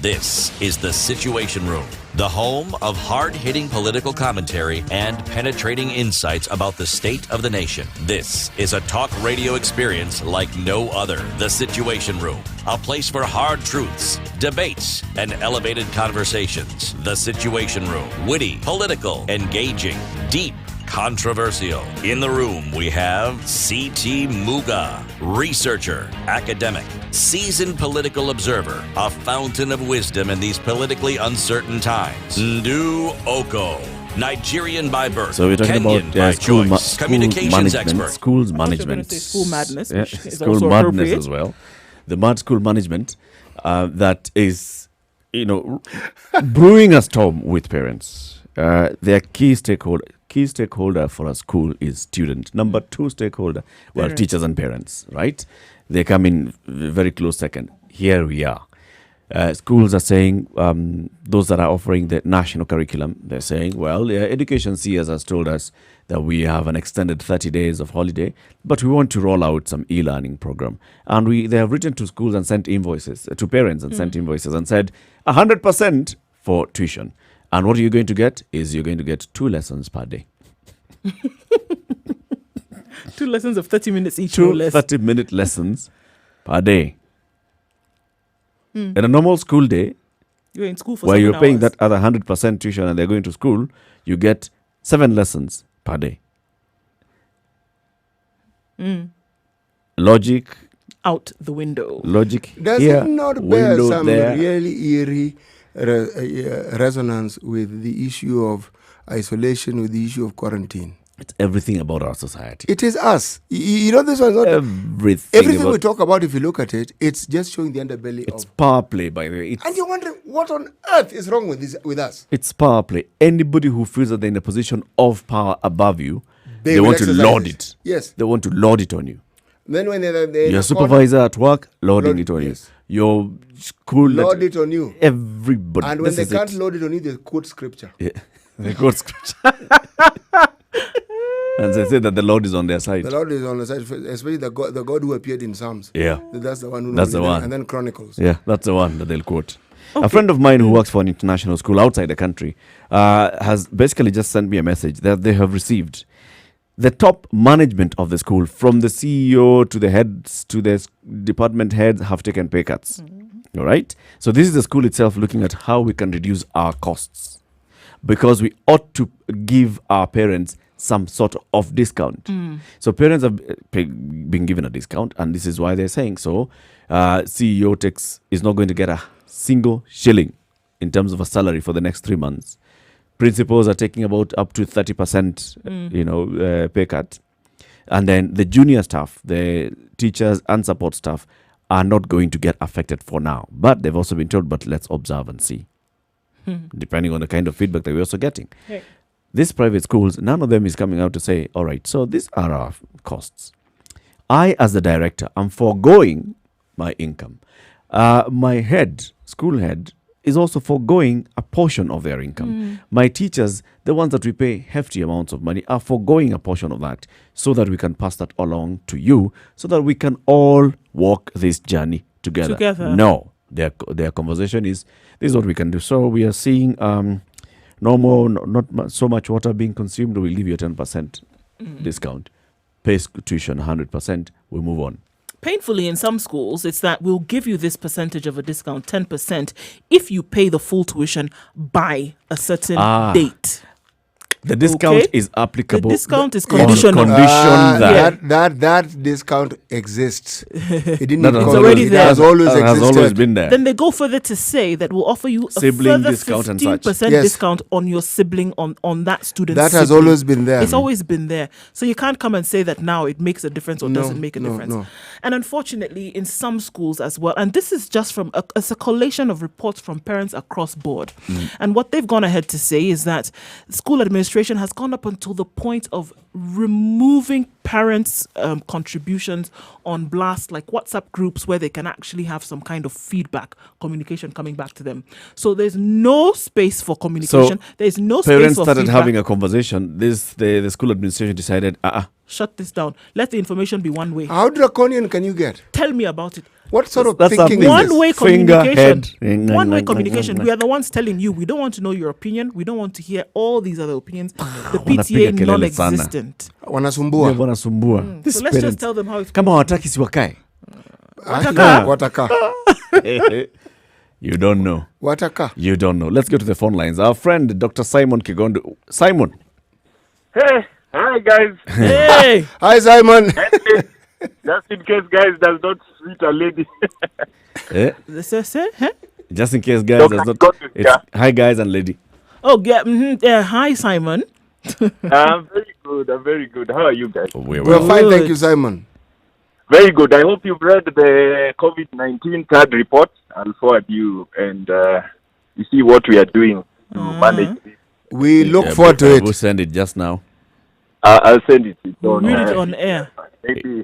This is The Situation Room, the home of hard-hitting political commentary and penetrating insights about the state of the nation. This is a talk radio experience like no other. The Situation Room, a place for hard truths, debates, and elevated conversations. The Situation Room, witty, political, engaging, deep, controversial. In the room, we have C.T. Muga, researcher, academic, seasoned political observer, a fountain of wisdom in these politically uncertain times. Ndu Oko, Nigerian by birth, So we're talking Kenyan about by school choice, communications expert. schools I thought you were going management. to say school madness, Yeah, which is school also madness appropriate. as well. The mad school management that is, brewing a storm with parents. Their key stakeholder for a school is student. Number two stakeholder, Parents. teachers and parents, right? They come in very close second. Here we are. Schools are saying, those that are offering the national curriculum, they're saying, well, Education CS has told us that we have an extended 30 days of holiday, but we want to roll out some e-learning program. And they have written to schools and sent invoices, to parents and sent invoices and said 100% for tuition. And what you're going to get is you're going to get 2 lessons per day. 2 lessons of 30 minutes each, 2 no less. 30-minute lessons per day. In a normal school day, You're in school for where 7 you're paying hours. that other 100% tuition and they're going to school, you get 7 lessons per day. Logic Out the window. Does here, it not bear window some there. really eerie resonance with the issue of isolation, with the issue of quarantine? It's everything about our society. It is us. You know, this one's not Everything we about, talk about. If you look at it, it's just showing the underbelly it's of. power play, by the way. And you're wondering what on earth is wrong with us. It's power play. Anybody who feels that they're in a position of power above you, They they will want to exercise lord it. it. Yes. They want to lord it on you. Then when they're Your supervisor at work, lording Lord- it on yes. you. Your school, load it on you, everybody. and when This they is can't it. load it on you, they quote scripture. Yeah. They quote scripture. And they say that the Lord is on their side. The Lord is on the side, especially the God who appeared in Psalms. Yeah. That's the one who That's knows the it. one. And then Chronicles. Yeah, that's the one that they'll quote. A friend of mine who works for an international school outside the country has basically just sent me a message that they have received. The top management of the school, from the CEO to the heads to the department heads, have taken pay cuts. All right? So this is the school itself looking at how we can reduce our costs, because we ought to give our parents some sort of discount. So parents have been given a discount, and this is why they're saying so. CEO is not going to get a single shilling in terms of a salary for the next 3 months. Principals are taking about up to 30%, pay cut. And then the junior staff, the teachers and support staff, are not going to get affected for now. But they've also been told, but let's observe and see, depending on the kind of feedback that we're also getting. Right. These private schools, none of them is coming out to say, all right, so these are our costs. I, as the director, am foregoing my income. My school head, is also foregoing a portion of their income. My teachers, the ones that we pay hefty amounts of money, are foregoing a portion of that so that we can pass that along to you, so that we can all walk this journey together. No, their conversation is, this is what we can do. So we are seeing not so much water being consumed. We'll give you a 10% discount. Pay tuition 100%. We move on. Painfully, in some schools, it's that we'll give you this percentage of a discount, 10%, if you pay the full tuition by a certain date. The discount is applicable. The discount is conditional. That discount exists. It didn't It's already there. It has always existed. Has always been there. Then they go further to say that we'll offer you a Sibling further discount and such. 15% Yes. discount on your sibling, on that student's That has sibling. always been there. It's always been there. So you can't come and say that now it makes a difference or doesn't make a difference. No. And unfortunately, in some schools as well, and this is just from it's a collation of reports from parents across board. And what they've gone ahead to say is that school administration has gone up until the point of removing parents' contributions on blast, like WhatsApp groups where they can actually have some kind of feedback, communication coming back to them. So there's no space for communication. So there's no space parents for started feedback. having a conversation. The school administration decided, Shut this down. Let the information be one way. How draconian can you get? Tell me about it. What sort of That's thinking is something. this? One-way Finger, communication. head. One-way communication. We are the ones telling you we don't want to know your opinion. We don't want to hear all these other opinions. The Wanapiga PTA kelele non-existent. Wanasumbua. wanasumbua. So let's just tell them how it's Kama wataki si wakae. Wataka. You don't know. Wataka. You don't know. Let's go to the phone lines. Our friend, Dr. Simon Kigondo. Simon. Hey, hi guys. Hey! Hi, Simon. Just in case guys does not sweet a lady. Just in case, guys. Dr. That's not, Kigondo, it's, yeah. hi, guys and lady. Oh, yeah. Hi, Simon. I'm very good. I'm very good. How are you guys? We're We're well. fine, thank you, Simon. Very good. I hope you've read the COVID-19 third report. I'll forward you and you see what we are doing to manage this. We look forward to We'll it. send it just now. I'll send it. It's on, Read it on air. maybe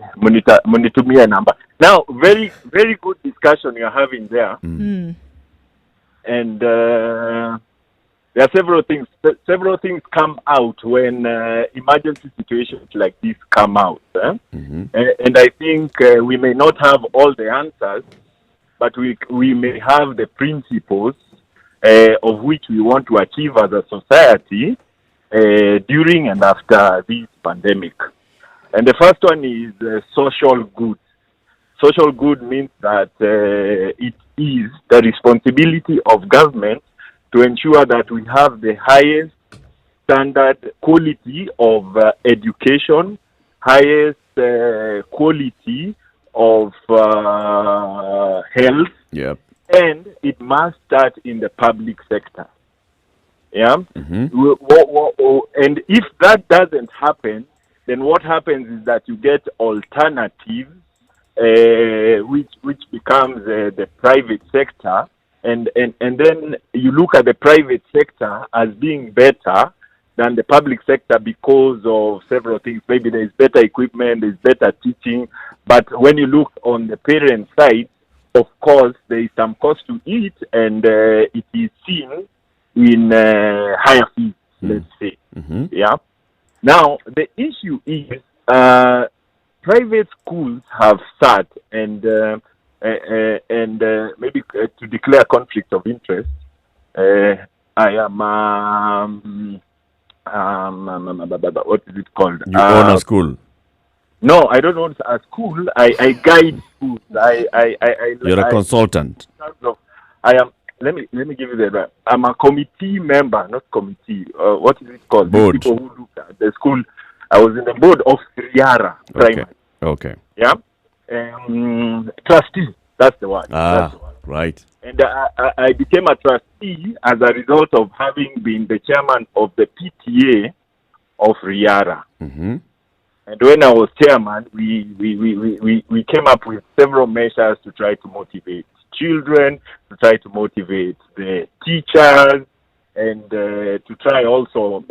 monitor me a number. Now, very, very good discussion you're having there. And there are several things. Several things come out when emergency situations like this come out. And I think we may not have all the answers, but we may have the principles of which we want to achieve as a society during and after this pandemic. And the first one is social good. Social good means that it is the responsibility of government to ensure that we have the highest standard quality of education, highest quality of health, Yep. and it must start in the public sector. Yeah? And if that doesn't happen, then what happens is that you get alternatives, which becomes the private sector, and then you look at the private sector as being better than the public sector because of several things. Maybe there's better equipment, there's better teaching, but when you look on the parent side, of course, there is some cost to it, and it is seen in higher fees, let's say. Yeah. Now, the issue is private schools have sat and maybe to declare conflict of interest. I am what is it called? You own a school. No, I don't own a school. I guide schools. You're a consultant. I am. Let me give you the. I'm a committee member, not committee. What is it called? Board. People who look at the school. I was in the board of Riara Primary. Okay. Yeah. Trustee. That's the one. Right. And I became a trustee as a result of having been the chairman of the PTA of Riara. And when I was chairman, we came up with several measures to try to motivate children, to try to motivate the teachers, and to try also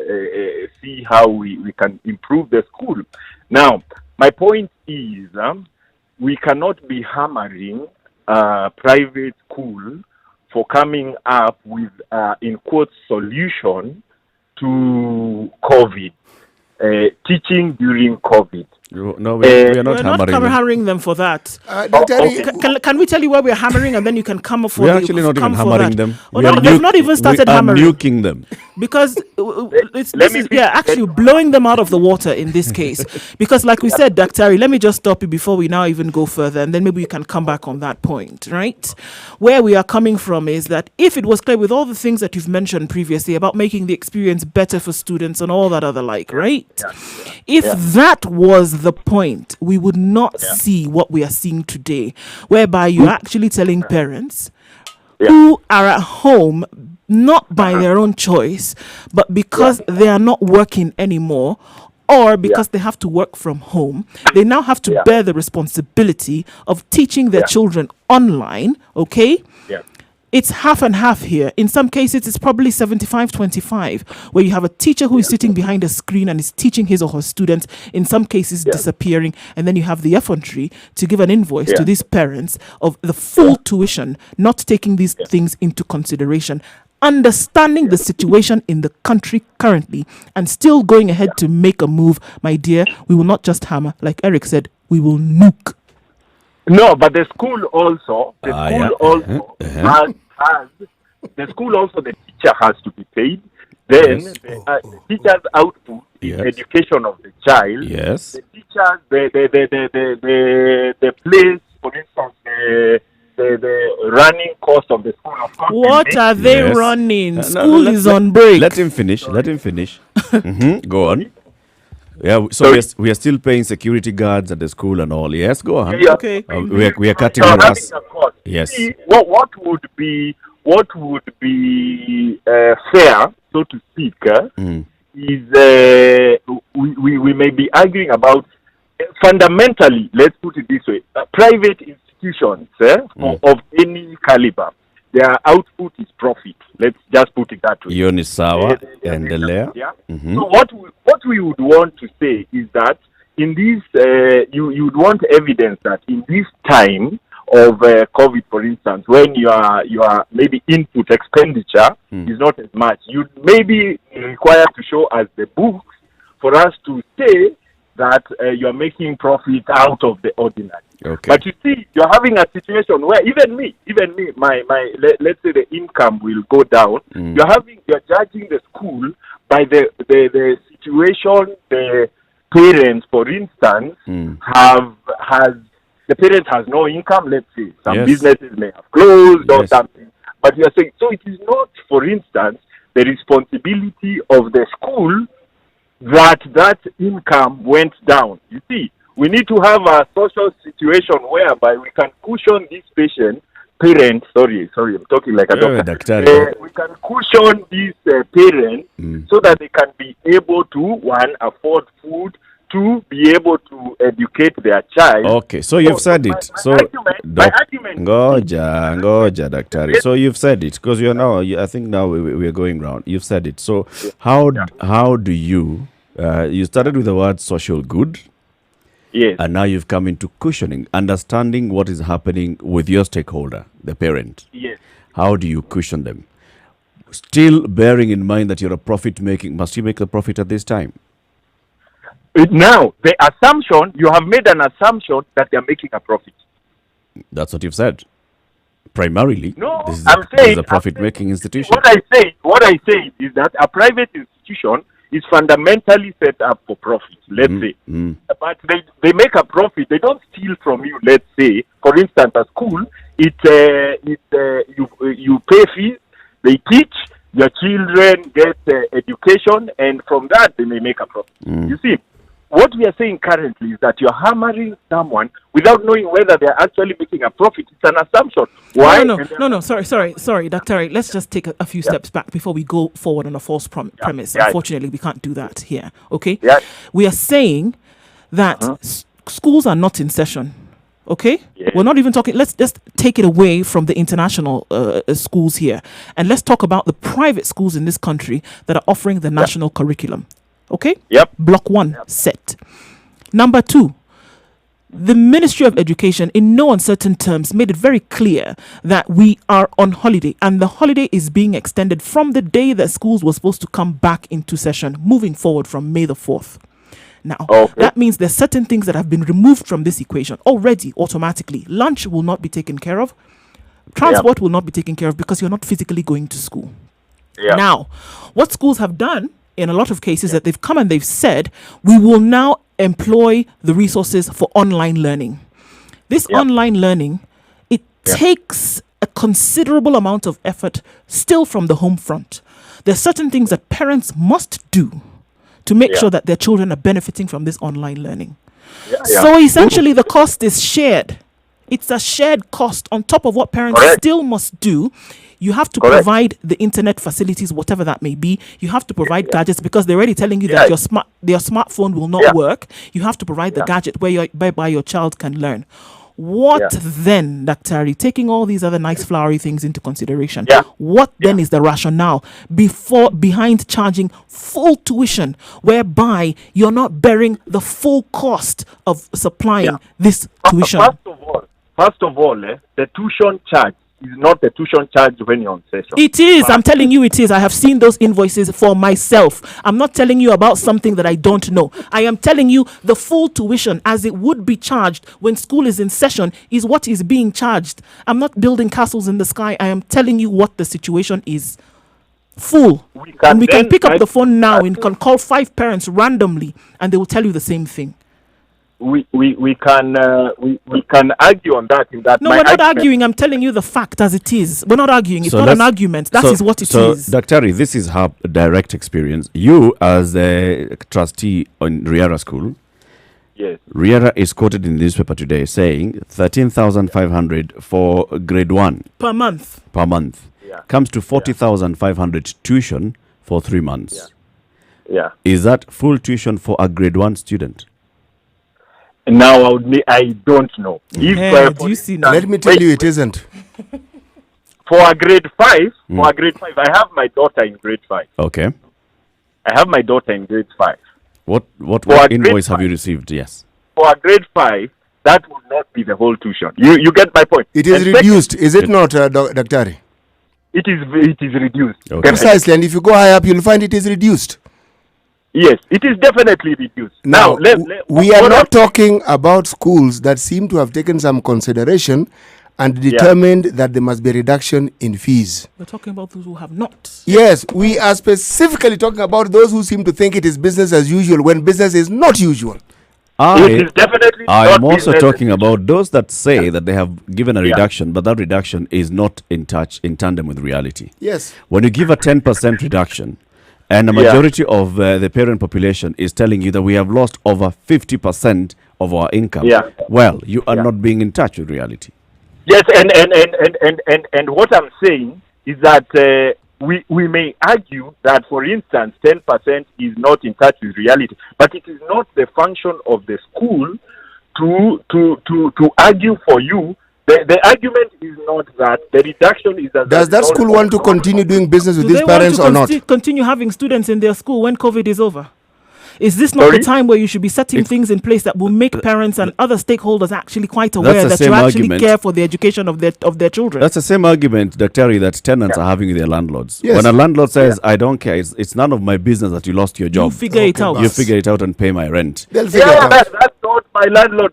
see how we can improve the school. Now, my point is, we cannot be hammering private school for coming up with, in quotes, solution to COVID, teaching during COVID. No, we are not We're not hammering them for that. Dr. Can we tell you where we're hammering, and then you can come for We're the, actually not even come for hammering that. them. Oh, no, they've not even started hammering. We are nuking them. Because actually blowing them out of the water in this case. Because like we said, Dr. let me just stop you before we now even go further, and then maybe you can come back on that point, right? Where we are coming from is that if it was clear with all the things that you've mentioned previously about making the experience better for students and all that other like, right? If that was the point, we would not see what we are seeing today, whereby you're actually telling parents who are at home not by their own choice, but because they are not working anymore, or because they have to work from home, they now have to bear the responsibility of teaching their children online, okay? It's half and half here. In some cases, it's probably 75-25, where you have a teacher who is sitting behind a screen and is teaching his or her students, in some cases disappearing, and then you have the effrontery to give an invoice to these parents of the full tuition, not taking these things into consideration, understanding the situation in the country currently, and still going ahead to make a move. My dear, we will not just hammer, like Eric said, we will nuke. No, but the school also, the school also, the teacher has to be paid. Then the teacher's output is education of the child. Yes. The teachers, the place, for instance, the running cost of the school. Of course, what are they running? School is on break. Let him finish. Go on. Yeah, so we are still paying security guards at the school and all. Yes, go on. Okay. We are cutting your ass. Yes. See, what would be fair, so to speak, is we may be arguing about fundamentally. Let's put it this way: private institutions of any caliber, their output is profit. Let's just put it that way. Yoni sawa and the layer. So what we would want to say is that in this, you would want evidence that in this time of COVID, for instance, when your maybe input expenditure is not as much, you'd maybe require to show us the books for us to say that you're making profit out of the ordinary. Okay. But you see, you're having a situation where even me, let's say the income will go down. You're judging the school by the situation. The parents, for instance, the parent has no income. Let's say some businesses may have closed or something. But you're saying, so it is not, for instance, the responsibility of the school that income went down. You see, we need to have a social situation whereby we can cushion this parent. Sorry, I'm talking like a doctor. We can cushion these parents so that they can be able to, one, afford food, two, be able to educate their child. Okay, so you've said it. My argument. Ngoja, Daktari. So you've said it, because I think now we are going round. You've said it. So how do you, you started with the word social good. Yes. And now you've come into cushioning, understanding what is happening with your stakeholder, the parent. Yes. How do you cushion them? Still bearing in mind that you're a profit-making, must you make a profit at this time? Now, the assumption, you have made an assumption that they're making a profit. That's what you've said. Primarily, no, this is a profit-making institution. What I say is that a private institution is fundamentally set up for profit, let's say. But they make a profit. They don't steal from you, let's say. For instance, at school, you pay fees, they teach, your children get education, and from that, they may make a profit. You see, what we are saying currently is that you're hammering someone without knowing whether they're actually making a profit. It's an assumption. Why? No. Sorry, Dr. Let's just take a few steps back before we go forward on a false premise. Unfortunately, we can't do that here. Okay? We are saying that schools are not in session. Okay? We're not even talking. Let's just take it away from the international schools here, and let's talk about the private schools in this country that are offering the national curriculum. Okay? Yep. Block 1 set. Number 2, the Ministry of Education, in no uncertain terms, made it very clear that we are on holiday, and the holiday is being extended from the day that schools were supposed to come back into session, moving forward from May the 4th. Now, that means there's certain things that have been removed from this equation already automatically. Lunch will not be taken care of. Transport will not be taken care of because you're not physically going to school. Now, what schools have done in a lot of cases that they've come and they've said, we will now employ the resources for online learning. This online learning, it takes a considerable amount of effort still from the home front. There's certain things that parents must do to make sure that their children are benefiting from this online learning. So essentially the cost is shared. It's a shared cost on top of what parents still must do. You have to provide the internet facilities, whatever that may be. You have to provide gadgets because they're already telling you that your smartphone will not work. You have to provide the gadget whereby your child can learn. What then, Daktari, taking all these other nice flowery things into consideration, what then is the rationale behind charging full tuition, whereby you're not bearing the full cost of supplying this tuition? First of all, the tuition charge is not the tuition charge when you're on session. It is. I'm telling you it is. I have seen those invoices for myself. I'm not telling you about something that I don't know. I am telling you the full tuition as it would be charged when school is in session is what is being charged. I'm not building castles in the sky. I am telling you what the situation is. Full. We can pick up the phone now and can call 5 parents randomly and they will tell you the same thing. We can argue on that. No, we're not arguing. I'm telling you the fact as it is. We're not arguing. It's not an argument. That is what it is. So, Daktari, this is her direct experience. You, as a trustee on Riara School, Riara is quoted in the newspaper today saying 13,500 for grade 1 per month. Comes to 40,500 tuition for 3 months. Is that full tuition for a grade 1 student? Now, I don't know. Do you see now? Let me tell you, it isn't. For a grade 5, I have my daughter in grade 5. Okay. I have my daughter in grade 5. What invoice have you received? Yes. For a grade 5, that would not be the whole tuition. You get my point. It is reduced, is it not, Daktari? It is reduced. Okay. Precisely, and if you go high up, you'll find it is reduced. Yes, it is definitely reduced. Now we are not talking about schools that seem to have taken some consideration and determined that there must be a reduction in fees. We're talking about those who have not. Yes, we are specifically talking about those who seem to think it is business as usual when business is not usual. It is definitely I'm also talking about those that say that they have given a reduction, but that reduction is not in tandem with reality. Yes. When you give a 10% reduction, and the majority of the parent population is telling you that we have lost over 50% of our income. Well, you are not being in touch with reality. Yes, and what I'm saying is that we may argue that, for instance, 10% is not in touch with reality, but it is not the function of the school to argue for you. The argument is not that the reduction is that. Does that school want to continue doing business with these parents or not? Continue having students in their school when COVID is over? Is this not the time where you should be setting things in place that will make parents and other stakeholders actually quite aware that you actually care for the education of their children? That's the same argument, Daktari, that tenants are having with their landlords. Yes. When a landlord says, I don't care, it's none of my business that you lost your job. You figure it out. You figure it out and pay my rent. They'll figure it out. That's not my landlord.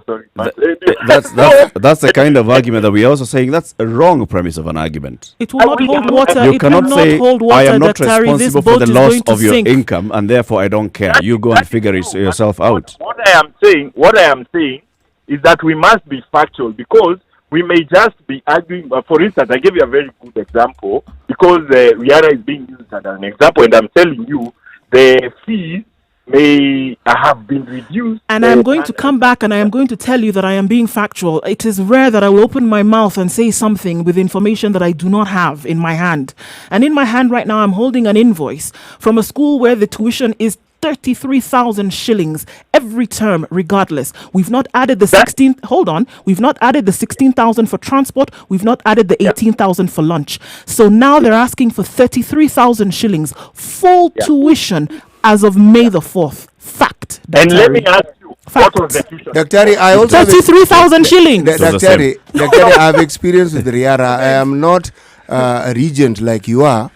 Sorry. That's the kind of argument that we're also saying that's a wrong premise of an argument. It will not hold water. You cannot say, I am not responsible for the loss of your sink. income and therefore I don't care. You go and figure it yourself out. What I am saying is that we must be factual, because we may just be arguing. For instance, I gave you a very good example because Riara is being used as an example, and I'm telling you the fees may have been reduced. And I'm going to come back and I am going to tell you that I am being factual. It is rare that I will open my mouth and say something with information that I do not have in my hand. And in my hand right now, I'm holding an invoice from a school where the tuition is 33,000 shillings every term, regardless. We've not added the 16. Hold on. We've not added the 16,000 for transport. We've not added the 18,000 for lunch. So now they're asking for 33,000 shillings full tuition as of May the 4th. Fact. And let me ask you, What was the tuition? Daktari, I also have 33,000 shillings. Daktari, I have experience with Riara. I am not a regent like you are.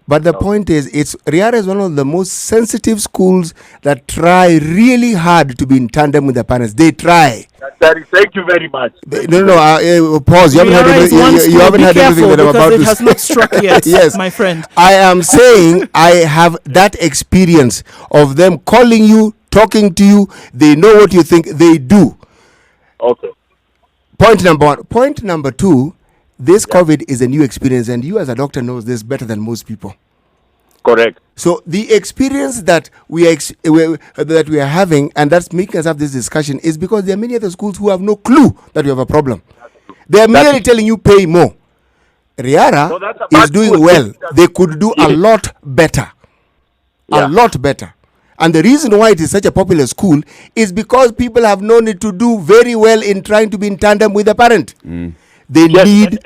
But the point is, Riara is one of the most sensitive schools that try really hard to be in tandem with the parents. They try. Thank you very much. Pause. You haven't heard everything that I'm about to say. It has not struck yet, Yes, my friend. I am saying I have that experience of them calling you, talking to you. They know what you think. They do. Okay. Point number one. Point number two. This COVID is a new experience, and you as a doctor knows this better than most people. Correct. So the experience that we are having, and that's making us have this discussion, is because there are many other schools who have no clue that we have a problem. They are merely telling you pay more. Riara is doing well. They could do a lot better. A lot better. And the reason why it is such a popular school is because people have known it to do very well in trying to be in tandem with the parent. They need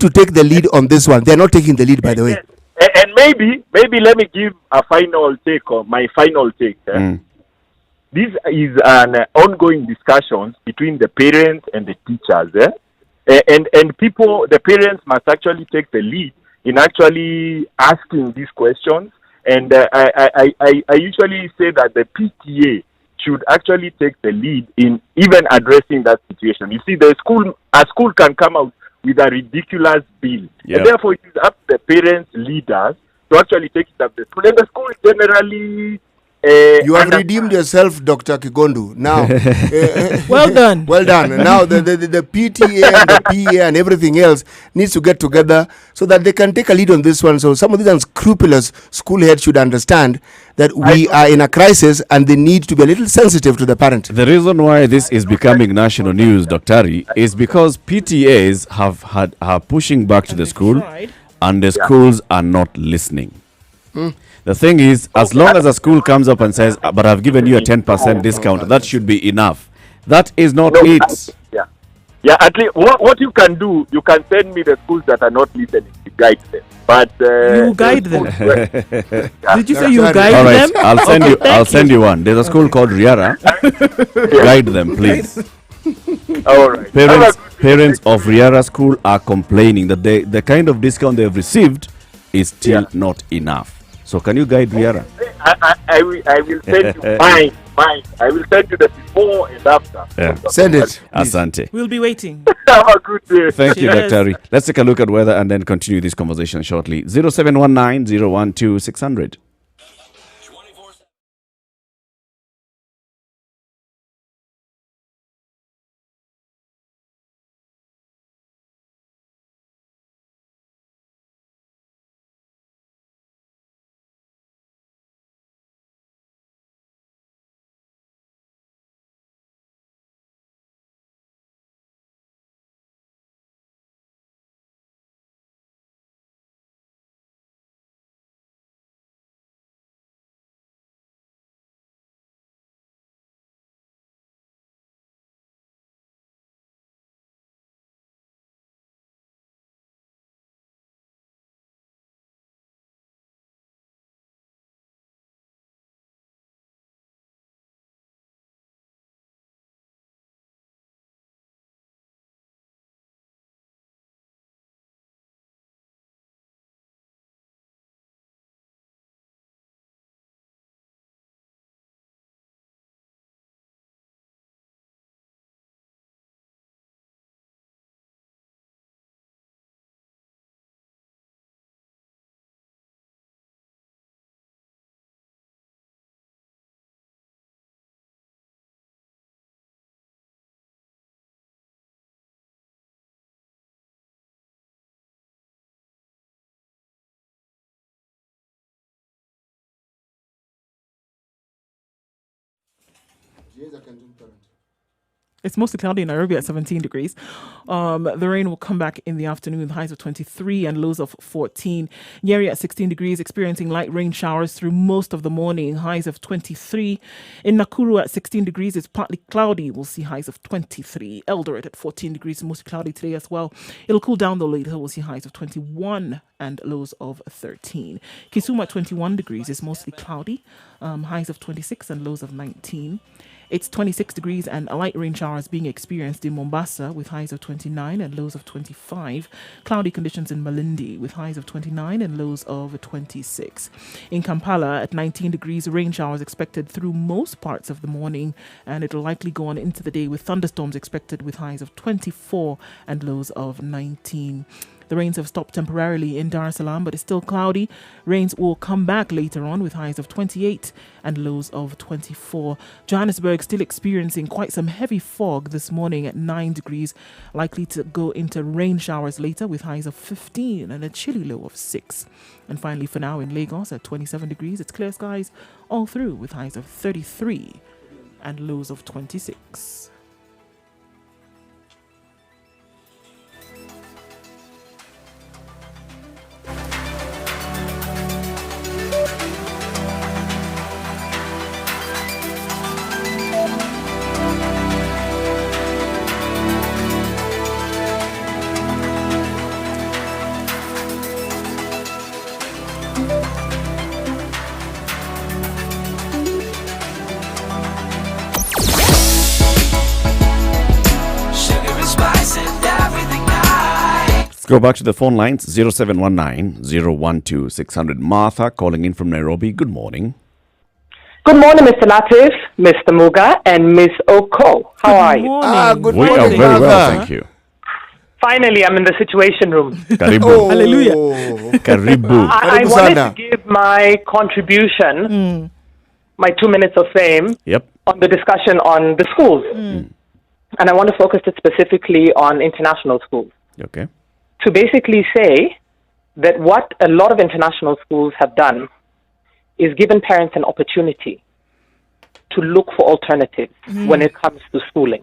to take the lead on this one. They're not taking the lead, by the way. And maybe let me give a final take on my final take. This is an ongoing discussion between the parents and the teachers. And people, the parents must actually take the lead in actually asking these questions. And I usually say that the PTA should actually take the lead in even addressing that situation. You see, a school can come out with a ridiculous bill. And therefore, it is up to the parents, leaders, to actually take it up the school. And the school generally... you have redeemed yourself, Dr. Kigondu. Now, well done. Well done. And now the PTA and the PA and everything else needs to get together so that they can take a lead on this one. So some of these unscrupulous school heads should understand that we are in a crisis and they need to be a little sensitive to the parent. The reason why this is becoming national news, Dr. Ari, is because PTAs are pushing back to the school and the schools are not listening. The thing is, as long as a school comes up and says, but I've given you a 10% discount, that should be enough. That is not it. Yeah, at least what you can do, you can send me the schools that are not listening to guide them. But you guide them. Did you say you guide All right, them? I'll send you one. There's a school called Riara. Guide them, please. All right. Parents of Riara school are complaining that the kind of discount they have received is still not enough. So can you guide Riara? I will send you mine. I will send you the before and after. Yeah. Send it. Asante. We'll be waiting. Have a good day. Thank you, Dr. Ari. Let's take a look at weather and then continue this conversation shortly. 0719 012 600. It's mostly cloudy in Nairobi at 17 degrees. The rain will come back in the afternoon with highs of 23 and lows of 14. Nyeri at 16 degrees, experiencing light rain showers through most of the morning, highs of 23. In Nakuru at 16 degrees, it's partly cloudy. We'll see highs of 23. Eldoret at 14 degrees, mostly cloudy today as well. It'll cool down though later. We'll see highs of 21 and lows of 13. Kisumu at 21 degrees is mostly cloudy, highs of 26 and lows of 19. It's 26 degrees and light rain showers being experienced in Mombasa with highs of 29 and lows of 25. Cloudy conditions in Malindi with highs of 29 and lows of 26. In Kampala at 19 degrees, rain showers expected through most parts of the morning, and it'll likely go on into the day with thunderstorms expected with highs of 24 and lows of 19. The rains have stopped temporarily in Dar es Salaam, but it's still cloudy. Rains will come back later on with highs of 28 and lows of 24. Johannesburg still experiencing quite some heavy fog this morning at 9 degrees, likely to go into rain showers later with highs of 15 and a chilly low of 6. And finally, for now in Lagos at 27 degrees, it's clear skies all through with highs of 33 and lows of 26. Let's go back to the phone lines. 0719-012-600. Martha calling in from Nairobi. Good morning. Good morning, Mr. Latif, Mr. Muga, and Miss Oko. How are you? Good We are morning, very well, Martha. thank you. Finally, I'm in the situation room. Karibu. Oh, Hallelujah. Karibu. I Karibu wanted sana. to give my contribution, my 2 minutes of fame, Yep. on the discussion on the schools. And I want to focus it specifically on international schools. Okay. To basically say that what a lot of international schools have done is given parents an opportunity to look for alternatives when it comes to schooling.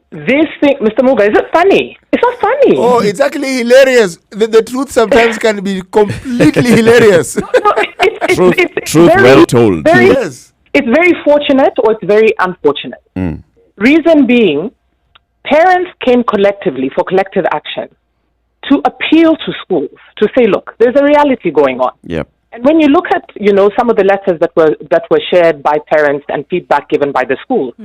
This thing, Mr. Muga, is it funny? It's not funny. Oh, it's actually hilarious. The truth sometimes can be completely hilarious. No, it's Truth very, well told. very- Yes. It's very fortunate or it's very unfortunate. Reason being, parents came collectively for collective action to appeal to schools to say, look, there's a reality going on. Yep. And when you look at, some of the letters that were shared by parents and feedback given by the schools, a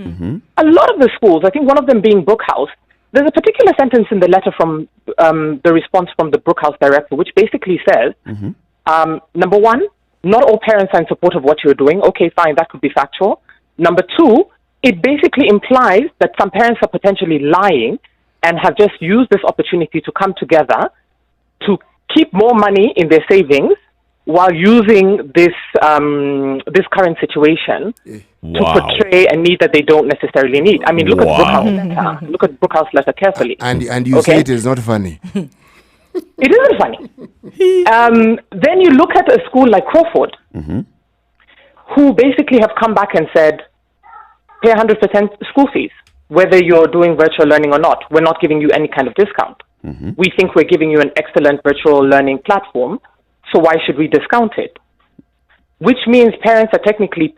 lot of the schools, I think one of them being Brookhouse, there's a particular sentence in the letter from the response from the Brookhouse director, which basically says, number one, not all parents are in support of what you're doing. Okay, fine, that could be factual. Number two, it basically implies that some parents are potentially lying and have just used this opportunity to come together to keep more money in their savings while using this current situation to portray a need that they don't necessarily need. I mean, look at Brookhouse letter. Look at Brookhouse letter carefully. And you say it is not funny. It isn't funny. Then you look at a school like Crawford, who basically have come back and said, pay 100% school fees, whether you're doing virtual learning or not. We're not giving you any kind of discount. We think we're giving you an excellent virtual learning platform, so why should we discount it? Which means parents are technically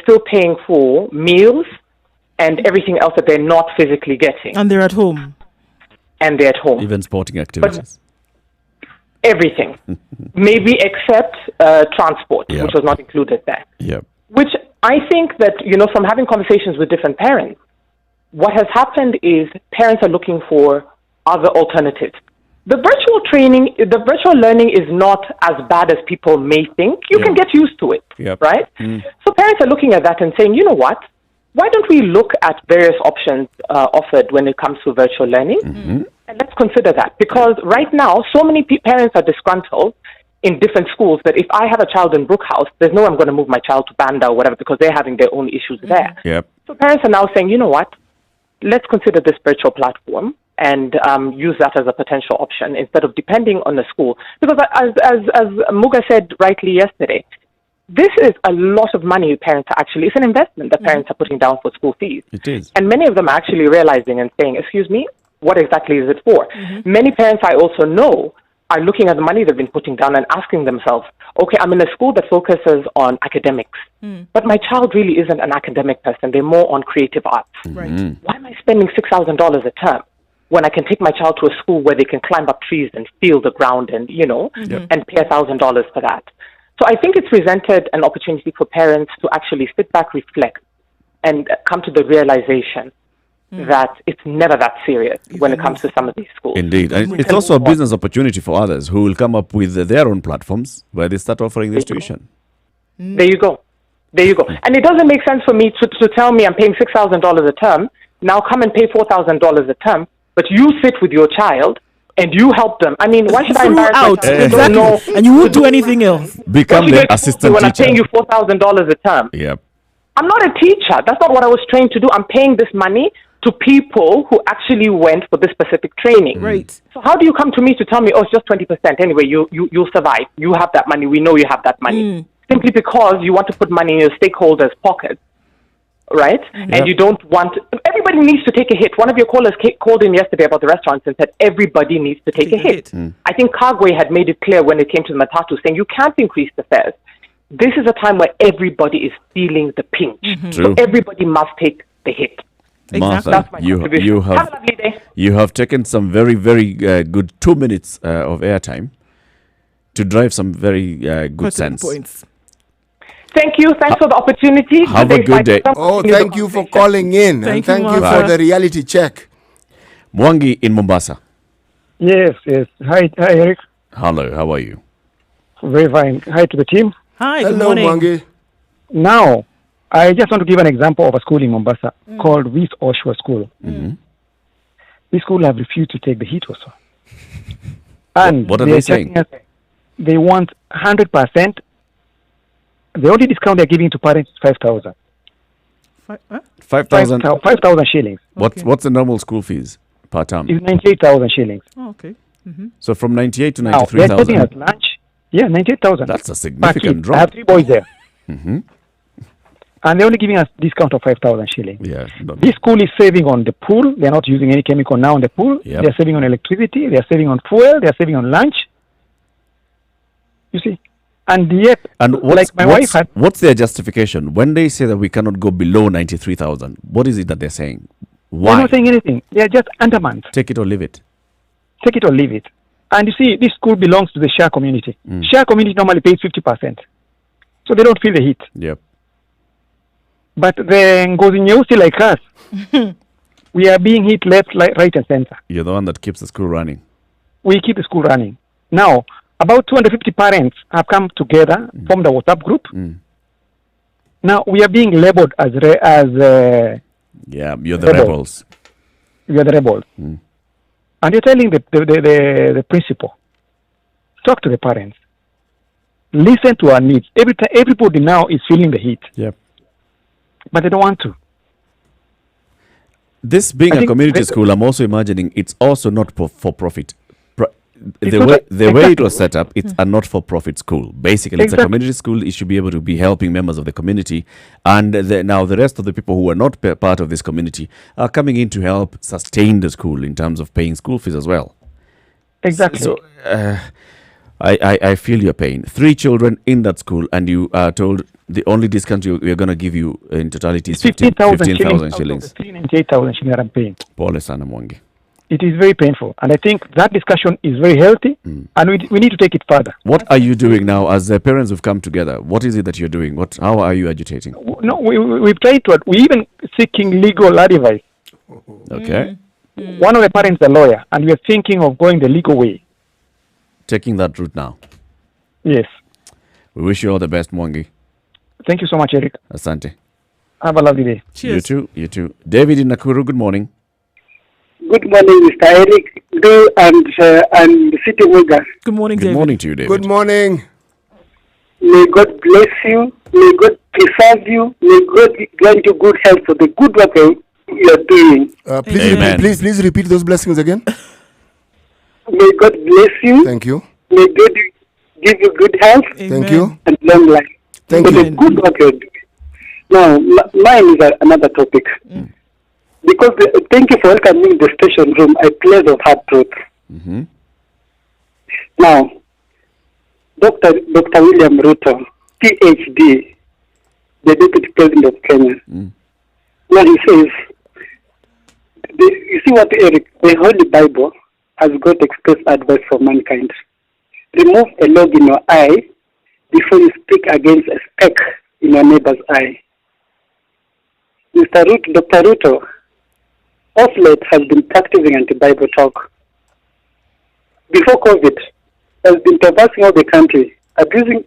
still paying for meals and everything else that they're not physically getting. And they're at home. And they're at home. Even sporting activities. Everything. Maybe except transport, Yeah. which was not included there. Yep. Which I think that, from having conversations with different parents, what has happened is parents are looking for other alternatives. The virtual learning is not as bad as people may think. You can get used to it, right? So parents are looking at that and saying, you know what? Why don't we look at various options offered when it comes to virtual learning? And let's consider that. Because right now, so many parents are disgruntled in different schools that if I have a child in Brookhouse, there's no way I'm going to move my child to Banda or whatever because they're having their own issues there. Yep. So parents are now saying, you know what? Let's consider this virtual platform and use that as a potential option instead of depending on the school. Because as Muga said rightly yesterday, this is a lot of money parents are actually, it's an investment that parents are putting down for school fees. It is. And many of them are actually realizing and saying, excuse me, what exactly is it for? Many parents I also know are looking at the money they've been putting down and asking themselves, okay, I'm in a school that focuses on academics, but my child really isn't an academic person. They're more on creative arts. Right. Why am I spending $6,000 a term when I can take my child to a school where they can climb up trees and feel the ground and, and pay $1,000 for that? So I think it's presented an opportunity for parents to actually sit back, reflect, and come to the realization that it's never that serious when it comes to some of these schools. Indeed. And it's also a business opportunity for others who will come up with their own platforms where they start offering this tuition. There you go. There you go. And it doesn't make sense for me to tell me I'm paying $6,000 a term. Now come and pay $4,000 a term, but you sit with your child and you help them. I mean, why should I embarrass out myself? exactly, and you won't do anything else. Become the assistant when I'm teacher. paying you $4,000 a term. Yep. I'm not a teacher. That's not what I was trained to do. I'm paying this money to people who actually went for this specific training. Right. So how do you come to me to tell me, oh, it's just 20%? Anyway, you'll survive. You have that money. We know you have that money. Simply because you want to put money in your stakeholders' pockets, right? And you don't want... Everybody needs to take a hit. One of your callers called in yesterday about the restaurants and said everybody needs to take a hit. I think Kagwe had made it clear when it came to the Matatu, saying you can't increase the fares. This is a time where everybody is feeling the pinch. So everybody must take the hit. Martha, That's my contribution. Have a lovely day. You have taken some very, very good 2 minutes of airtime to drive some very good sense. Points. Thank you. Thanks for the opportunity. Have a good day. Oh, thank you for calling in. Thank and you, thank you Martha. for the reality check. Mwangi in Mombasa. Yes. Hi, Eric. Hello, how are you? Very fine. Hi to the team. Hi, good Hello, morning. Mwangi. Now, I just want to give an example of a school in Mombasa called West Oshwa School. This school have refused to take the heat also. And What are they saying? They want 100%. The only discount they're giving to parents is 5,000. 5,000. 5,000 shillings. What's the normal school fees per term? It's 98,000 shillings. Oh, okay. So from 98 to Now, they're serving 93,000. us lunch. Yeah, 98,000. That's a Per significant kid. drop. I have 3 boys there. And they're only giving us discount of 5,000 shillings. Yeah. This school is saving on the pool. They're not using any chemical now on the pool. Yep. They're saving on electricity. They're saving on fuel. They're saving on lunch. You see? And yet, And like my wife had... what's their justification? When they say that we cannot go below 93,000, what is it that they're saying? They're Why? not saying anything. They're just undermanned. Take it or leave it. Take it or leave it. And you see, this school belongs to the share community. Share community normally pays 50%. So they don't feel the heat. Yep. But the Ngozi Nyeusi like us, we are being hit left, right and center. You're the one that keeps the school running. We keep the school running. Now, about 250 parents have come together, formed a WhatsApp group. Now, we are being labeled as Yeah, you're the rebels. we are the rebels. And you're telling the principal, talk to the parents, listen to our needs. Everybody now is feeling the heat, Yep. but they don't want to. This being I a think community the- school, I'm also imagining it's also not for profit. It's The not way a- the way it exactly. was set up, it's a not-for-profit school. Basically, it's a Exactly. community school. It should be able to be helping members of the community, and now the rest of the people who are not part of this community are coming in to help sustain the school in terms of paying school fees as well. Exactly. So I feel your pain. 3 children in that school, and you are told the only discount we're going to give you in totality is 15,000 15,000 shillings. shillings. 398,000 shillings that I'm paying. Pole sana Mwangi. It is very painful. And I think that discussion is very healthy, and we need to take it further. What are you doing now as the parents have come together? What is it that you're doing? How are you agitating? No, we've tried to, we even seeking legal advice. Okay. One of the parents is a lawyer, and we are thinking of going the legal way. Taking that route now. Yes. We wish you all the best, Mwangi. Thank you so much, Eric. Asante. Have a lovely day. Cheers. You too. David in Nakuru, good morning. Good morning, Mr. Eric, and City Muga. Good morning, Good David. morning to you, David. Good morning. May God bless you. May God preserve you. May God grant you good health for the good work you are doing. Amen. Please repeat those blessings again. May God bless you. Thank you. May God give you good health Thank you. and long life Thank for you. the good work you are doing. Now, mine is another topic. Because thank you for welcoming the station room. I play the hard truth. Now, Dr. William Ruto, PhD, the Deputy President of Kenya. Now he says, you see what, Eric, the Holy Bible has got express advice for mankind. Remove a log in your eye before you speak against a speck in your neighbor's eye. Dr. Ruto, of late has been practicing anti-Bible talk. Before COVID, has been traversing all the country, abusing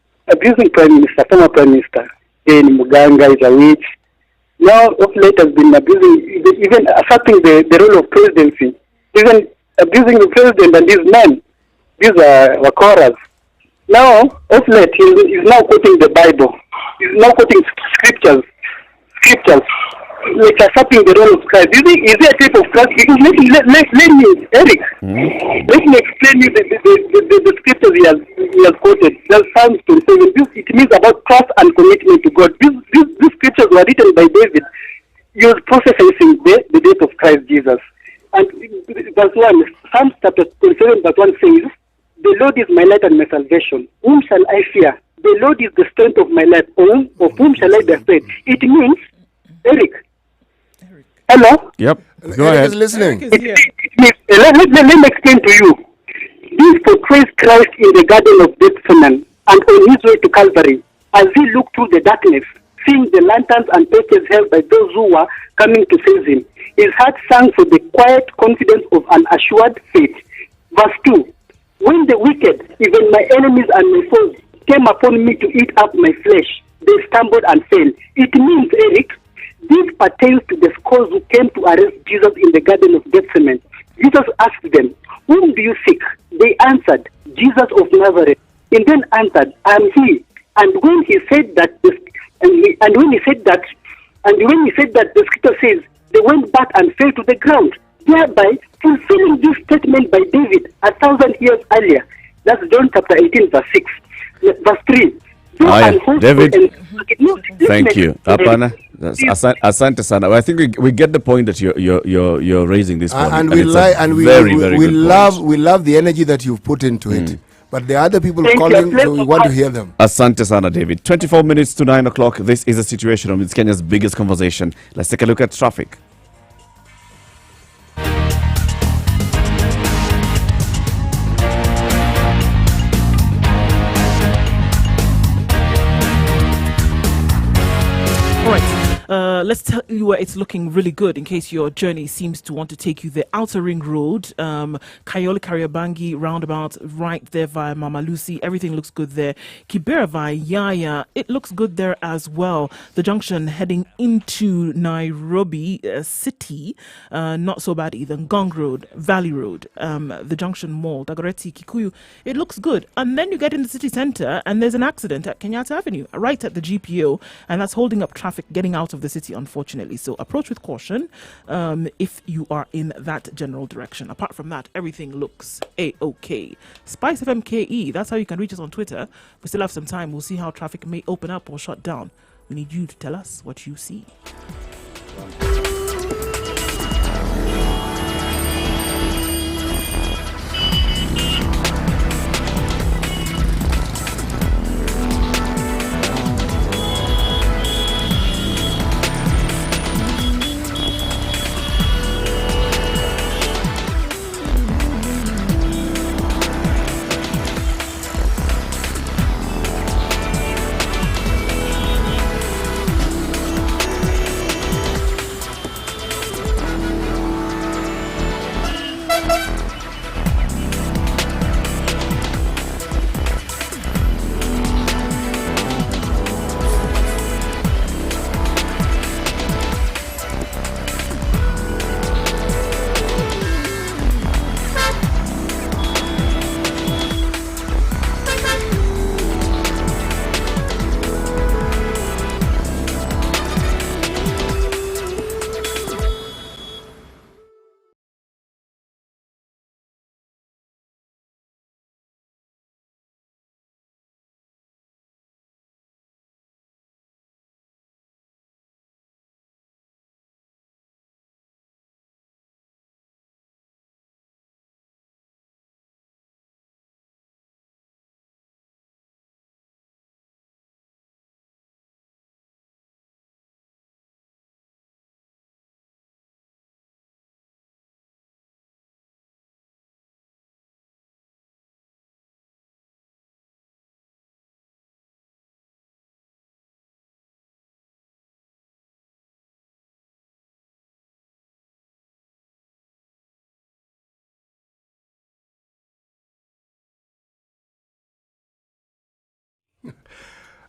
Prime Minister, former Prime Minister. Then Muganga is a witch. Now, of late has been abusing, even asserting the role of presidency, even abusing the president and his men. These are Wakoras. Now, of late, he's now quoting the Bible. He's now quoting scriptures, like asserting the role of Christ. Is there a type of Christ? Because let me, Eric, let me explain you the scriptures he has quoted. There's Psalms 27. It means about trust and commitment to God. These scriptures were written by David. He was prophesying the death of Christ Jesus. And verse 1, Psalms chapter 27, verse 1 says, "The Lord is my light and my salvation. Whom shall I fear? The Lord is the strength of my life. Of whom shall I be afraid?" It means, Eric. Hello? Yep. Go Eric ahead. is listening. It means, let me explain to you. This portrays Christ in the Garden of Gethsemane and on his way to Calvary as he looked through the darkness, seeing the lanterns and torches held by those who were coming to seize him. His heart sang for the quiet confidence of an assured faith. Verse 2, "When the wicked, even my enemies and my foes, came upon me to eat up my flesh, they stumbled and fell." It means, Eric, this pertains to the scholars who came to arrest Jesus in the Garden of Gethsemane. Jesus asked them, "Whom do you seek?" They answered, "Jesus of Nazareth." And then answered, "I am he." And when he said that, the scripture says they went back and fell to the ground, thereby fulfilling this statement by David 1,000 years earlier. That's John chapter 18, verse 6. Verse 3. David, thank you. Apana, asante sana. I think we get the point that you're raising this point, and we like, and we love the energy that you've put into it. But there are other people calling, so we want to hear them. Asante sana, David. 24 minutes to 9 o'clock. This is a situation room. It's Kenya's biggest conversation. Let's take a look at traffic. Let's tell you where it's looking really good in case your journey seems to want to take you the outer ring road. Kayole Kariobangi roundabout right there via Mama Lucy. Everything looks good there. Kibera via Yaya. It looks good there as well. The junction heading into Nairobi city. Not so bad either. Ngong Road, Valley Road, the junction mall, Dagoretti, Kikuyu. It looks good. And then you get in the city center and there's an accident at Kenyatta Avenue, right at the GPO. And that's holding up traffic getting out of the city, unfortunately. So approach with caution if you are in that general direction. Apart from that, everything looks A-OK. Spice FM KE, that's how you can reach us on Twitter. We still have some time. We'll see how traffic may open up or shut down. We need you to tell us what you see.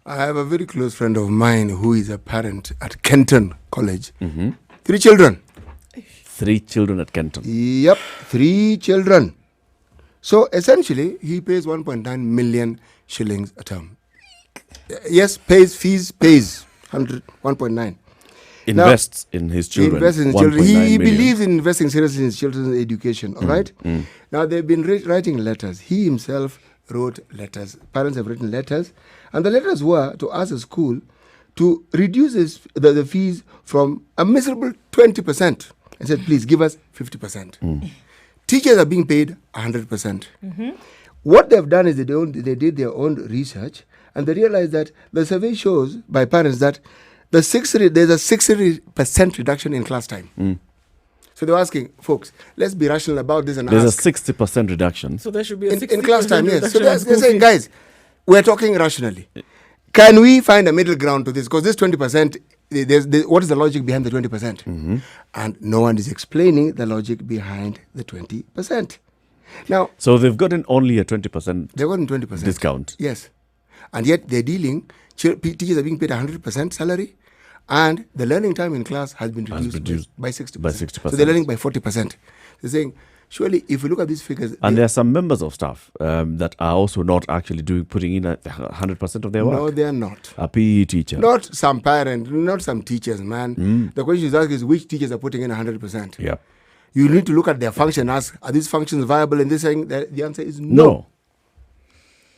I have a very close friend of mine who is a parent at Kenton College. Mm-hmm. 3 children. 3 children at Kenton. Yep, 3 children. So essentially, he pays 1.9 million shillings a term. Yes, pays 1.9. Invests in his children. Invests in his children. He believes in investing seriously in his children's education. All right. Now they've been writing letters. He himself wrote letters. Parents have written letters, and the letters were to ask the school to reduce the fees from a miserable 20%, and said, please give us 50%. Teachers are being paid 100%. What they've done is they did their own research, and they realized that the survey shows by parents that there's a 60% reduction in class time. So they're asking, folks, let's be rational about this and There's ask. a 60% reduction. So there should be a 60% in class time, yes. So reduction they're saying, guys, we're talking rationally. Can we find a middle ground to this? Because this 20%, what is the logic behind the 20%? And no one is explaining the logic behind the 20%. Now, So they've gotten only a 20% they've gotten 20% discount. Yes. And yet they're dealing, teachers are being paid 100% salary, and the learning time in class has been reduced by 60%. by 60%. So they're learning by 40%. They're saying, surely, if we look at these figures... And there are some members of staff that are also not actually putting in 100% of their work. No, they are not. A PE teacher. Not some parents, not some teachers, man. The question is asked is which teachers are putting in 100%. Yeah. You need to look at their function, ask, are these functions viable? And they're saying that the answer is no.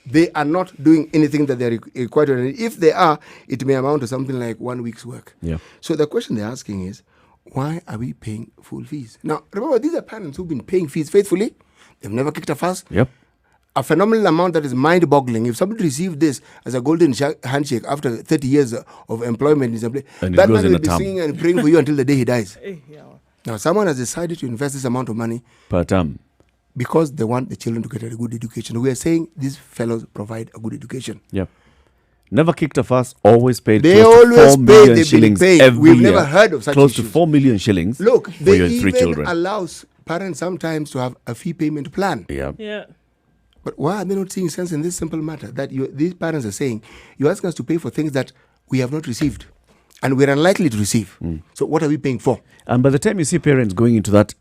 They are not doing anything that they're required to. And if they are, it may amount to something like 1 week's work. Yeah. So the question they're asking is, why are we paying full fees? Now, remember, these are parents who've been paying fees faithfully. They've never kicked a fuss. Yep. A phenomenal amount that is mind-boggling. If somebody received this as a golden handshake after 30 years of employment in some place, And it that goes man in will a be term. singing and praying for you until the day he dies. Yeah. Now, someone has decided to invest this amount of money Per term. because they want the children to get a good education. We are saying these fellows provide a good education. Yep. Never kicked a fuss, always paid They close always to 4 pay, million they've been shillings paying. every We've year. never heard of such Close issues. to 4 million shillings Look, for they your 3 even children. allows parents sometimes to have a fee payment plan. Yeah. Yeah. But why are they not seeing sense in this simple matter? That these parents are saying, you're asking us to pay for things that we have not received and we're unlikely to receive. So what are we paying for? And by the time you see parents going into that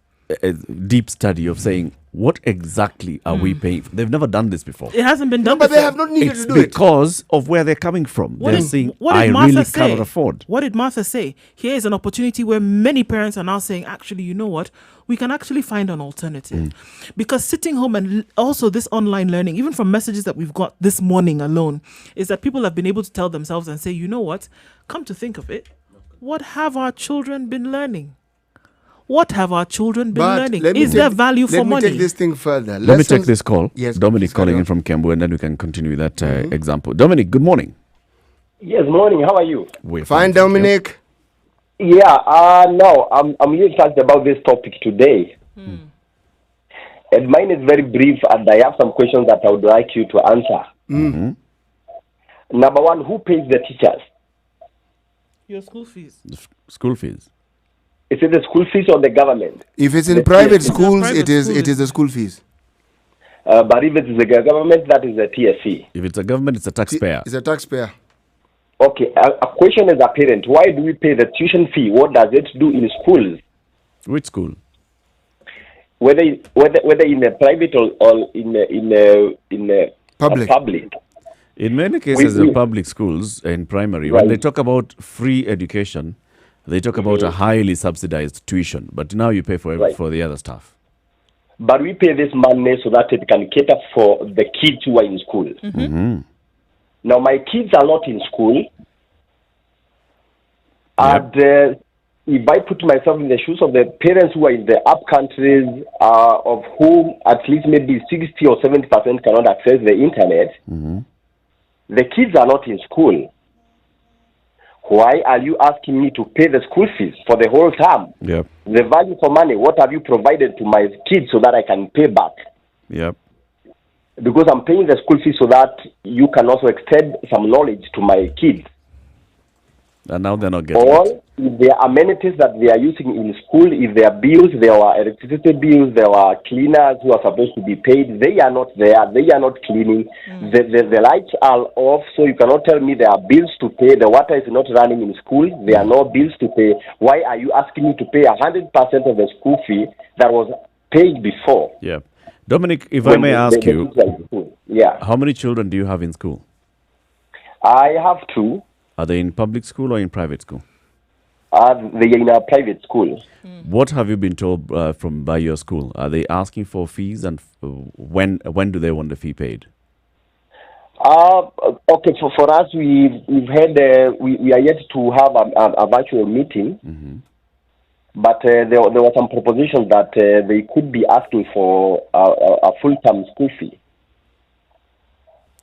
deep study of saying, what exactly are we paying for? They've never done this before. It hasn't been No, done but they before. have not needed It's to do it. because of where they're coming from. They're saying, I Martha really say? cannot afford. What did Martha say? Here is an opportunity where many parents are now saying, actually, you know what? We can actually find an alternative. Because sitting home and also this online learning, even from messages that we've got this morning alone, is that people have been able to tell themselves and say, you know what? Come to think of it, what have our children been learning? What have our children been learning? Is there value for money? Let me take this thing further. Let me take this call. Yes, Dominic please carry calling on. in from Kembu, and then we can continue that example. Dominic, good morning. Yes, morning. How are you? We're Fine, thank you. Dominic. Yeah, no, I'm really excited about this topic today. And mine is very brief, and I have some questions that I would like you to answer. Number one, who pays the teachers? Your school fees. School fees. Is it the school fees or the government? If it's in The private TSC. schools, private it is schools. the school fees. But if it is the government, that is the TSC. If it's a government, it's a taxpayer. It's a taxpayer. Okay, a question as a parent, why do we pay the tuition fee? What does it do in schools? Which school? Whether in a private or in a Public. public. In many cases, We- in public schools, in primary, when Right. they talk about free education, they talk about a highly subsidized tuition. But now you pay for Right. for the other stuff. But we pay this money so that it can cater for the kids who are in school. Now, my kids are not in school. And if I put myself in the shoes of the parents who are in the up countries, of whom at least maybe 60 or 70% cannot access the internet, the kids are not in school. Why are you asking me to pay the school fees for the whole term? Yep. The value for money, what have you provided to my kids so that I can pay back? Yep. Because I'm paying the school fees so that you can also extend some knowledge to my kids. And now they're not getting Or it. if there are amenities that they are using in school, if there are bills, there are electricity bills, there are cleaners who are supposed to be paid, they are not there, they are not cleaning, the lights are off, so you cannot tell me there are bills to pay, the water is not running in school, there are no bills to pay. Why are you asking me to pay 100% of the school fee that was paid before? Yeah. Dominic, if I when may the ask kids you, are in school? Yeah, how many children do you have in school? I have two. Are they in public school or in private school? They are in a private school. What have you been told by your school? Are they asking for fees, and when do they want the fee paid? Okay, so for us, we've had we are yet to have a virtual meeting, but there were some propositions that they could be asking for a full-term school fee.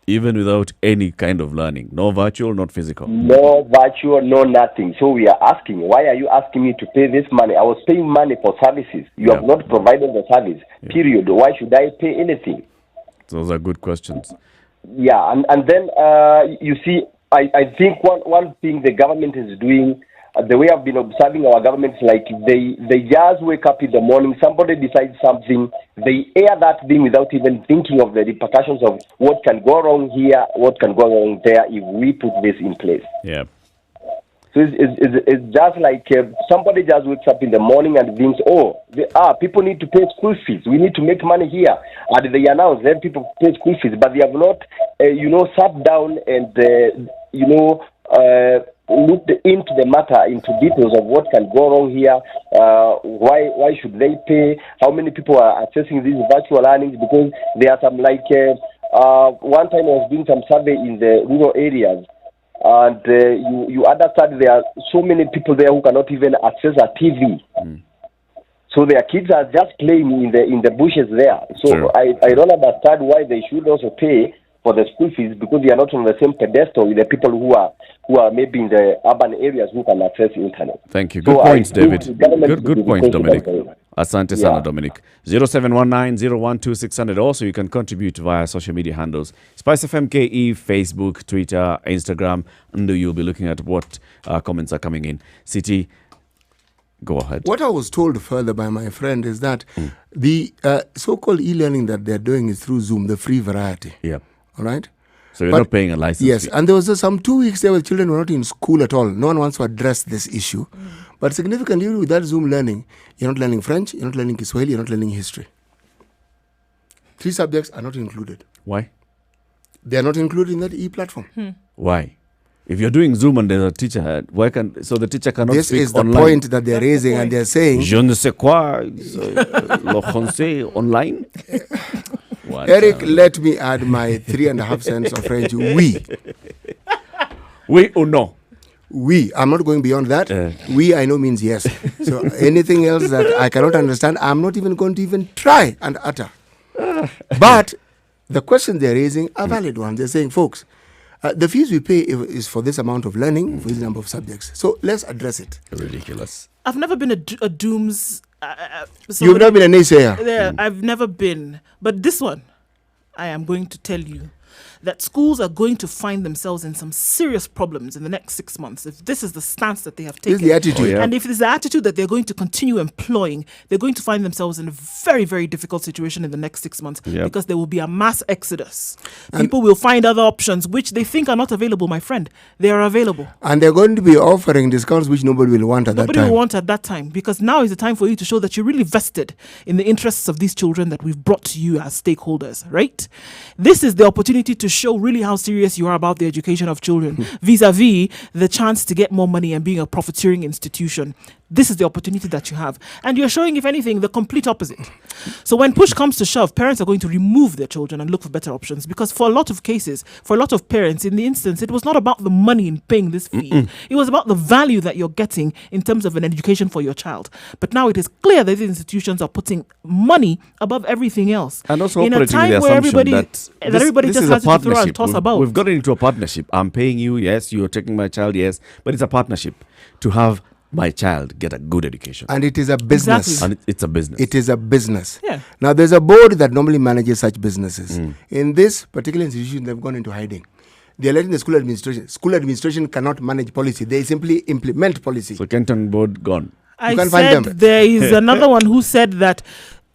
Even without any kind of learning, no virtual, not physical. No virtual, no nothing. So we are asking, why are you asking me to pay this money? I was paying money for services. You have not provided the service, period. Why should I pay anything? Those are good questions. Yeah, and then you see, I think one thing the government is doing, the way I've been observing our government is like they just wake up in the morning, somebody decides something, they air that thing without even thinking of the repercussions of what can go wrong here, what can go wrong there if we put this in place. Yeah. So it's just like somebody just wakes up in the morning and thinks, people need to pay school fees. We need to make money here. And they announce that people pay school fees, but they have not, sat down and, looked into the matter, into details of what can go wrong here. Why should they pay? How many people are accessing these virtual earnings? Because there are some one time I was doing some survey in the rural areas. And you understand there are so many people there who cannot even access a TV. So their kids are just playing in the bushes there. So Sure. I don't understand why they should also pay for the school fees, because they are not on the same pedestal with the people who are maybe in the urban areas who can access internet. Thank you. Good So points, I think David. the government Good should be points, responsible Dominic. for it. Asante sana, Dominic. 0719-012-600. Also, you can contribute via social media handles. Spice FM KE, Facebook, Twitter, Instagram. And you'll be looking at what comments are coming in. City, go ahead. What I was told further by my friend is that the so-called e-learning that they're doing is through Zoom, the free variety. Yeah. All right? So you're not paying a license Yes, fee. and there was some 2 weeks there where children were not in school at all. No one wants to address this issue. But significantly, with that Zoom learning, you're not learning French, you're not learning Kiswahili, you're not learning history. 3 subjects are not included. Why? They are not included in that e-platform. Why? If you're doing Zoom and there's a teacher, so the teacher cannot This speak is the online? point that they're raising, and they're saying, Je ne sais quoi, le français online. What, Eric, let me add my 3.5 cents of French. Oui. Oui or no? Oui. I'm not going beyond that. Oui, I know means yes. So anything else that I cannot understand, I'm not even going to even try and utter. But the questions they're raising are valid ones. They're saying, folks, the fees we pay is for this amount of learning, for this number of subjects. So let's address it. Ridiculous. I've never been a dooms. You've not been a naysayer. There, I've never been. But this one, I am going to tell you that schools are going to find themselves in some serious problems in the next 6 months if this is the stance that they have taken. This is the attitude. Oh, yeah. And if it's the attitude that they're going to continue employing, they're going to find themselves in a very, very difficult situation in the next 6 months because there will be a mass exodus. People will find other options which they think are not available, my friend. They are available. And they're going to be offering discounts which nobody will want at that Nobody time. will want at that time, because now is the time for you to show that you're really vested in the interests of these children that we've brought to you as stakeholders, right? This is the opportunity to show really how serious you are about the education of children vis-a-vis the chance to get more money and being a profiteering institution. This is the opportunity that you have. And you're showing, if anything, the complete opposite. So when push comes to shove, parents are going to remove their children and look for better options, because for a lot of cases, for a lot of parents, in the instance, it was not about the money in paying this fee. It was about the value that you're getting in terms of an education for your child. But now it is clear that these institutions are putting money above everything else. And also in a operating with time the where assumption everybody, that everybody this just is a has to throw and partnership. toss about. We've gotten into a partnership. I'm paying you, yes. You're taking my child, yes. But it's a partnership to have my child get a good education. And it is a business. Exactly. And it's a business. It is a business. Yeah. Now, there's a board that normally manages such businesses. In this particular institution, they've gone into hiding. They're letting the school administration. School administration cannot manage policy. They simply implement policy. So Kenton board gone. I can't find said them. there is another one who said that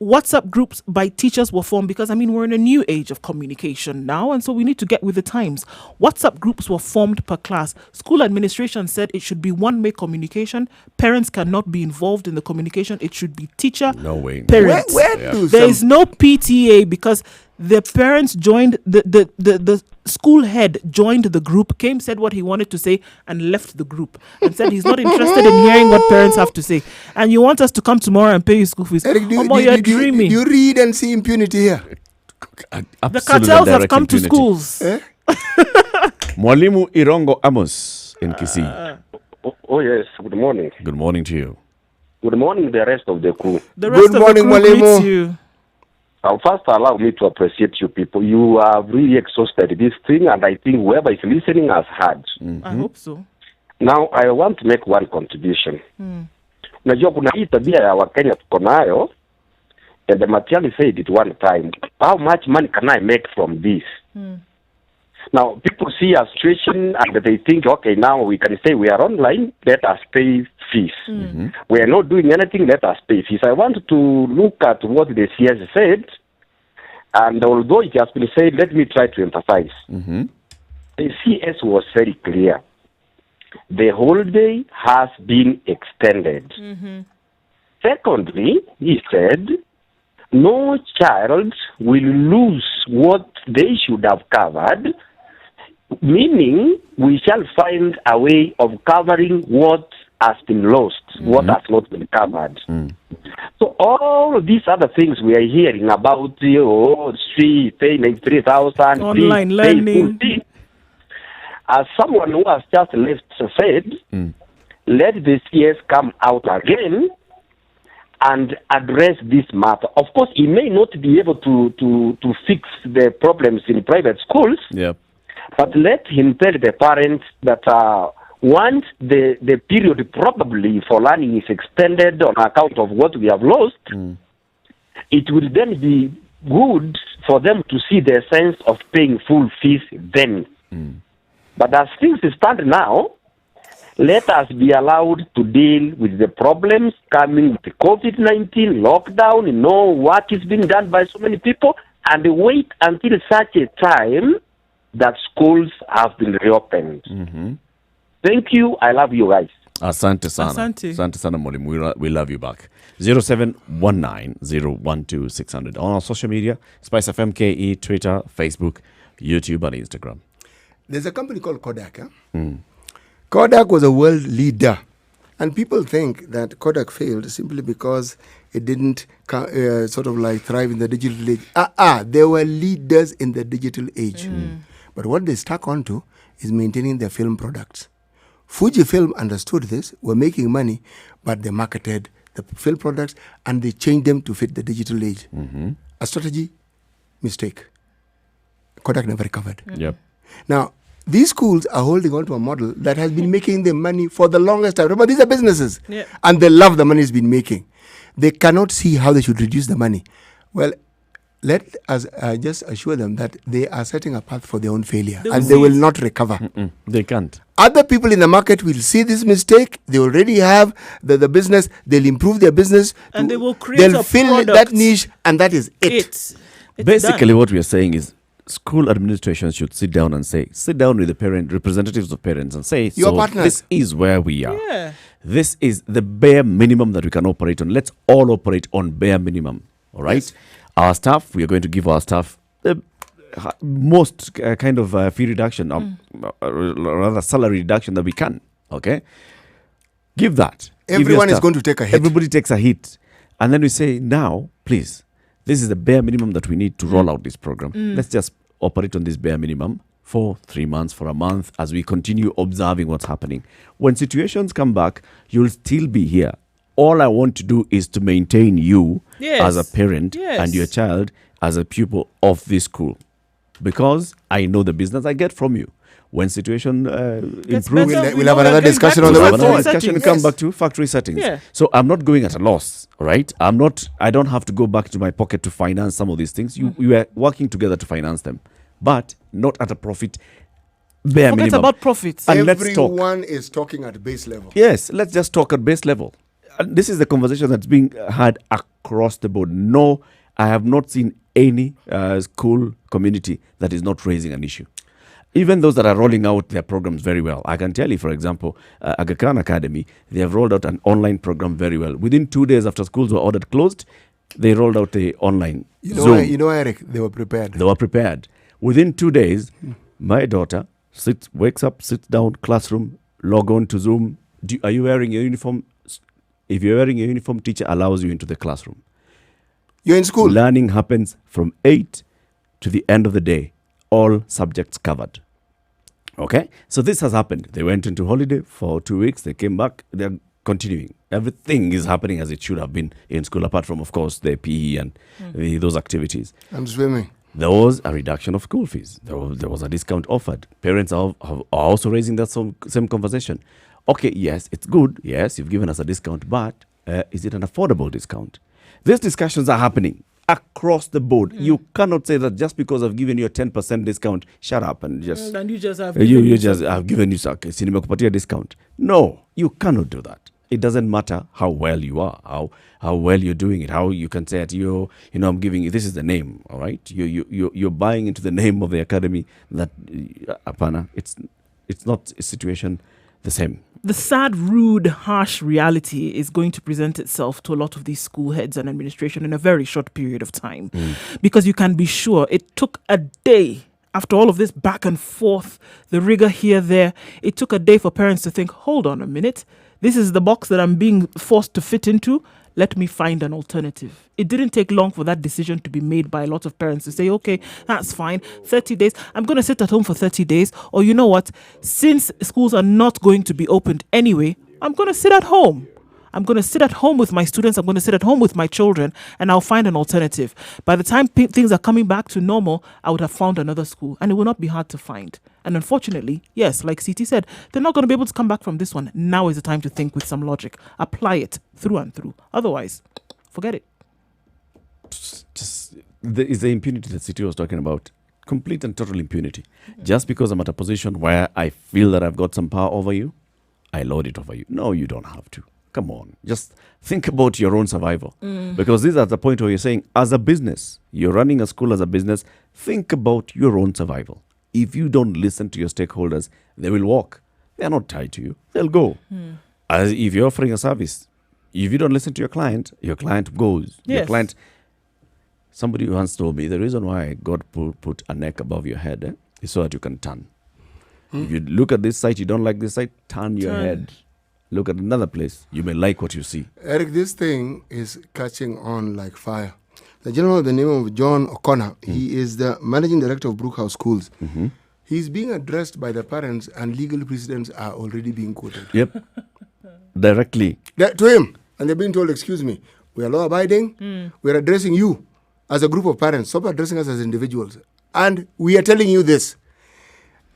WhatsApp groups by teachers were formed because, I mean, we're in a new age of communication now, and so we need to get with the times. WhatsApp groups were formed per class. School administration said it should be one-way communication. Parents cannot be involved in the communication. It should be teacher, No way. parents. Where do There some- is no PTA because the parents joined, the school head joined the group, came, said what he wanted to say, and left the group and said he's not interested in hearing what parents have to say. And you want us to come tomorrow and pay you school fees? Eric, do You're dreaming. you read and see impunity here? The Absolute cartels have direct come to impunity. schools. Mwalimu Irongo Amos in Kisii. Oh, yes. Good morning. Good morning to you. Good morning, the rest of the crew. The rest Good of morning, the crew Mwalimu. greets you. First, allow me to appreciate you people. You have really exhausted this thing, and I think whoever is listening has heard. I hope so. Now, I want to make one contribution. Najua kuna hii tabia ya Wakenya tuko nayo, and the Matiang'i said it one time, how much money can I make from this? Now, people see a situation and they think, okay, now we can say we are online, let us pay fees. We are not doing anything, let us pay fees. I want to look at what the CS said, and although it has been said, let me try to emphasize. The CS was very clear. The holiday has been extended. Secondly, he said, no child will lose what they should have covered, meaning we shall find a way of covering what has been lost, what has not been covered. So all these other things we are hearing about, pay 3,000, Online pay learning. full fee. As someone who has just left said, let the CS come out again and address this matter. Of course, he may not be able to fix the problems in private schools, but let him tell the parents that once the period probably for learning is extended on account of what we have lost, it will then be good for them to see the sense of paying full fees then. But as things stand now, let us be allowed to deal with the problems coming with the COVID-19 lockdown, know what is being done by so many people, and wait until such a time that schools have been reopened. Thank you. I love you guys. Asante sana. Asante sana Mwalimu. We love you back. 0719-012-600. On our social media, Spice FM KE, Twitter, Facebook, YouTube, and Instagram. There's a company called Kodak. Kodak was a world leader. And people think that Kodak failed simply because it didn't sort of like thrive in the digital age. They were leaders in the digital age. But what they stuck onto is maintaining their film products. Fujifilm understood this, were making money, but they marketed the film products and they changed them to fit the digital age. A strategy mistake. Kodak never recovered. Now, these schools are holding on to a model that has been making them money for the longest time. Remember, these are businesses, and they love the money it's been making. They cannot see how they should reduce the money. Well, let us just assure them that they are setting a path for their own failure, and they will not recover. They can't. Other people in the market will see this mistake. They already have the business. They'll improve their business. And they will create They'll a fill product. that niche, and that is it. It's Basically, done. what we are saying is school administration should sit down with the representatives of parents and say, Your so partners. this is where we are. This is the bare minimum that we can operate on. Let's all operate on bare minimum. All right? Yes. Our staff, we are going to give our staff the most kind of fee reduction, rather salary reduction that we can. Okay? Give that. Give your Everyone is staff. going to take a hit. Everybody takes a hit. And then we say, now, please, this is the bare minimum that we need to roll out this program. Let's just operate on this bare minimum for 3 months, for a month, as we continue observing what's happening. When situations come back, you'll still be here. All I want to do is to maintain you as a parent and your child as a pupil of this school. Because I know the business I get from you. When situation improves, we'll have another discussion on the we'll way have another forward. discussion and come back to factory settings. So I'm not going at a loss, right? I don't have to go back to my pocket to finance some of these things. We are working together to finance them, but not at a profit bare Forget minimum. about profits. And let's talk. Everyone is talking at base level. Yes, let's just talk at base level. And this is the conversation that's being had across the board. No, I have not seen any school community that is not raising an issue. Even those that are rolling out their programs very well. I can tell you, for example, Aga Khan Academy, they have rolled out an online program very well. Within 2 days after schools were ordered closed, they rolled out the online Zoom. You know, Eric, they were prepared. They were prepared. Within 2 days, my daughter wakes up, sits down, classroom, log on to Zoom. Are you wearing your uniform? If you're wearing your uniform, teacher allows you into the classroom. You're in school. Learning happens from 8 to the end of the day. All subjects covered. Okay? So this has happened. They went into holiday for 2 weeks. They came back. They're continuing. Everything is happening as it should have been in school, apart from, of course, the PE and those activities. I'm swimming. There was a reduction of school fees. There was a discount offered. Parents are also raising that same conversation. Okay, yes, it's good. Yes, you've given us a discount, but is it an affordable discount? These discussions are happening across the board. You cannot say that just because I've given you a 10% discount, shut up and just... And you just have I've given you a discount. No, you cannot do that. It doesn't matter how well you are, how well you're doing it, how you can say it. I'm giving you, this is the name, all right? You're buying into the name of the academy. That apana, it's not a situation the same. The sad, rude, harsh reality is going to present itself to a lot of these school heads and administration in a very short period of time. Because you can be sure it took a day. After all of this back and forth, the rigor here, there, it took a day for parents to think, hold on a minute, this is the box that I'm being forced to fit into. Let me find an alternative. It didn't take long for that decision to be made by a lot of parents to say, okay, that's fine. 30 days. I'm going to sit at home for 30 days. Or you know what? Since schools are not going to be opened anyway, I'm going to sit at home. I'm going to sit at home with my students. I'm going to sit at home with my children, and I'll find an alternative. By the time things are coming back to normal, I would have found another school, and it will not be hard to find. And unfortunately, yes, like CT said, they're not going to be able to come back from this one. Now is the time to think with some logic. Apply it through and through. Otherwise, forget it. There is the impunity that CT was talking about. Complete and total impunity. Just because I'm at a position where I feel that I've got some power over you, I lord it over you. No, you don't have to. Come on, just think about your own survival. Because this is at the point where you're saying, as a business, you're running a school as a business, think about your own survival. If you don't listen to your stakeholders, they will walk. They're not tied to you. They'll go. As if you're offering a service, if you don't listen to your client goes. Yes. Your client, somebody once told me, the reason why God put a neck above your head is so that you can turn. If you look at this site, you don't like this site, turn your head. Look at another place. You may like what you see. Eric, this thing is catching on like fire. The gentleman by the name of John O'Connor, he is the managing director of Brookhouse Schools. He's being addressed by the parents, and legal precedents are already being quoted. Yep. Directly. To him. And they're being told, excuse me, we are law-abiding. We're addressing you as a group of parents. Stop addressing us as individuals. And we are telling you this.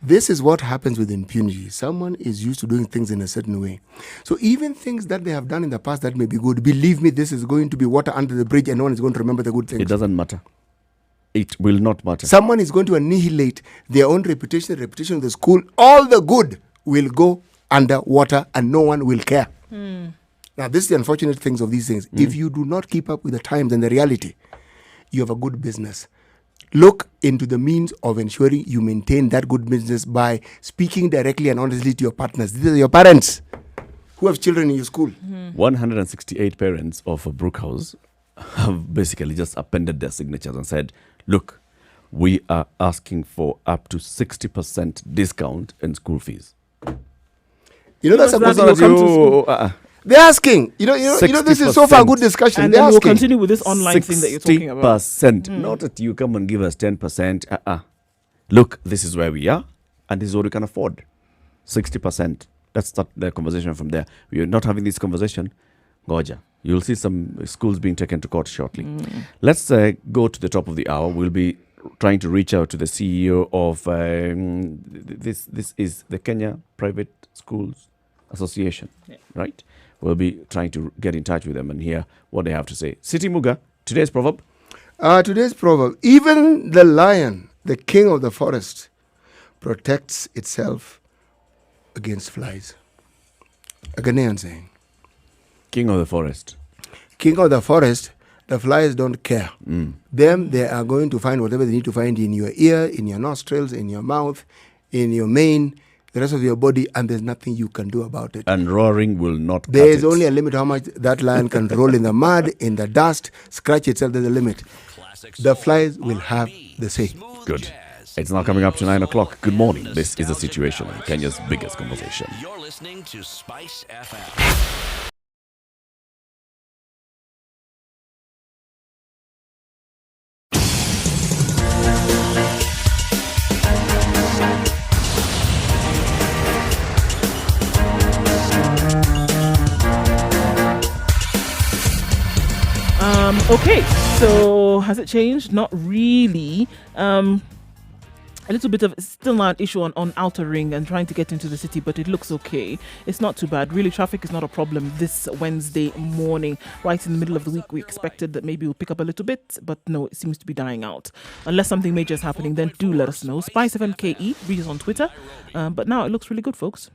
This is what happens with impunity. Someone is used to doing things in a certain way. So even things that they have done in the past that may be good, believe me, this is going to be water under the bridge and no one is going to remember the good things. It doesn't matter. It will not matter. Someone is going to annihilate their own reputation, the reputation of the school. All the good will go under water and no one will care. Now, this is the unfortunate things of these things. If you do not keep up with the times and the reality, you have a good business. Look into the means of ensuring you maintain that good business by speaking directly and honestly to your partners. These are your parents who have children in your school. 168 parents of Brookhouse have basically just appended their signatures and said, look, we are asking for up to 60% discount in school fees. You know, that's a question. They're asking. You know, this is so far a good discussion. And then we'll continue with this online thing that you're talking about. 60%. Not that you come and give us 10%. Look, this is where we are, and this is what we can afford. 60%. Let's start the conversation from there. We are not having this conversation. Goja. You'll see some schools being taken to court shortly. Let's go to the top of the hour. We'll be trying to reach out to the CEO of this is the Kenya Private Schools Association, right? We'll be trying to get in touch with them and hear what they have to say. Siti Muga, today's proverb? Today's proverb, even the lion, the king of the forest, protects itself against flies. A Ghanaian saying. King of the forest. King of the forest, the flies don't care. Them, they are going to find whatever they need to find in your ear, in your nostrils, in your mouth, in your mane, the rest of your body, and there's nothing you can do about it. And roaring will not cut There is it. only a limit how much that lion can roll in the mud, in the dust, scratch itself. There's a limit. The flies will have the say. Good. It's now coming up to 9 o'clock. Good morning. This is The Situation, Kenya's biggest conversation. You're listening to Spice FM. Okay, so has it changed? Not really. A little bit of still now an issue on outer ring and trying to get into the city, but it looks okay. It's not too bad. Really, traffic is not a problem this Wednesday morning. Right in the middle of the week, we expected that maybe we'll pick up a little bit, but no, it seems to be dying out. Unless something major is happening, then do let us know. Spice FMKE, read us on Twitter. But now it looks really good, folks.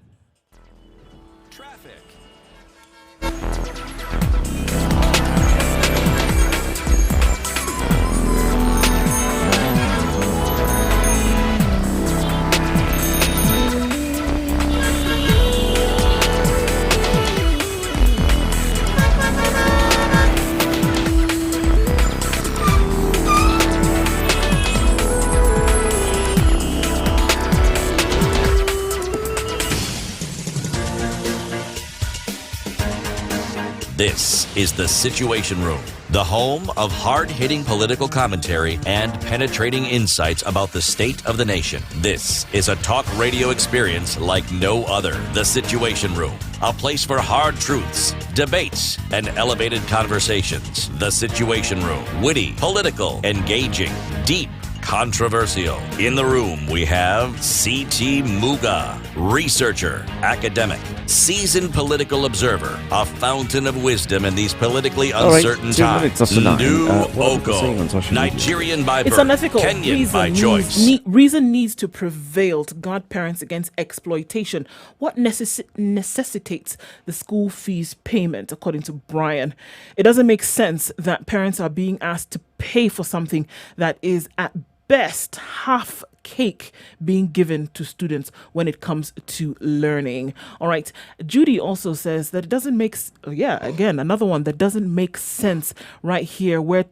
This is The Situation Room, the home of hard-hitting political commentary and penetrating insights about the state of the nation. This is a talk radio experience like no other. The Situation Room, a place for hard truths, debates, and elevated conversations. The Situation Room, witty, political, engaging, deep, controversial. In the room, we have C.T. Muga, researcher, academic, seasoned political observer, a fountain of wisdom in these politically uncertain times. Ndu Oko, Nigerian by birth, It's unethical. Kenyan by choice. Reason needs to prevail to guard parents against exploitation. What necessitates the school fees payment, according to Brian? It doesn't make sense that parents are being asked to pay for something that is at best half cake being given to students when it comes to learning. All right. Judy also says that it doesn't make again, another one that doesn't make sense right here, where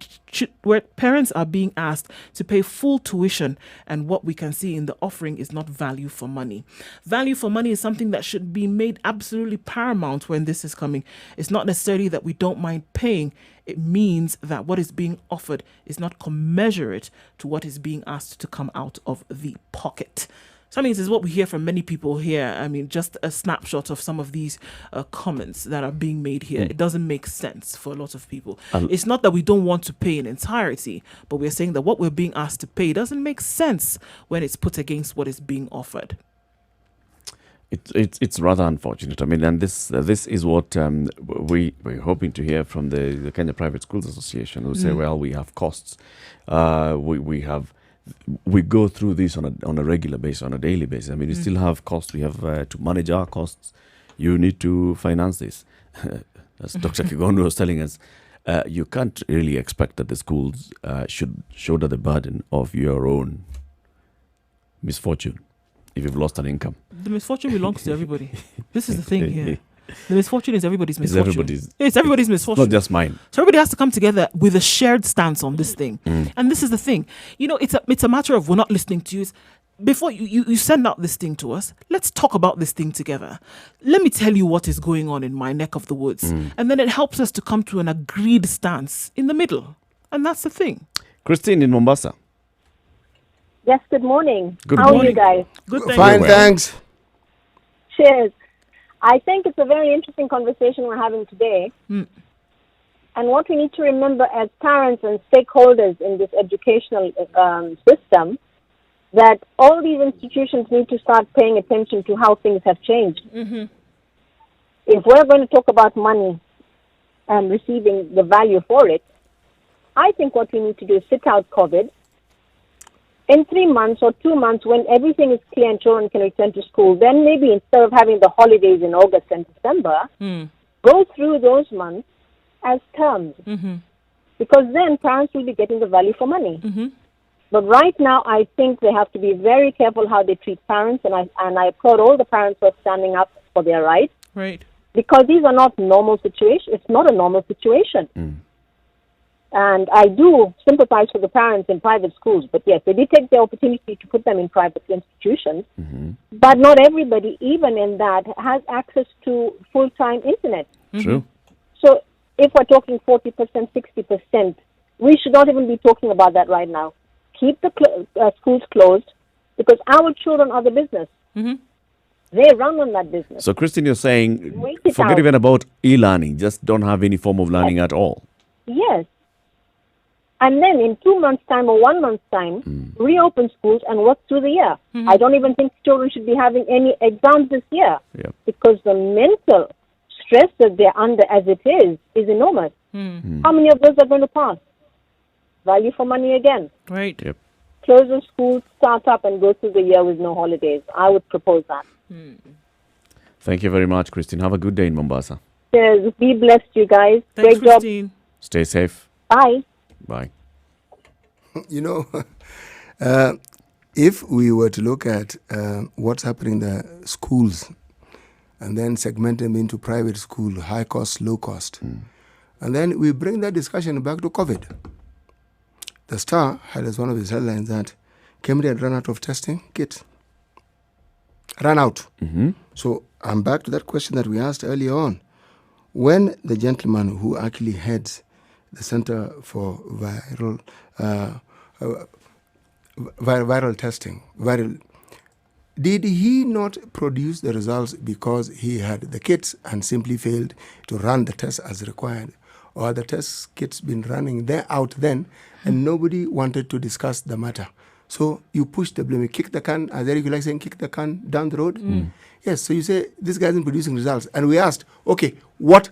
parents are being asked to pay full tuition, and what we can see in the offering is not value for money. Value for money is something that should be made absolutely paramount when this is coming. It's not necessarily that we don't mind paying. It means that what is being offered is not commensurate to what is being asked to come out of the pocket. So I mean, this is what we hear from many people here. I mean, just a snapshot of some of these comments that are being made here. It doesn't make sense for a lot of people. It's not that we don't want to pay in entirety, but we're saying that what we're being asked to pay doesn't make sense when it's put against what is being offered. It's rather unfortunate. I mean, and this is what we're hoping to hear from the Kenya Private Schools Association, who say, well, we have costs. We go through this on a regular basis, on a daily basis. I mean, we still have costs. We have to manage our costs. You need to finance this. As Dr. Kigondo was telling us, you can't really expect that the schools should shoulder the burden of your own misfortune if you've lost an income. The misfortune belongs to everybody. This is the thing here. The misfortune is everybody's misfortune. It's everybody's misfortune. Not just mine. So everybody has to come together with a shared stance on this thing. And this is the thing. You know, it's a matter of we're not listening to you. Before you send out this thing to us, let's talk about this thing together. Let me tell you what is going on in my neck of the woods. And then it helps us to come to an agreed stance in the middle. And that's the thing. Christine in Mombasa. Yes, good morning. How are you guys? Good, Fine, thanks. Cheers. I think it's a very interesting conversation we're having today. And what we need to remember as parents and stakeholders in this educational system, that all these institutions need to start paying attention to how things have changed. If we're going to talk about money and receiving the value for it, I think what we need to do is sit out COVID, in 3 months or 2 months, when everything is clear and children can return to school, then maybe instead of having the holidays in August and December, go through those months as terms. Because then parents will be getting the value for money. But right now, I think they have to be very careful how they treat parents, and I applaud all the parents who are standing up for their rights. Right. Because these are not normal situations. It's not a normal situation. And I do sympathize with the parents in private schools. But yes, they did take the opportunity to put them in private institutions. But not everybody, even in that, has access to full-time internet. True. So if we're talking 40%, 60%, we should not even be talking about that right now. Keep the schools closed, because our children are the business. They run on that business. So, Christine, you're saying, Wait it forget out. even about e-learning, just don't have any form of learning at all. Yes. And then in 2 months' time or 1 month's time, reopen schools and work through the year. I don't even think children should be having any exams this year, because the mental stress that they're under as it is enormous. How many of those are going to pass? Value for money again. Right. Yep. Close the schools, start up, and go through the year with no holidays. I would propose that. Thank you very much, Christine. Have a good day in Mombasa. Yes, be blessed, you guys. Thanks, Great job. Christine. Stay safe. Bye. Bye. You know, if we were to look at what's happening in the schools and then segment them into private school, high cost, low cost, and then we bring that discussion back to COVID. The Star had as one of his headlines that Kemri had run out of testing kits. Ran out. So I'm back to that question that we asked earlier on. When the gentleman who actually heads the Center for Viral Testing, did he not produce the results because he had the kits and simply failed to run the tests as required? Or the test kits been running out then and nobody wanted to discuss the matter? So you push the blame, you kick the can, as Eric like saying, kick the can down the road. Yes, so you say, this guy isn't producing results. And we asked, okay, what,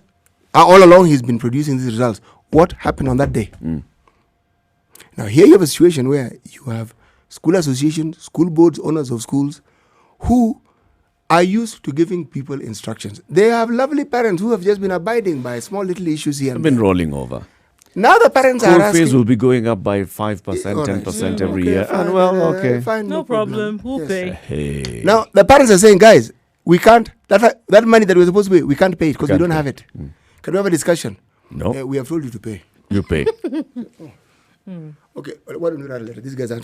all along he's been producing these results. What happened on that day? Now here you have a situation where you have school associations, school boards, owners of schools, who are used to giving people instructions. They have lovely parents who have just been abiding by small little issues here. I've and been there. rolling over. Now the parents are School asking. fees will be going up by 5%, 10% every year. Fine, And well, okay. Fine, No problem. We'll Yes. pay. Hey. Now the parents are saying, guys, we can't, that money that we're supposed to pay, we can't pay it because we Can't don't pay. have it. Can we have a discussion? No. We have told you to pay. You pay. Okay, why don't we write a letter? These guys are.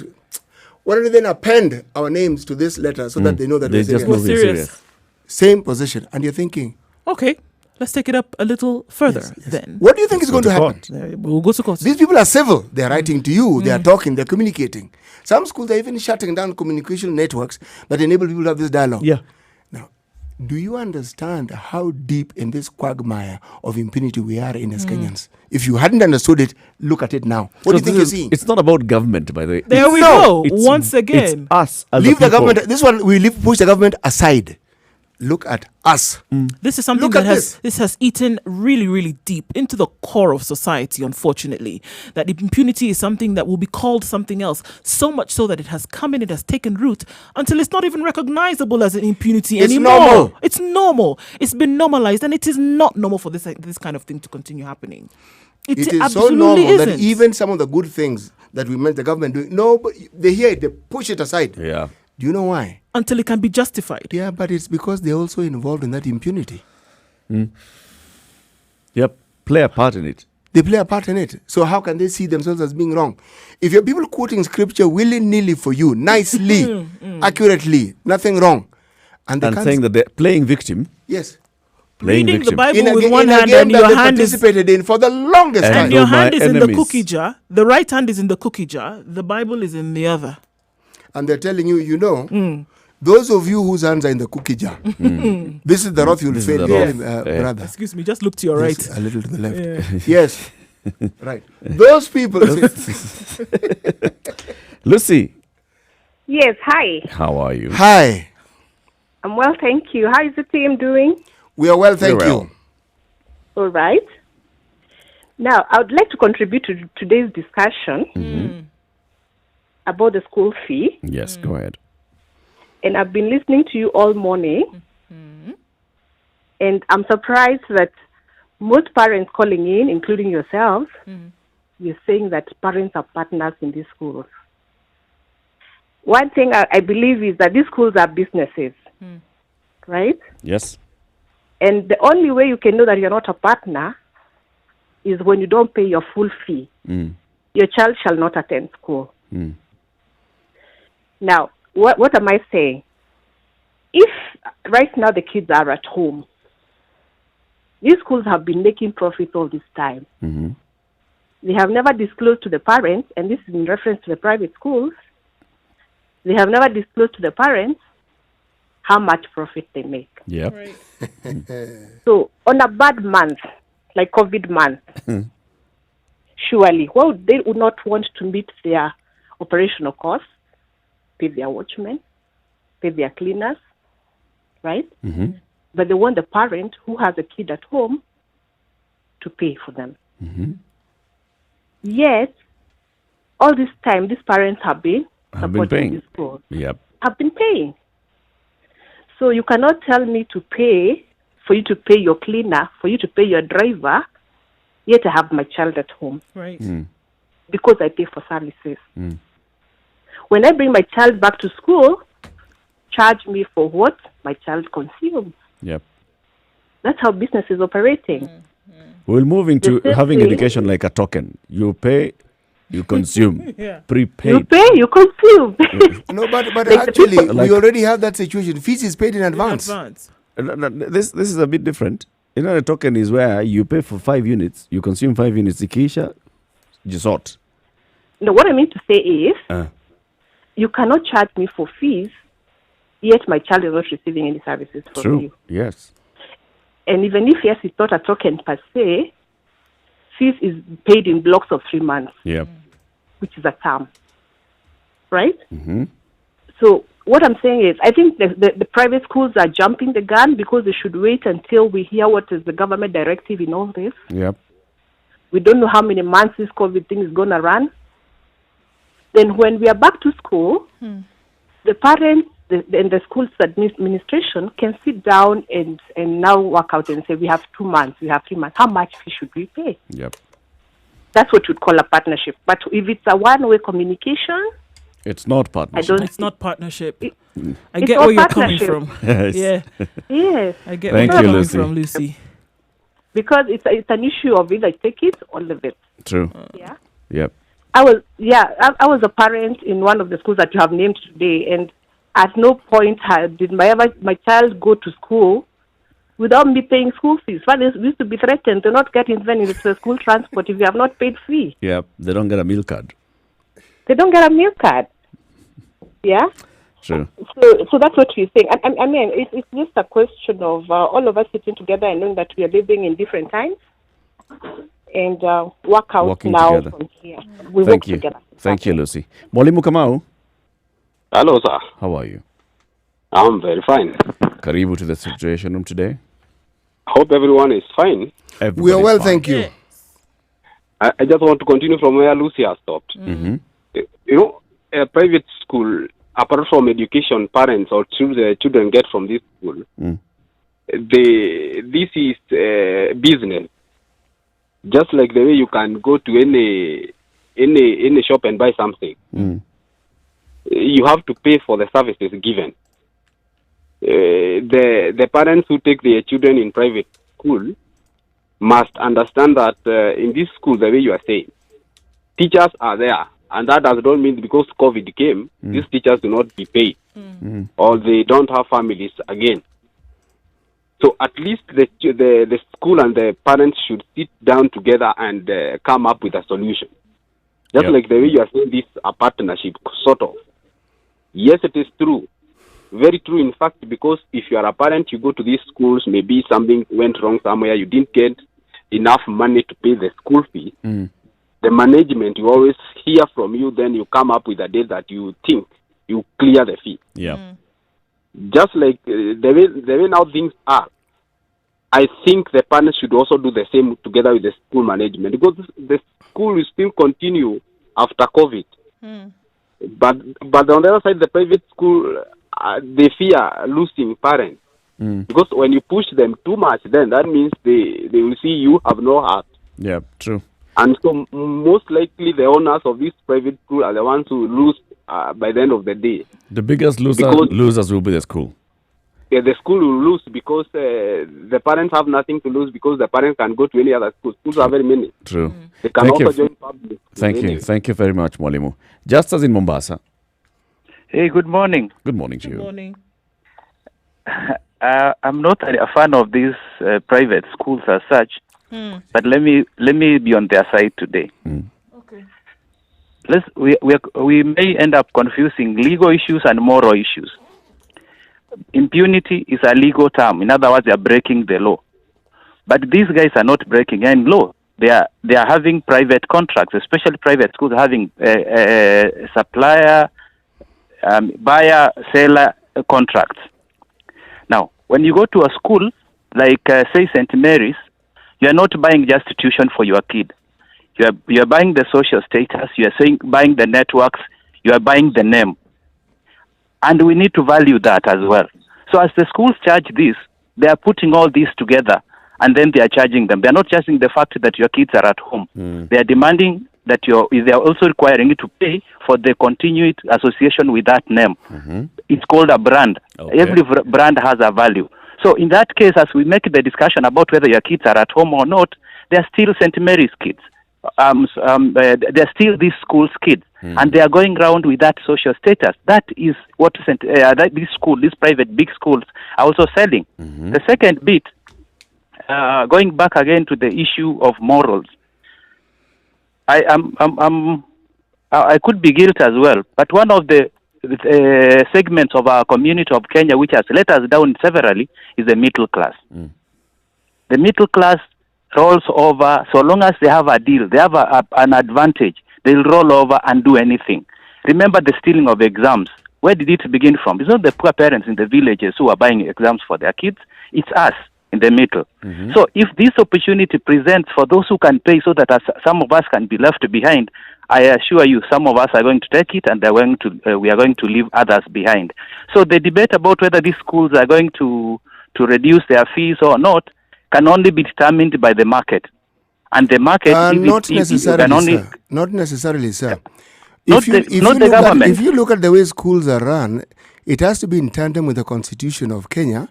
Why don't we then append our names to this letter so that they know that They we're just serious? know We're we're serious. serious. Same position, and you're thinking, Okay, let's take it up a little further then. what do you think is going to happen? We'll go to court. These people are civil. They're writing to you. They are talking. They're communicating. Some schools are even shutting down communication networks that enable people to have this dialogue. Yeah. Now, do you understand how deep in this quagmire of impunity we are in as Kenyans? If you hadn't understood it, look at it now. What do you think you're seeing? It's not about government, by the way. There we No, go. It's- Once again. It's us as Leave the people. government. This one we push the government aside. Look at us. This is something Look that at this has eaten really, really deep into the core of society, unfortunately. That impunity is something that will be called something else, so much so that it has come in, it has taken root until it's not even recognizable as an impunity It's anymore. normal. It's normal. It's been normalized, and it is not normal for this kind of thing to continue happening. It is so absolutely normal that isn't. even some of the good things that we meant the government doing, no, but they hear it, they push it aside. Yeah. Do you know why? Until it can be justified. Yeah, but it's because they're also involved in that impunity. Yep. Play a part in it. They play a part in it. So how can they see themselves as being wrong? If you're people quoting scripture willy-nilly for you, nicely, accurately, nothing wrong. And they And can't saying that they're playing victim. yes. Playing Reading the victim. Bible with In one a hand game and that your they hand is participated in for the longest And time. and your though my hand is in the enemies- cookie jar. The right hand is in the cookie jar. The Bible is in the other. And they're telling you, those of you whose hands are in the cookie jar, this is the wrath you'll This is face, the wrath. Yeah. brother. Excuse me, just look to your Yes, right. a little to the left. Yes. Right. Those people. Lucy, Yes, hi. how are you? Hi. I'm well, thank you. How is the team doing? We are well, thank Very well. you. All right. Now, I would like to contribute to today's discussion. about the school fee. Yes, go ahead. And I've been listening to you all morning. And I'm surprised that most parents calling in, including yourselves, you're saying that parents are partners in these schools. One thing I believe is that these schools are businesses, right? Yes. And the only way you can know that you're not a partner is when you don't pay your full fee. Your child shall not attend school. Now, what am I saying? If right now the kids are at home, these schools have been making profit all this time. They have never disclosed to the parents, and this is in reference to the private schools, they have never disclosed to the parents how much profit they make. Yep. Right. So on a bad month, like COVID month, surely, well, they would not want to meet their operational costs, pay their watchmen, pay their cleaners, right? But they want the parent who has a kid at home to pay for them. Yet, all this time, these parents have been supporting paying. these schools. Yep. Have been paying. So you cannot tell me to pay for you to pay your cleaner, for you to pay your driver, yet I have my child at home. Right. Because I pay for services. When I bring my child back to school, charge me for what my child consumes. Yep. That's how business is operating. We'll move into The same having thing- education like a token. You pay, you consume. Yeah. Prepaid. You pay, you consume. No, but Like the actually, people- we already have that situation. Fees is paid in advance. This is a bit different. You know, a token is where you pay for 5 units, you consume 5 units. Ikisha, you sort. No, what I mean to say is, you cannot charge me for fees, yet my child is not receiving any services from True. you. Yes. And even if, yes, it's not a token per se, fees is paid in blocks of 3 months, Yep. which is a term. Right? So what I'm saying is, I think the private schools are jumping the gun because they should wait until we hear what is the government directive in all this. Yep. We don't know how many months this COVID thing is going to run. Then when we are back to school, the parents and the school's administration can sit down and now work out and say, we have 2 months, we have 3 months. How much fee should we pay? Yep. That's what you'd call a partnership. But if it's a one-way communication, It's not partnership. don't- It's not partnership. I it's get all where you're coming partnership. from. Yes. Yeah, yes, I get Thank where you, you're coming Lucy. from, Lucy. because it's an issue of either take it or leave it. True. Yeah. Yep. I was a parent in one of the schools that you have named today, and at no point did my child go to school without me paying school fees. Fathers used to be threatened to not get even into the school transport if you have not paid fee. Yep. They don't get a meal card. They don't get a meal card. Yeah. True. So that's what we're saying. I mean, it's just a question of all of us sitting together and knowing that we are living in different times and work out Working now together. from here. We work Thank you. together. Thank you, Lucy. Mwalimu Kamau, Hello, sir. how are you? I'm very fine. Karibu to the situation room today. Hope everyone is fine. We are Everybody's well, fine. thank you. I just want to continue from where Lucy has stopped. You know, a private school, apart from education parents or children get from this school, this is business. Just like the way you can go to any shop and buy something, you have to pay for the services given. The parents who take their children in private school must understand that in this school, the way you are saying, teachers are there, and that does not mean because COVID came, these teachers do not be paid, or they don't have families again. So at least the school and the parents should sit down together and come up with a solution. Just Yep. like the way you are saying this, a partnership, sort of. Yes, it is true. Very true, in fact, because if you are a parent, you go to these schools, maybe something went wrong somewhere, you didn't get enough money to pay the school fee. The management, you always hear from you, then you come up with a date that you think you clear the fee. Yeah. Just like the way now things are, I think the parents should also do the same together with the school management, because the school will still continue after COVID. But on the other side, the private school, they fear losing parents. Because when you push them too much, then that means they will see you have no heart. Yeah, true. And so most likely the owners of this private school are the ones who lose by the end of the day. The biggest losers will be the school. Yeah, the school will lose because the parents have nothing to lose because the parents can go to any other school. Schools are very many. True. They can also join public. Thank you very much, Mwalimu. Just as in Mombasa. Hey, good morning. Good morning to you. Good morning. I'm not a fan of these private schools as such, but let me be on their side today. Okay. We may end up confusing legal issues and moral issues. Impunity is a legal term. In other words, they are breaking the law. But these guys are not breaking any law. They are having private contracts, especially private schools having supplier, buyer, seller contracts. Now, when you go to a school like, say, St. Mary's, you are not buying just tuition for your kid. You are buying the social status. You are buying the networks. You are buying the name. And we need to value that as well. So as the schools charge this, they are putting all these together, and then they are charging them. They are not charging the fact that your kids are at home. They are demanding that they are also requiring you to pay for the continued association with that name. It's called a brand. Okay. Every brand has a value. So in that case, as we make the discussion about whether your kids are at home or not, they are still St. Mary's kids. They are still these schools' kids. And they are going around with that social status. That is what these private big schools are also selling. The second bit, going back again to the issue of morals, I could be guilty as well, but one of the segments of our community of Kenya which has let us down severally is the middle class. The middle class rolls over so long as they have a deal, they have an advantage. They'll roll over and do anything. Remember the stealing of exams. Where did it begin from? It's not the poor parents in the villages who are buying exams for their kids. It's us in the middle. So if this opportunity presents for those who can pay so that some of us can be left behind, I assure you some of us are going to take it and we are going to leave others behind. So the debate about whether these schools are going to reduce their fees or not can only be determined by the market. And the market not necessarily, sir. Not the government. If you look at the way schools are run, it has to be in tandem with the Constitution of Kenya.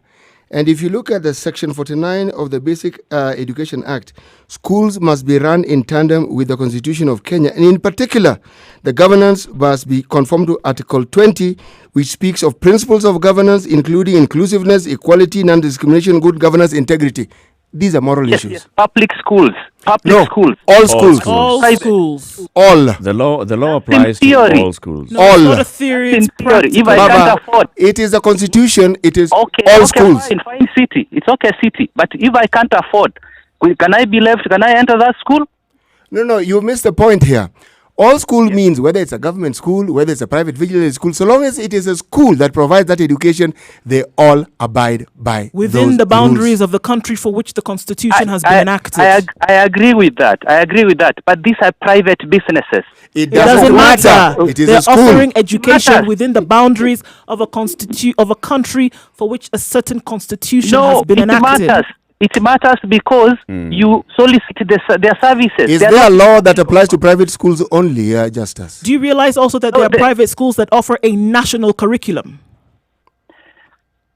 And if you look at the Section 49 of the Basic Education Act, schools must be run in tandem with the Constitution of Kenya. And in particular, the governance must be conformed to Article 20, which speaks of principles of governance, including inclusiveness, equality, non-discrimination, good governance, integrity. These are moral issues. Yes. Public schools. All schools. All schools. All. The law applies to all schools. No, it's not a theory. It's practical. If I can't afford, it is the Constitution. It is all schools. Fine, city. It's okay, city. But if I can't afford, can I be left? Can I enter that school? No, you missed the point here. All school means whether it's a government school, whether it's a private vigilante school, so long as it is a school that provides that education, they all abide by within the boundaries of the country for which the Constitution has been enacted. I agree with that. But these are private businesses. It doesn't matter. It is They're a school. offering education within the boundaries of a country for which a certain constitution has been enacted. It matters because you solicit their services. Is there a law that applies to private schools only, Justice? Do you realize also that there are private schools that offer a national curriculum?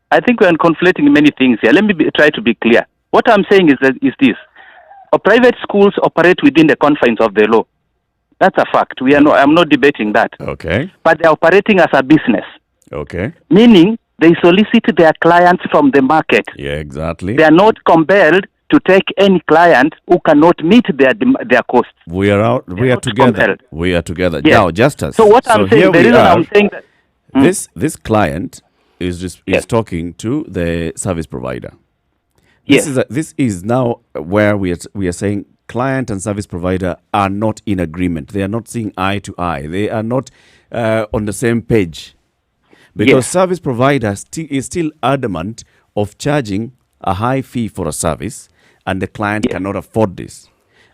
I think we are conflating many things here. Let me try to be clear. What I'm saying is this. Private schools operate within the confines of the law. That's a fact. I'm not debating that. Okay. But they're operating as a business. Okay. Meaning, they solicit their clients from the market. Yeah, exactly. They are not compelled to take any client who cannot meet their costs. We are together. Compelled. We are together. Yes. Now, Justice. So what I'm saying, the reason I'm saying that this client is talking to the service provider. Yes. This is now where we are saying client and service provider are not in agreement. They are not seeing eye to eye. They are not on the same page. Because service provider is still adamant of charging a high fee for a service, and the client cannot afford this.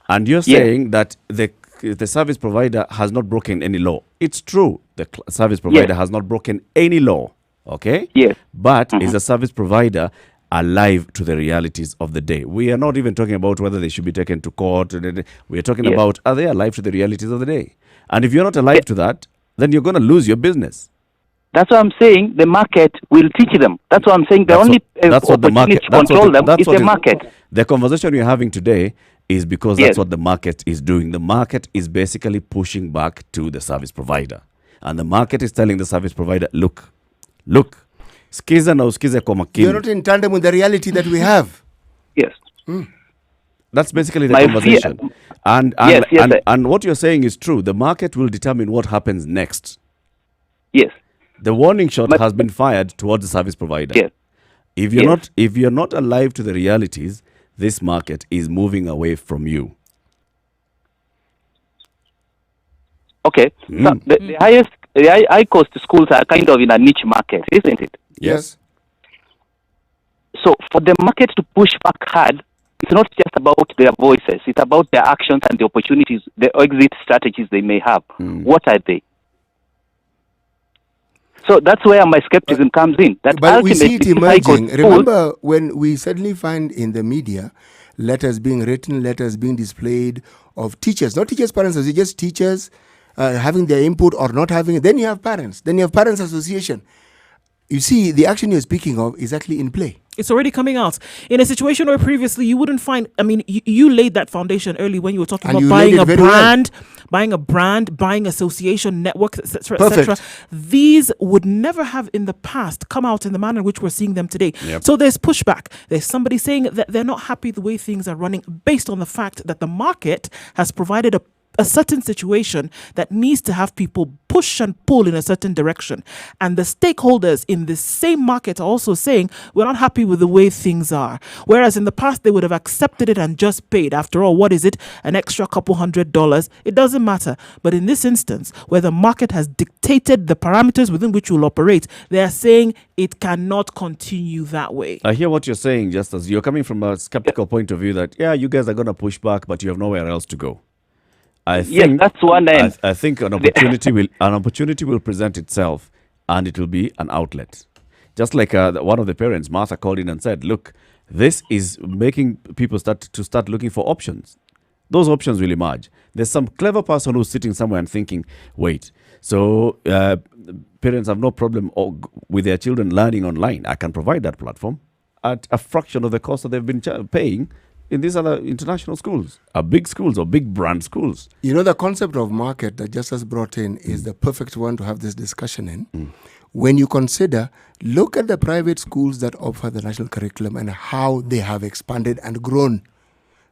And you're saying that the the service provider has not broken any law. It's true. The service provider has not broken any law. Okay? Yes. But is the service provider alive to the realities of the day? We are not even talking about whether they should be taken to court. We are talking about, are they alive to the realities of the day? And if you're not alive to that, then you're going to lose your business. That's what I'm saying. The market will teach them. That's what I'm saying. The only opportunity to control them is the market. The conversation we're having today is because that's what the market is doing. The market is basically pushing back to the service provider. And the market is telling the service provider, look, skiza na usikize kwa makini. You're not in tandem with the reality that we have. Yes. That's basically the conversation. And what you're saying is true. The market will determine what happens next. Yes. The warning shot has been fired towards the service provider. Yes. If you're not alive to the realities, this market is moving away from you. Okay. So the high cost schools are kind of in a niche market, isn't it? Yes. So for the market to push back hard, it's not just about their voices. It's about their actions and the opportunities, the exit strategies they may have. What are they? So that's where my skepticism comes in. But we see it emerging. Remember when we suddenly find in the media letters being written, letters being displayed of teachers, not teachers' parents, just teachers having their input or not having it. Then you have parents. Then you have parents' association. You see, the action you're speaking of is actually in play. It's already coming out in a situation where previously you wouldn't find. I mean, you laid that foundation early when you were talking about buying a brand, buying association networks, etc., etc. These would never have in the past come out in the manner in which we're seeing them today. Yep. So there's pushback. There's somebody saying that they're not happy the way things are running based on the fact that the market has provided a certain situation that needs to have people push and pull in a certain direction. And the stakeholders in the same market are also saying, we're not happy with the way things are. Whereas in the past, they would have accepted it and just paid. After all, what is it? An extra couple $100. It doesn't matter. But in this instance, where the market has dictated the parameters within which you'll operate, they are saying it cannot continue that way. I hear what you're saying, just as you're coming from a skeptical point of view that, you guys are going to push back, but you have nowhere else to go. I think that's one end. I think an opportunity will present itself, and it will be an outlet. Just like one of the parents, Martha, called in and said, "Look, this is making people start looking for options. Those options will emerge. There's some clever person who's sitting somewhere and thinking, wait, so parents have no problem with their children learning online. I can provide that platform at a fraction of the cost that they've been paying." In these other international schools, big schools or big brand schools. You know, the concept of market that Justice brought in is the perfect one to have this discussion in. When you consider, look at the private schools that offer the national curriculum and how they have expanded and grown.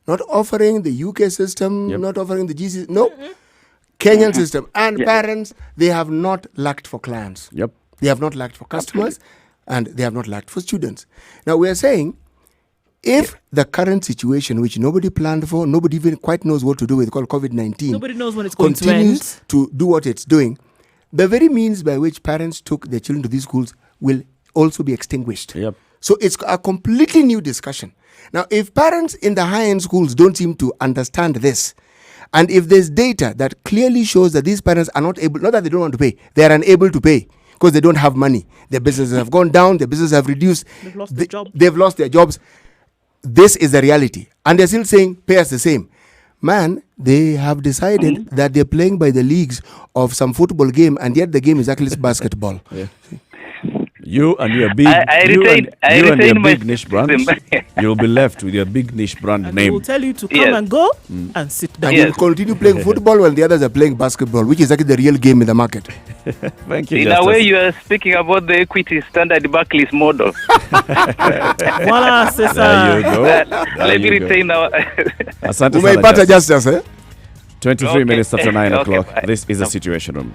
Not offering the UK system, not offering the GC, no. Kenyan system. And parents, they have not lacked for clients. They have not lacked for customers, and they have not lacked for students. Now, we are saying, if the current situation, which nobody planned for, nobody even quite knows what to do with, called COVID-19, nobody knows when it's going continues to do what it's doing, the very means by which parents took their children to these schools will also be extinguished. So it's a completely new discussion. Now, if parents in the high-end schools don't seem to understand this, and if there's data that clearly shows that these parents are not able, not that they don't want to pay, they are unable to pay because they don't have money. Their businesses have gone down, their businesses have reduced. They've lost their jobs. This is the reality. And they're still saying, pay us the same. Man, they have decided that they're playing by the leagues of some football game, and yet the game is actually basketball. You and your big, big niche brand, you'll be left with your big niche brand name. They will tell you to come and go and sit down. And you'll continue playing football while the others are playing basketball, which is actually the real game in the market. Thank you, in Justice. a way, you are speaking about the equity standard Barclays model. Voila, c'est ça. There you go. Let me retain our... Asante sana, Justice. Justice, eh? 23 minutes after 9 o'clock. This is the Situation Room.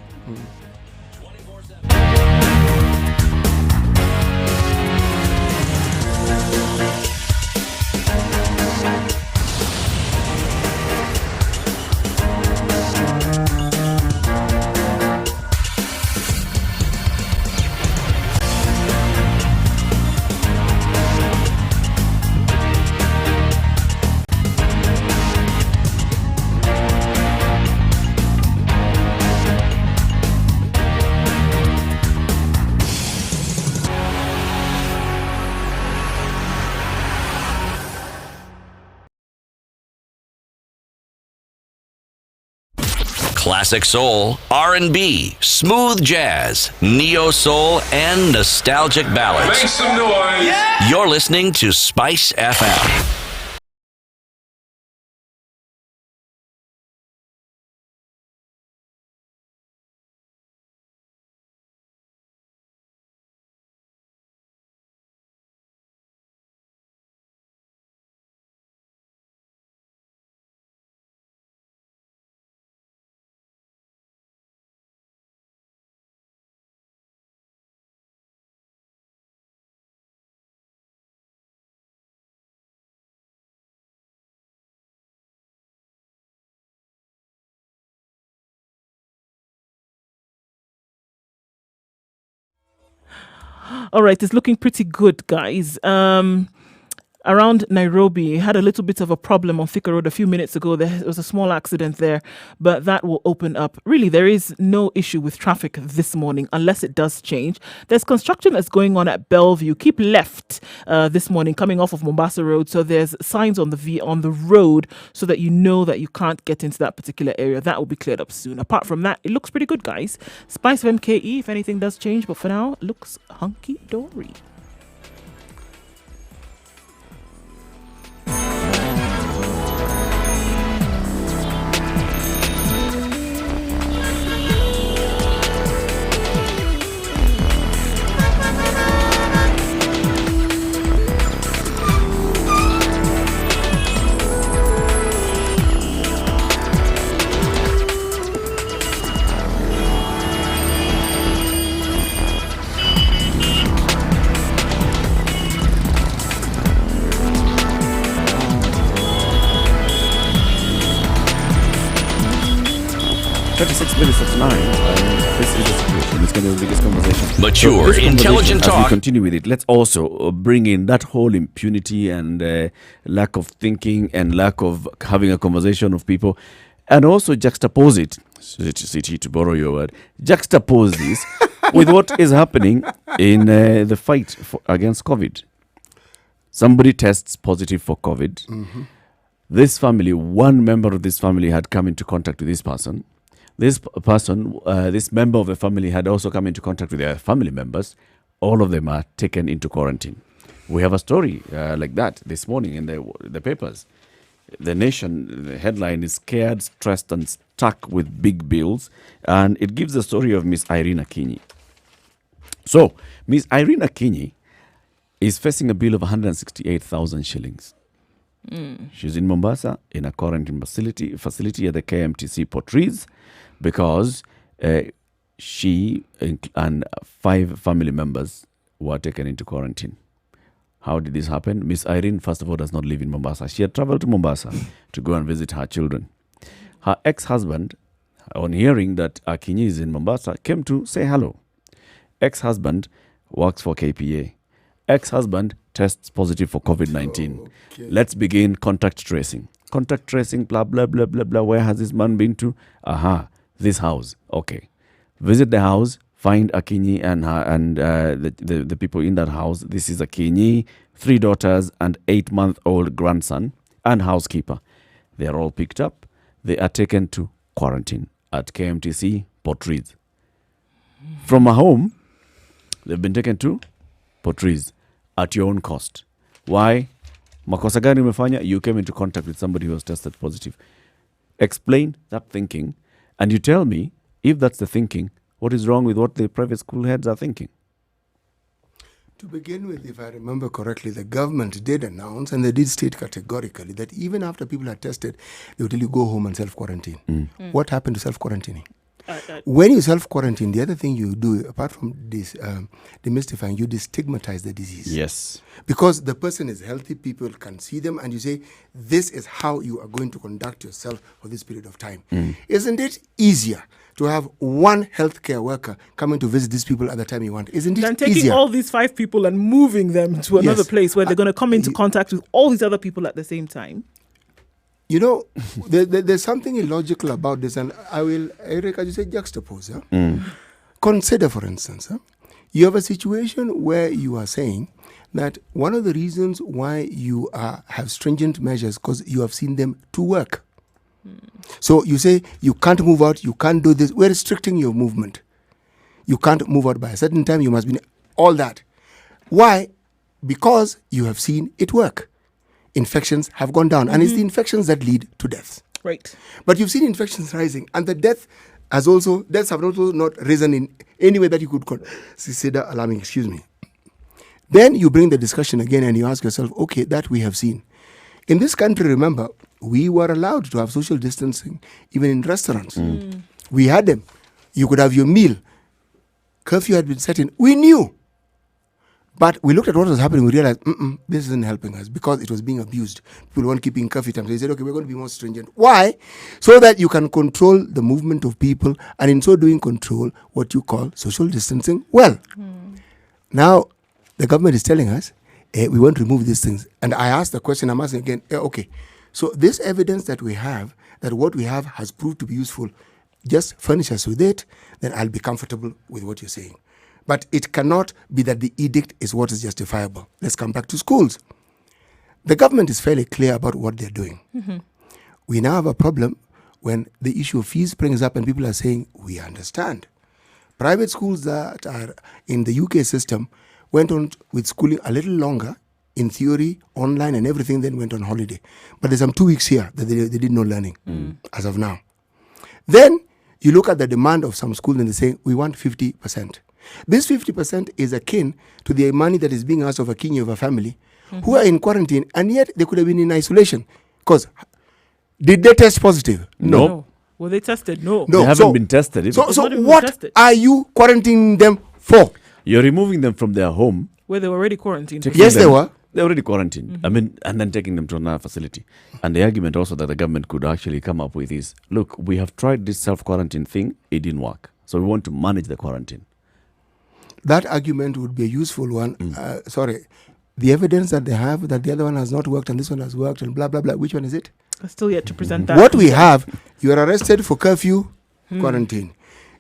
Classic soul, R&B, smooth jazz, neo soul, and nostalgic ballads. Make some noise. Yeah! You're listening to Spice FM. All right, it's looking pretty good, guys. Around Nairobi, had a little bit of a problem on Thika Road a few minutes ago. There was a small accident there, but that will open up. Really, there is no issue with traffic this morning unless it does change. There's construction that's going on at Bellevue. Keep left this morning coming off of Mombasa Road. So there's signs on the road so that you know that you can't get into that particular area. That will be cleared up soon. Apart from that, it looks pretty good, guys. Spice of MKE, if anything does change, but for now, it looks hunky-dory. This is the situation. It's going to be the biggest conversation. Mature, So intelligent as we talk. continue with it, let's also bring in that whole impunity and lack of thinking and lack of having a conversation of people, and also juxtapose it. City, to borrow your word, juxtapose this with what is happening in the fight against COVID. Somebody tests positive for COVID. Mm-hmm. This family, one member of this family had come into contact with this person. This person, this member of the family had also come into contact with their family members. All of them are taken into quarantine. We have a story like that this morning in the papers. The Nation, the headline is Scared, Stressed and Stuck with Big Bills. And it gives the story of Miss Irene Akinyi. So, Miss Irene Akinyi is facing a bill of 168,000 shillings. She's in Mombasa in a quarantine facility at the KMTC Portrees because she and 5 family members were taken into quarantine. How did this happen? Miss Irene, first of all, does not live in Mombasa. She had traveled to Mombasa to go and visit her children. Her ex-husband, on hearing that Akinyi is in Mombasa, came to say hello. Ex-husband works for KPA. Ex-husband tests positive for COVID-19. Okay. Let's begin contact tracing. Contact tracing, blah, blah, blah, blah, blah. Where has this man been to? This house. Okay. Visit the house, find Akinyi and her and the people in that house. This is Akinyi, 3 daughters and 8-month-old grandson and housekeeper. They are all picked up. They are taken to quarantine at KMTC Portrees. From a home, they've been taken to Portrees at your own cost. Why? Makosa gani umefanya? You came into contact with somebody who was tested positive. Explain that thinking, and you tell me, if that's the thinking, what is wrong with what the private school heads are thinking? To begin with, if I remember correctly, the government did announce, and they did state categorically, that even after people are tested, they will tell you go home and self-quarantine. What happened to self-quarantining? When you self-quarantine, the other thing you do, apart from this demystifying, you destigmatize the disease. Yes. Because the person is healthy, people can see them, and you say, this is how you are going to conduct yourself for this period of time. Isn't it easier to have one healthcare worker coming to visit these people at the time you want? Isn't it than taking easier? all these 5 people and moving them to another place where they're going to come into contact with all these other people at the same time? You know, there's something illogical about this, and I will, Eric, as you say, juxtapose. Consider, for instance, you have a situation where you are saying that one of the reasons why you have stringent measures because you have seen them to work. So you say you can't move out, you can't do this. We're restricting your movement. You can't move out by a certain time. You must be all that. Why? Because you have seen it work. Infections have gone down, and it's the infections that lead to deaths. Right. But you've seen infections rising, and the deaths have also not risen in any way that you could consider alarming. Excuse me. Then you bring the discussion again, and you ask yourself, okay, that we have seen. In this country, remember, we were allowed to have social distancing even in restaurants. We had them. You could have your meal. Curfew had been set in. We knew. But we looked at what was happening. We realized, this isn't helping us because it was being abused. People weren't keeping curfew time. So they said, okay, we're going to be more stringent. Why? So that you can control the movement of people, and in so doing control what you call social distancing well. Now, the government is telling us, we want to remove these things. And I asked the question, I'm asking again, okay, so this evidence that we have, that what we have has proved to be useful, just furnish us with it, then I'll be comfortable with what you're saying. But it cannot be that the edict is what is justifiable. Let's come back to schools. The government is fairly clear about what they're doing. We now have a problem when the issue of fees brings up and people are saying, we understand. Private schools that are in the UK system went on with schooling a little longer, in theory, online and everything, then went on holiday. But there's some 2 weeks here that they did no learning as of now. Then you look at the demand of some schools and they say, we want 50%. This 50% is akin to the money that is being asked of a king of a family who are in quarantine, and yet they could have been in isolation. Because did they test positive? No. Were they tested? No. They haven't been tested. So what are you quarantining them for? You're removing them from their home. Where they were already quarantined. Yes, they were. They're already quarantined. I mean, and then taking them to another facility. And the argument also that the government could actually come up with is, look, we have tried this self-quarantine thing. It didn't work. So we want to manage the quarantine. That argument would be a useful one. The evidence that they have that the other one has not worked and this one has worked and blah, blah, blah. Which one is it? I still yet to present that. What we have, you are arrested for curfew, quarantine.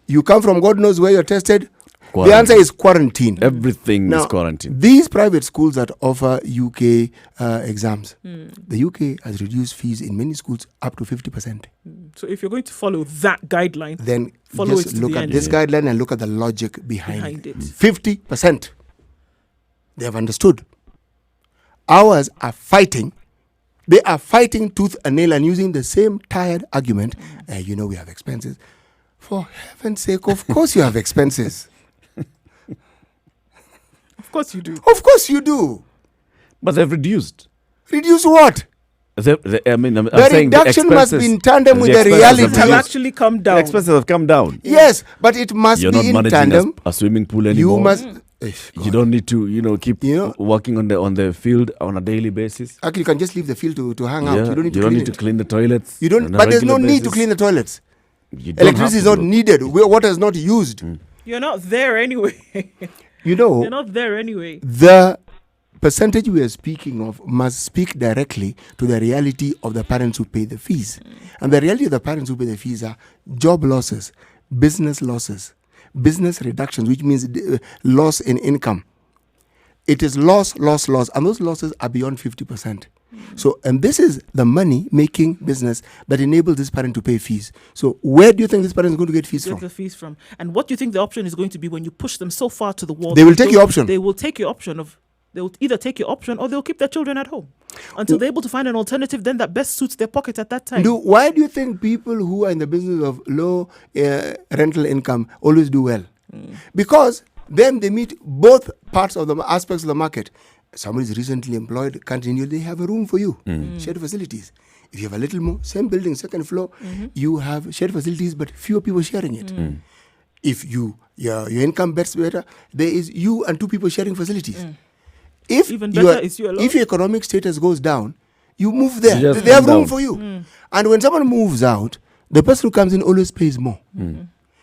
You come from God knows where you're tested. Quarantine. The answer is quarantine. Everything is quarantine. These private schools that offer UK exams, the UK has reduced fees in many schools up to 50%. So if you're going to follow that guideline, then follow just it to look the at end. this guideline and look at the logic behind it. 50%. 50%. They have understood. Ours are fighting. They are fighting tooth and nail and using the same tired argument. We have expenses. For heaven's sake, of course you have expenses. Of course you do. Of course you do. But they've reduced. Reduce what? I'm the saying reduction must be in tandem with the reality. Have actually come down. The expenses have come down. Yes, but it must You're be in not tandem. managing a swimming pool anymore. You must. You don't need to, keep working on the field on a daily basis. Actually, you can just leave the field to hang out. You don't need to clean the toilets. You don't. But there's no need to clean the toilets. Electricity is not needed. Water is not used. You're not there anyway. You're not there anyway. The percentage we are speaking of must speak directly to the reality of the parents who pay the fees. And the reality of the parents who pay the fees are job losses, business losses, business reductions, which means loss in income. It is loss, and those losses are beyond 50%. So, and this is the money-making business that enables this parent to pay fees. So, where do you think this parent is going to get fees from? And what do you think the option is going to be when you push them so far to the wall? They will take your option. They will take your option they will either take your option or they'll keep their children at home until they're able to find an alternative then that best suits their pocket at that time. Why do you think people who are in the business of low rental income always do well? Because then they meet both parts of the aspects of the market. Somebody is recently employed, continue, they have a room for you, shared facilities. If you have a little more, same building, second floor, you have shared facilities, but fewer people sharing it. If your income gets better, there is you and two people sharing facilities. If even better is you alone. If your economic status goes down, you move there. They have room for you. And when someone moves out, the person who comes in always pays more.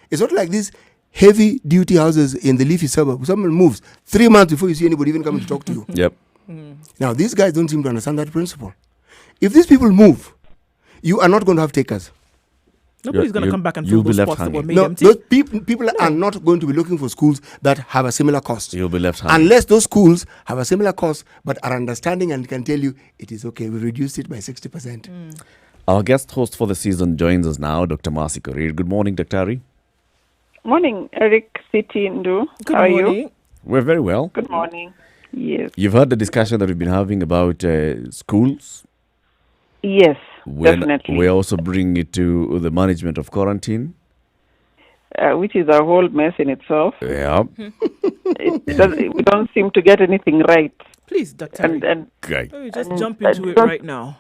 It's not like these heavy duty houses in the leafy suburb. Someone moves 3 months before you see anybody even coming to talk to you. Yep. Now, these guys don't seem to understand that principle. If these people move, you are not going to have takers. Nobody's going to come back and fill those spots that were made empty. Those people are not going to be looking for schools that have a similar cost. You'll be left hanging. Unless those schools have a similar cost but are understanding and can tell you, it is okay, we reduced it by 60%. Our guest host for the season joins us now, Dr. Marcy Korir. Good morning, Dr. Ari. Morning, Eric, City, Ndu. Good How are morning. you? We're very well. Good morning. Yes. You've heard the discussion that we've been having about schools. Yes, definitely. We're also bringing it to the management of quarantine. Which is a whole mess in itself. Yeah. We don't seem to get anything right. Please, Dr. Right. Let me just jump into it right now.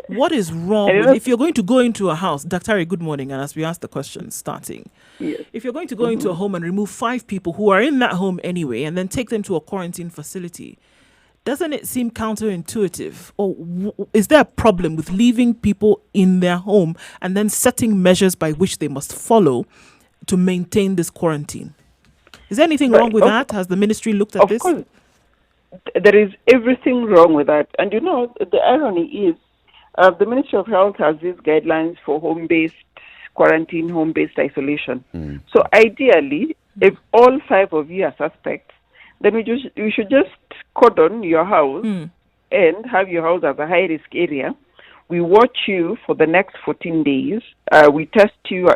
What is wrong with, if you're going to go into a house, Dr. Ari, good morning, and as we ask the question starting, yes. If you're going to go into a home and remove 5 people who are in that home anyway and then take them to a quarantine facility, doesn't it seem counterintuitive? Or is there a problem with leaving people in their home and then setting measures by which they must follow to maintain this quarantine? Is there anything wrong with that? Has the ministry looked at this? Of course, there is everything wrong with that. And you know, the irony is, the Ministry of Health has these guidelines for home-based quarantine, home-based isolation. So ideally, if all 5 of you are suspects, then we should just cordon your house and have your house as a high-risk area. We watch you for the next 14 days. We test you,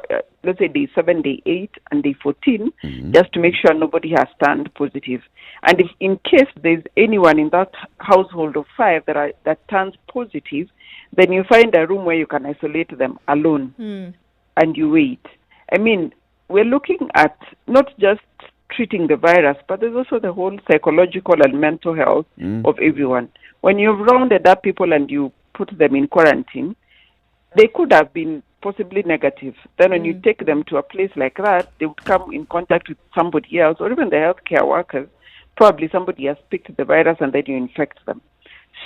let's say day 7, day 8, and day 14, just to make sure nobody has turned positive. And if in case there's anyone in that household of 5 that turns positive, then you find a room where you can isolate them alone and you wait. I mean, we're looking at not just treating the virus, but there's also the whole psychological and mental health of everyone. When you've rounded up people and you put them in quarantine, they could have been possibly negative. Then when you take them to a place like that, they would come in contact with somebody else, or even the healthcare workers. Probably somebody has picked the virus and then you infect them.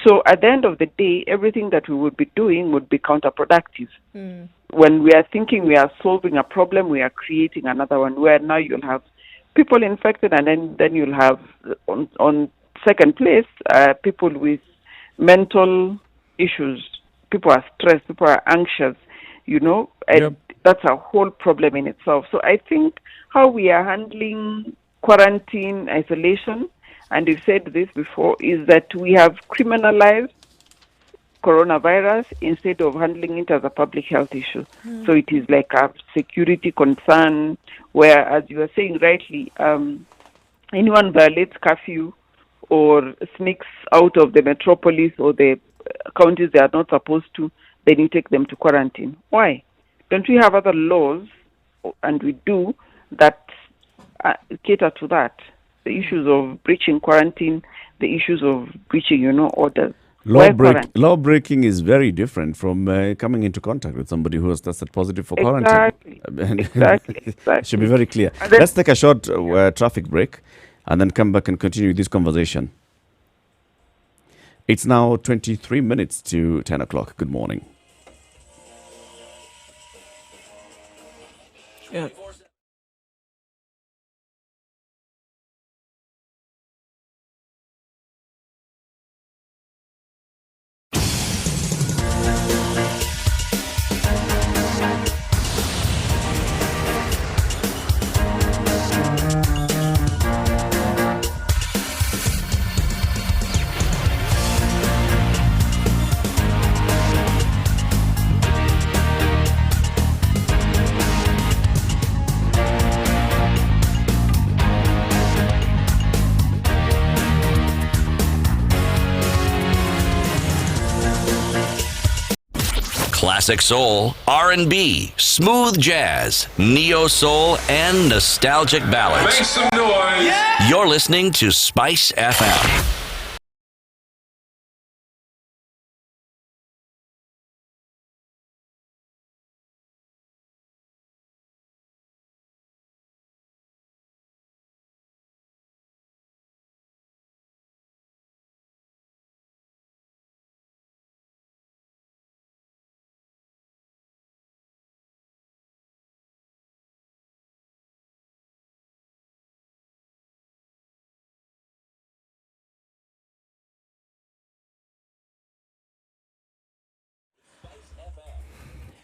So at the end of the day, everything that we would be doing would be counterproductive. When we are thinking we are solving a problem, we are creating another one, where now you'll have people infected, and then you'll have, on second place, people with mental issues. People are stressed, people are anxious, you know, and that's a whole problem in itself. So I think how we are handling quarantine, isolation, and we've said this before, is that we have criminalized coronavirus instead of handling it as a public health issue. So it is like a security concern, where, as you were saying rightly, anyone violates curfew or sneaks out of the metropolis or the counties they are not supposed to, then you take them to quarantine. Why? Don't we have other laws, and we do, that cater to that? The issues of breaching quarantine, the issues of breaching, orders. Law breaking is very different from coming into contact with somebody who has tested positive for quarantine. Exactly. It should be very clear. Let's take a short traffic break and then come back and continue this conversation. It's now 23 minutes to 10 o'clock. Good morning. Yeah. Classic soul, R&B, smooth jazz, neo soul, and nostalgic ballads. Make some noise. Yeah! You're listening to Spice FM.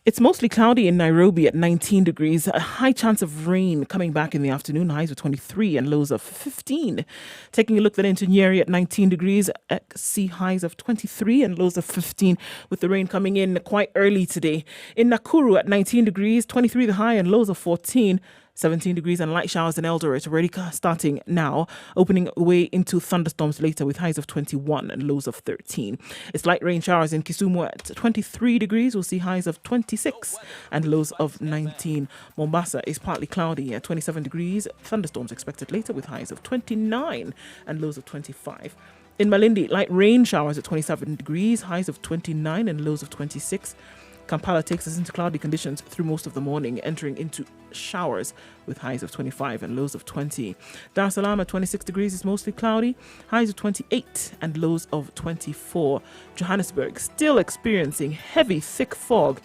It's mostly cloudy in Nairobi at 19 degrees. A high chance of rain coming back in the afternoon. Highs of 23 and lows of 15. Taking a look then into Nyeri at 19 degrees. See highs of 23 and lows of 15, with the rain coming in quite early today. In Nakuru at 19 degrees, 23 the high and lows of 14. 17 degrees and light showers in Eldoret already starting now, opening way into thunderstorms later with highs of 21 and lows of 13. It's light rain showers in Kisumu at 23 degrees. We'll see highs of 26 and lows of 19. Mombasa is partly cloudy at 27 degrees. Thunderstorms expected later with highs of 29 and lows of 25. In Malindi, light rain showers at 27 degrees, highs of 29 and lows of 26. Kampala takes us into cloudy conditions through most of the morning, entering into showers with highs of 25 and lows of 20. Dar es Salaam at 26 degrees is mostly cloudy, highs of 28 and lows of 24. Johannesburg still experiencing heavy, thick fog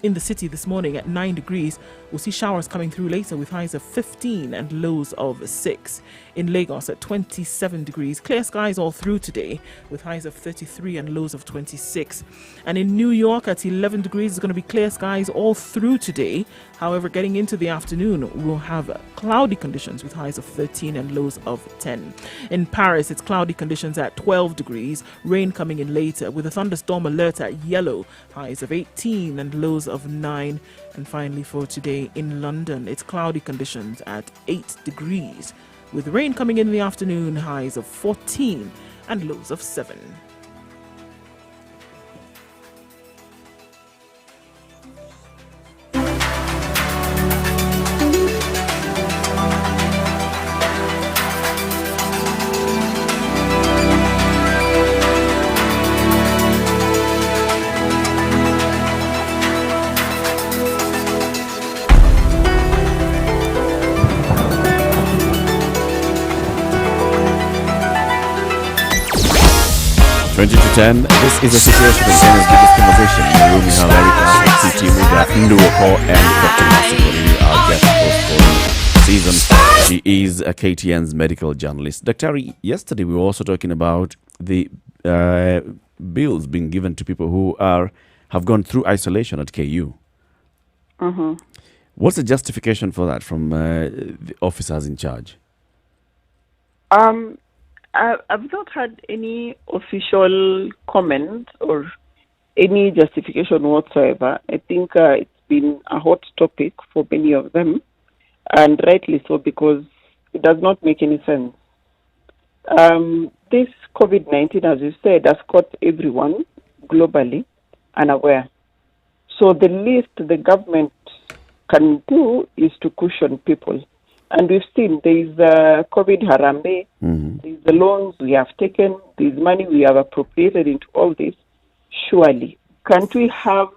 in the city this morning at 9 degrees. We'll see showers coming through later with highs of 15 and lows of 6. In Lagos at 27 degrees. Clear skies all through today with highs of 33 and lows of 26. And in New York at 11 degrees, it's going to be clear skies all through today. However, getting into the afternoon, we'll have cloudy conditions with highs of 13 and lows of 10. In Paris, it's cloudy conditions at 12 degrees. Rain coming in later with a thunderstorm alert at yellow. Highs of 18 and lows of 9. And finally for today in London, it's cloudy conditions at 8 degrees. With rain coming in the afternoon, highs of 14 and lows of 7. To 10. This is a situation of Kenya's biggest conversation. In the room, we have Erica, CT Muga, Nduoko, and Dr. Masikori, our guest host for the season. She is a KTN's medical journalist. Dr. Yesterday we were also talking about the bills being given to people who have gone through isolation at KU. Mm-hmm. What's the justification for that from the officers in charge? I've not had any official comment or any justification whatsoever. I think it's been a hot topic for many of them, and rightly so, because it does not make any sense. This COVID-19, as you said, has caught everyone globally unaware. So the least the government can do is to cushion people. And we've seen there is COVID Harambe, there's the loans we have taken, there's money we have appropriated into all this. Surely, can't we have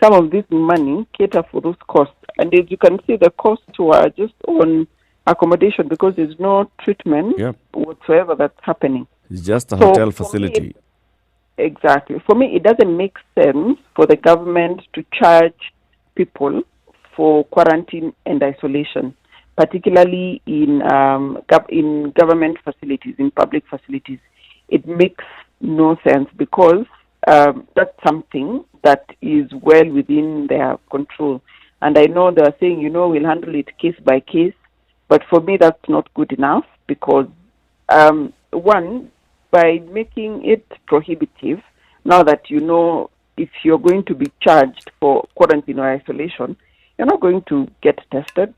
some of this money cater for those costs? And as you can see, the costs were just on accommodation because there's no treatment whatsoever that's happening. It's just a hotel facility. Exactly. For me, it doesn't make sense for the government to charge people for quarantine and isolation, particularly in government facilities, in public facilities. It makes no sense because that's something that is well within their control. And I know they are saying, we'll handle it case by case. But for me, that's not good enough because, one, by making it prohibitive, now that if you're going to be charged for quarantine or isolation, you're not going to get tested.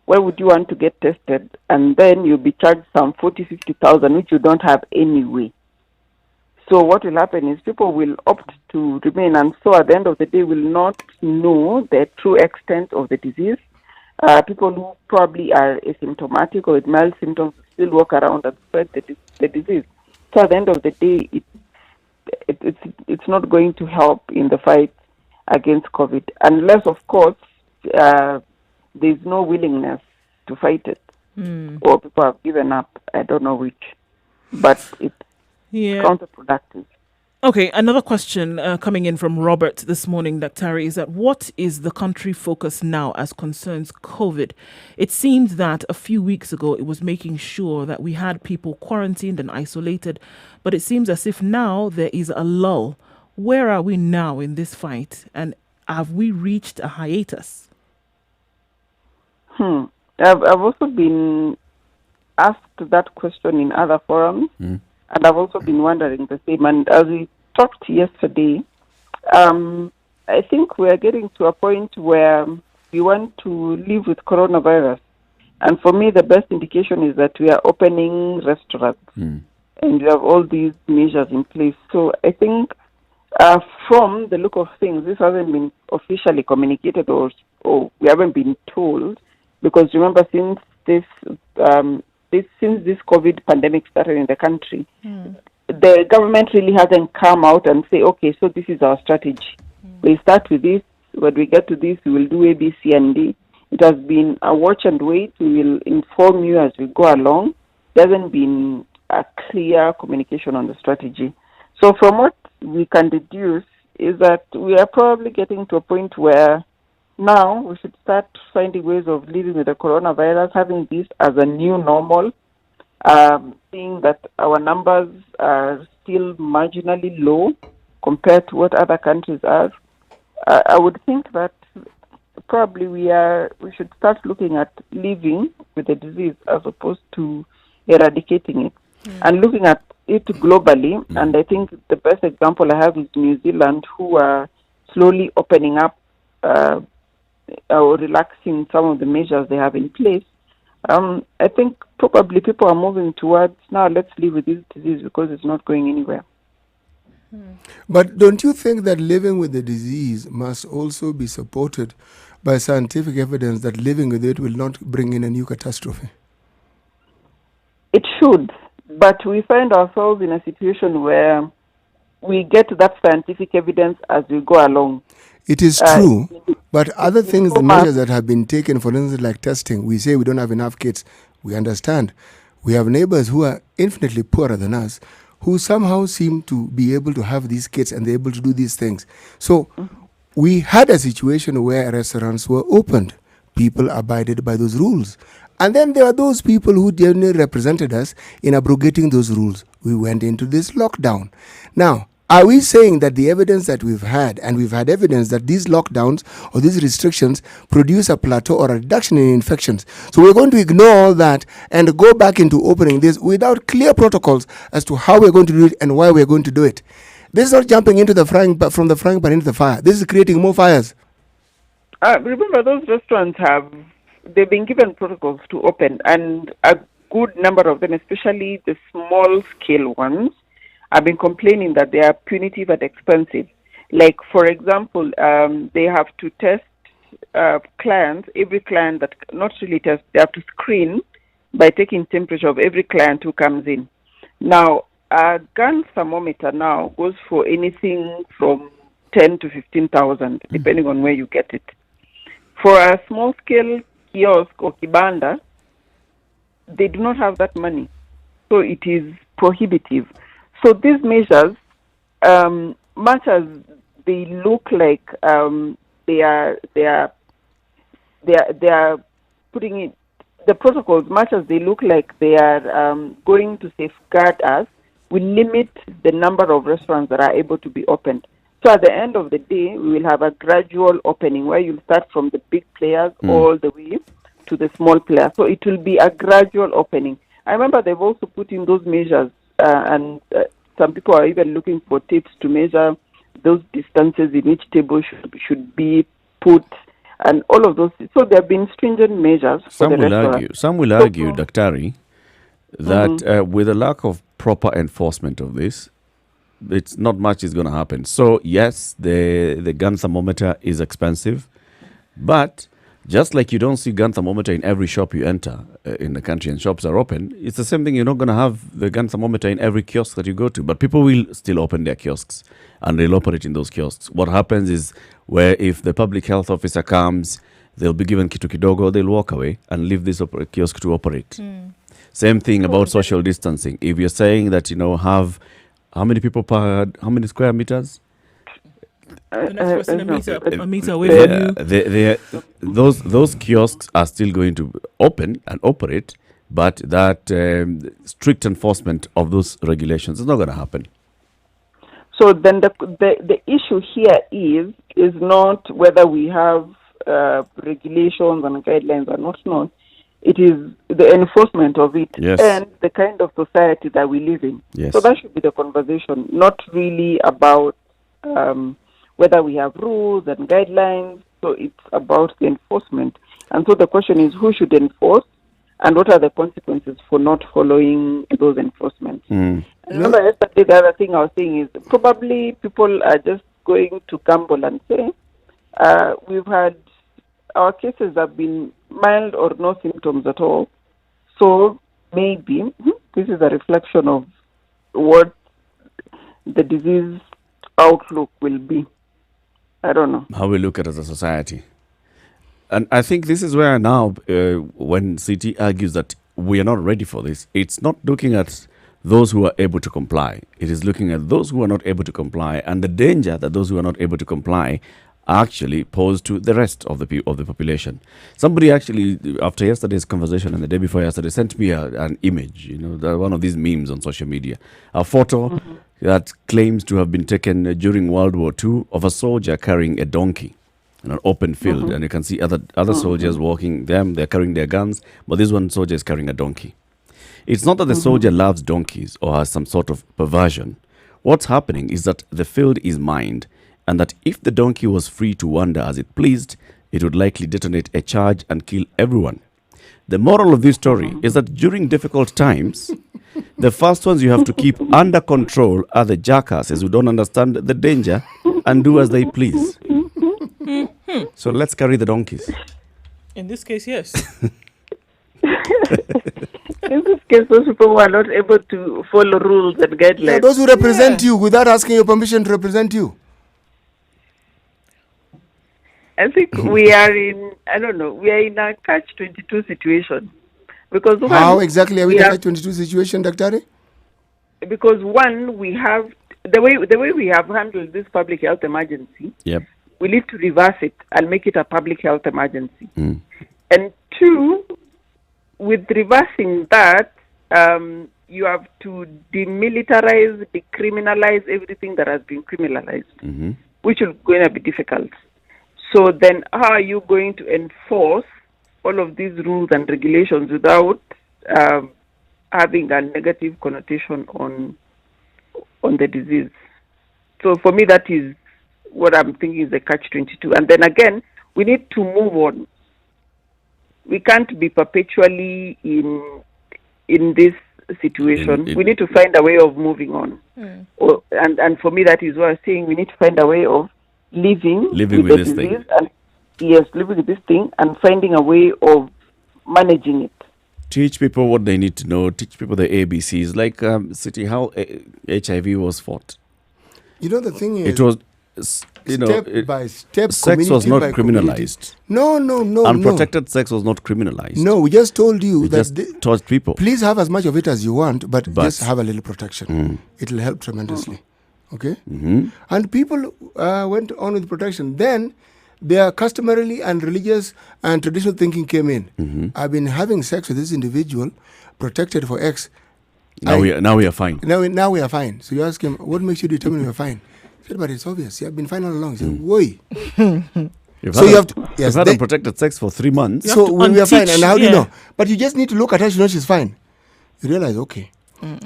Why would you want to get tested and then you'll be charged some 40,000-50,000, which you don't have anyway? So what will happen is people will opt to remain, and so at the end of the day will not know the true extent of the disease. People who probably are asymptomatic or with mild symptoms still walk around and spread the disease. So at the end of the day, it's not going to help in the fight against COVID, unless, of course, there's no willingness to fight it, or people have given up. I don't know which, but it's counterproductive. Okay, another question coming in from Robert this morning, Dr. is that what is the country focus now as concerns COVID? It seems that a few weeks ago it was making sure that we had people quarantined and isolated, but it seems as if now there is a lull. Where are we now in this fight? And have we reached a hiatus? I've also been asked that question in other forums, and I've also been wondering the same. And as we talked yesterday, I think we are getting to a point where we want to live with coronavirus. And for me, the best indication is that we are opening restaurants and we have all these measures in place. So I think from the look of things, this hasn't been officially communicated or we haven't been told, because remember, since this COVID pandemic started in the country, the government really hasn't come out and say, okay, so this is our strategy. We start with this. When we get to this, we will do A, B, C, and D. It has been a watch and wait. We will inform you as we go along. There hasn't been a clear communication on the strategy. So from what we can deduce is that we are probably getting to a point where now we should start finding ways of living with the coronavirus, having this as a new normal, seeing that our numbers are still marginally low compared to what other countries are. I would think that probably we should start looking at living with the disease as opposed to eradicating it, and looking at it globally. And I think the best example I have is New Zealand, who are slowly opening up or relaxing some of the measures they have in place. I think probably people are moving towards, now let's live with this disease because it's not going anywhere. But don't you think that living with the disease must also be supported by scientific evidence that living with it will not bring in a new catastrophe? It should, but we find ourselves in a situation where we get that scientific evidence as we go along. It is true, but other things, the measures that have been taken, for instance, like testing, we say we don't have enough kits. We understand. We have neighbors who are infinitely poorer than us, who somehow seem to be able to have these kits and they're able to do these things. So we had a situation where restaurants were opened. People abided by those rules. And then there are those people who generally represented us in abrogating those rules. We went into this lockdown. Now, are we saying that the evidence that we've had, and we've had evidence that these lockdowns or these restrictions produce a plateau or a reduction in infections? So we're going to ignore all that and go back into opening this without clear protocols as to how we're going to do it and why we're going to do it. This is not jumping into from the frying pan into the fire. This is creating more fires. Remember, those restaurants they've been given protocols to open, and a good number of them, especially the small-scale ones, have been complaining that they are punitive and expensive. Like, for example, they have to test clients, every client that, not really test, they have to screen by taking temperature of every client who comes in. Now, a gun thermometer now goes for anything from 10 to 15,000, depending on where you get it. For a small-scale kiosk or kibanda, they do not have that money. So it is prohibitive. So these measures, much as they look like they are putting it, the protocols, much as they look like they are going to safeguard us, will limit the number of restaurants that are able to be opened. So at the end of the day, we will have a gradual opening where you'll start from the big players all the way to the small players. So it will be a gradual opening. I remember they've also put in those measures, and some people are even looking for tips to measure those distances in each table should be put, and all of those. So there have been stringent measures for the restaurant. Some will argue, Daktari, that with a lack of proper enforcement of this, it's not much is going to happen. So yes, the gun thermometer is expensive, but just like you don't see gun thermometer in every shop you enter in the country and shops are open, it's the same thing. You're not going to have the gun thermometer in every kiosk that you go to, but people will still open their kiosks and they'll operate in those kiosks. What happens is, where if the public health officer comes, they'll be given kitu kidogo, they'll walk away and leave this kiosk to operate. Same thing about social distancing. If you're saying that, have how many people per how many square meters? The next person a meter away from you. Those kiosks are still going to open and operate, but that strict enforcement of those regulations is not going to happen. So then the issue here is not whether we have regulations and guidelines or not. It is the enforcement of it and the kind of society that we live in. Yes. So that should be the conversation, not really about whether we have rules and guidelines. So it's about the enforcement. And so the question is, who should enforce and what are the consequences for not following those enforcements? Remember yesterday, the other thing I was saying is probably people are just going to gamble and say, we've had our cases have been mild or no symptoms at all. So maybe this is a reflection of what the disease outlook will be. I don't know. How we look at it as a society. And I think this is where now, when CT argues that we are not ready for this, it's not looking at those who are able to comply. It is looking at those who are not able to comply and the danger that those who are not able to comply actually pose to the rest of the population. Somebody actually, after yesterday's conversation and the day before yesterday, sent me an image, one of these memes on social media, a photo that claims to have been taken during World War II of a soldier carrying a donkey in an open field, and you can see other soldiers walking them. They're carrying their guns, but this one soldier is carrying a donkey. It's not that the soldier loves donkeys or has some sort of perversion. What's happening is that the field is mined, and that if the donkey was free to wander as it pleased, it would likely detonate a charge and kill everyone. The moral of this story is that during difficult times, the first ones you have to keep under control are the jackasses who don't understand the danger and do as they please. So let's carry the donkeys. In this case, yes. In this case, those people who are not able to follow rules and guidelines. Yeah, those who represent you without asking your permission to represent you. I think we are in a catch-22 situation. Because How exactly are we in a catch-22 situation, Dr.? Because one, we have, the way we have handled this public health emergency, we need to reverse it and make it a public health emergency. And two, with reversing that, you have to demilitarize, decriminalize everything that has been criminalized, which is going to be difficult. So then how are you going to enforce all of these rules and regulations without having a negative connotation on the disease? So for me, that is what I'm thinking is the catch-22. And then again, we need to move on. We can't be perpetually in this situation. We need to find a way of moving on. And for me, that is what I'm saying. We need to find a way of living with this thing. Living with this thing and finding a way of managing it. Teach people what they need to know. Teach people the ABCs. Like City, how HIV was fought. The thing is, it was step by step. Sex was not criminalized. No. Unprotected sex was not criminalized. No, we just told you just taught people. Please have as much of it as you want, but just have a little protection. It'll help tremendously. Okay? And people went on with protection. Then their customarily and religious and traditional thinking came in. I've been having sex with this individual, protected for X. Now we are fine. Now we are fine. So you ask him, what makes you determine we are fine? He said, but it's obvious. You have been fine all along. He said, woi. You've had unprotected sex for 3 months. So we are fine. And how do you know? But you just need to look at her, you know she's fine. You realize, okay,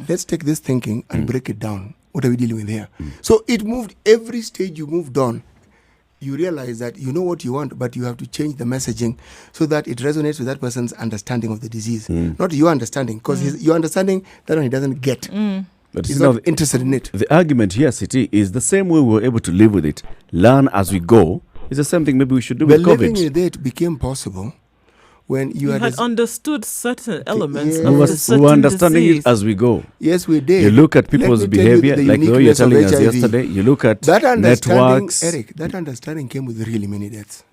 let's take this thinking and break it down. What are we dealing with here? So it moved every stage you moved on. You realize that you know what you want, but you have to change the messaging so that it resonates with that person's understanding of the disease. Not your understanding, because your understanding, that one he doesn't get. But he's not interested in it. The argument here, City, is the same way we were able to live with it, learn as we go. It's the same thing maybe we should do with COVID. Living with it became possible when you had understood certain elements of a certain we were understanding disease. It as we go. Yes, we did. You look at people's behavior, like the way you're telling us yesterday. You look at that networks. Eric, that understanding came with really many deaths.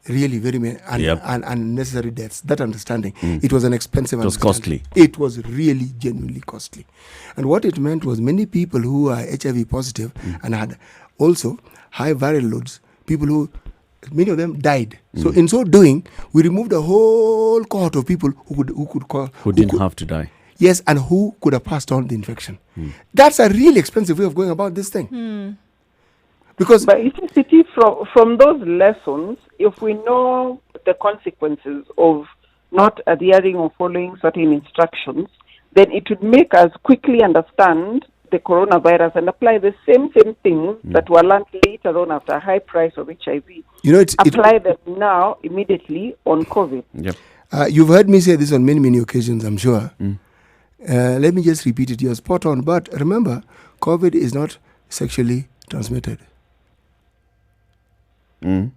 Really, very many unnecessary deaths. That understanding. It was an expensive. It was costly. It was really, genuinely costly. And what it meant was many people who are HIV positive and had also high viral loads, people who, many of them died. So in so doing, we removed a whole cohort of people who didn't have to die. Yes, and who could have passed on the infection? That's a really expensive way of going about this thing. Because but it is from those lessons, if we know the consequences of not adhering or following certain instructions, then it would make us quickly understand the coronavirus and apply the same things that were learned later on after a high price of HIV. Apply them now immediately on COVID. Yep. You've heard me say this on many occasions, I'm sure. Let me just repeat it. You're spot on. But remember, COVID is not sexually transmitted. The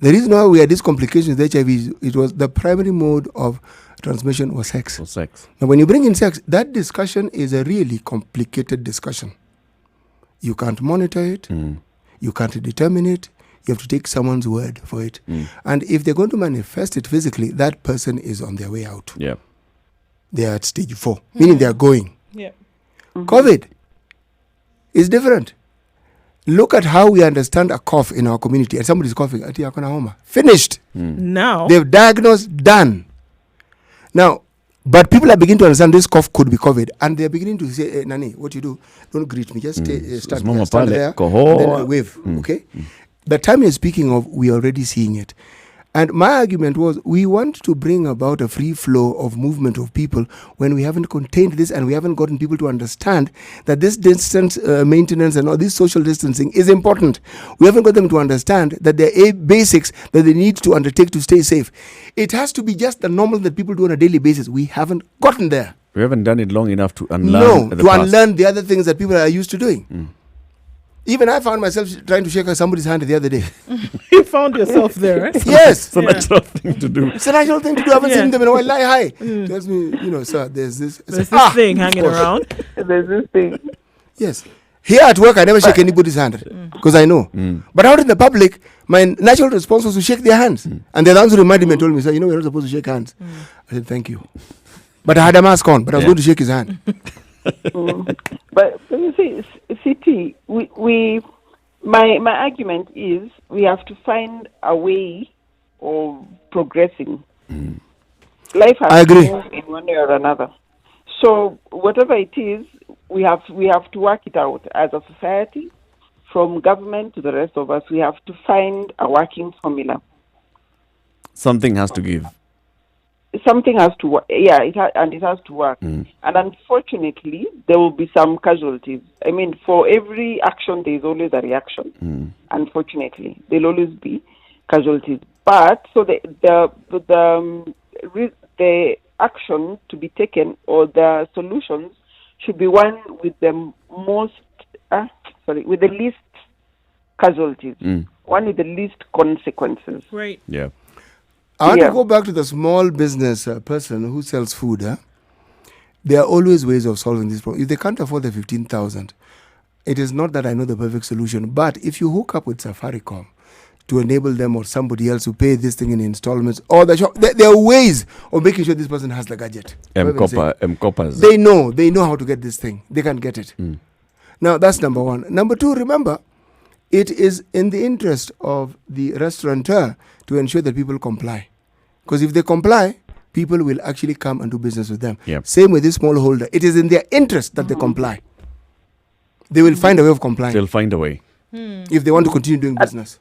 reason why we had these complications with HIV, it was the primary mode of transmission was sex. Now, when you bring in sex, that discussion is a really complicated discussion. You can't monitor it. You can't determine it. You have to take someone's word for it. And if they're going to manifest it physically, that person is on their way out. Yeah. They are at stage 4, meaning they are going. Yeah. COVID is different. Look at how we understand a cough in our community. And somebody's coughing. Finished. Now. They've diagnosed, done. Now, but people are beginning to understand this cough could be COVID. And they're beginning to say, hey, Nani, what you do? Don't greet me. Just stand there. Then wave. Okay? The time you're speaking of, we're already seeing it. And my argument was, we want to bring about a free flow of movement of people when we haven't contained this and we haven't gotten people to understand that this distance maintenance and all this social distancing is important. We haven't got them to understand that there are basics that they need to undertake to stay safe. It has to be just the normal that people do on a daily basis. We haven't gotten there. We haven't done it long enough to unlearn unlearn the other things that people are used to doing. Even I found myself trying to shake somebody's hand the other day. You found yourself there, right? Yes. It's a natural thing to do. It's a natural thing to do. I haven't seen them in a while. Lie hi. Tells me, sir, there's this. There's this thing hanging around. There's this thing. Yes. Here at work, I never shake anybody's hand because I know. But out in the public, my natural response was to shake their hands. And the ones who reminded me and told me, sir, we're not supposed to shake hands. I said, thank you. But I had a mask on, but I was going to shake his hand. But you see, CT, my argument is we have to find a way of progressing. Life has to move in one way or another. So whatever it is, we have to work it out as a society, from government to the rest of us. We have to find a working formula. Something has to give. Something has to work, it has to work. And unfortunately, there will be some casualties. I mean, for every action, there is always a reaction. Unfortunately, there'll always be casualties. But so the action to be taken or the solutions should be one with the with the least casualties, one with the least consequences. Right. Yeah. I want to go back to the small business person who sells food. There are always ways of solving this problem. If they can't afford the 15,000, it is not that I know the perfect solution. But if you hook up with Safaricom to enable them or somebody else to pay this thing in installments, or the shop, there are ways of making sure this person has the gadget. M-Coppers. They know how to get this thing. They can get it. Now, that's number one. Number two, remember, it is in the interest of the restaurateur to ensure that people comply. Because if they comply, people will actually come and do business with them. Yep. Same with this smallholder. It is in their interest that they comply. They will find a way of complying. They'll find a way. If they want to continue doing business.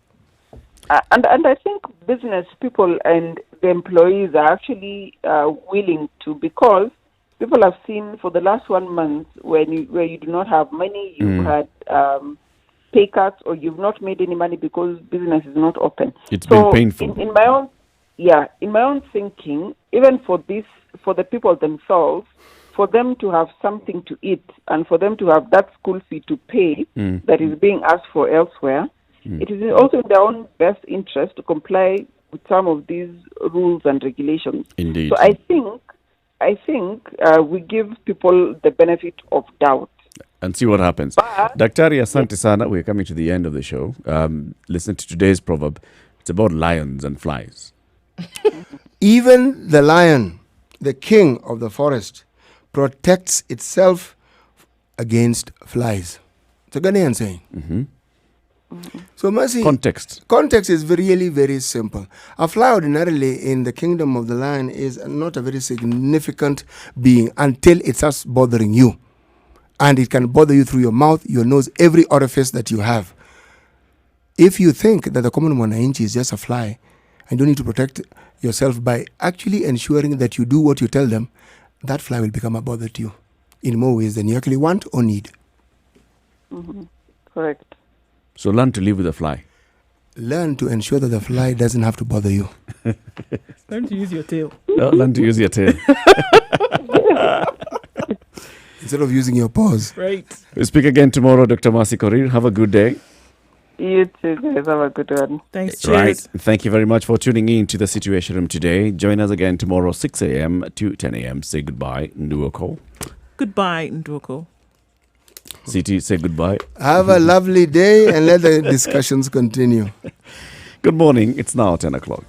And I think business people and the employees are actually willing to, because people have seen for the last 1 month where you do not have money, you've had pay cuts, or you've not made any money because business is not open. It's been painful. In my own thinking, even for the people themselves, for them to have something to eat and for them to have that school fee to pay that is being asked for elsewhere, it is also in their own best interest to comply with some of these rules and regulations. Indeed. So I think we give people the benefit of doubt. And see what happens. Daktari, asante sana. We're coming to the end of the show. Listen to today's proverb. It's about lions and flies. Even the lion, the king of the forest, protects itself against flies. It's a Ghanaian saying. So, Mercy, Context. Context is really very simple. A fly ordinarily in the kingdom of the lion is not a very significant being until it starts bothering you. And it can bother you through your mouth, your nose, every orifice that you have. If you think that the common mwananchi is just a fly, and you don't need to protect yourself by actually ensuring that you do what you tell them, that fly will become a bother to you in more ways than you actually want or need. Correct. So learn to live with a fly. Learn to ensure that the fly doesn't have to bother you. Learn to use your tail. No, learn to use your tail. Instead of using your paws. Right. We speak again tomorrow, Dr. Mercy Korir. Have a good day. You too, guys. Have a good one. Thanks. Right. Cheers. Thank you very much for tuning in to the Situation Room today. Join us again tomorrow, 6 a.m. to 10 a.m. Say goodbye, Nduoko. Goodbye, Ndwoko. CT, say goodbye. Have a lovely day and let the discussions continue. Good morning. It's now 10 o'clock.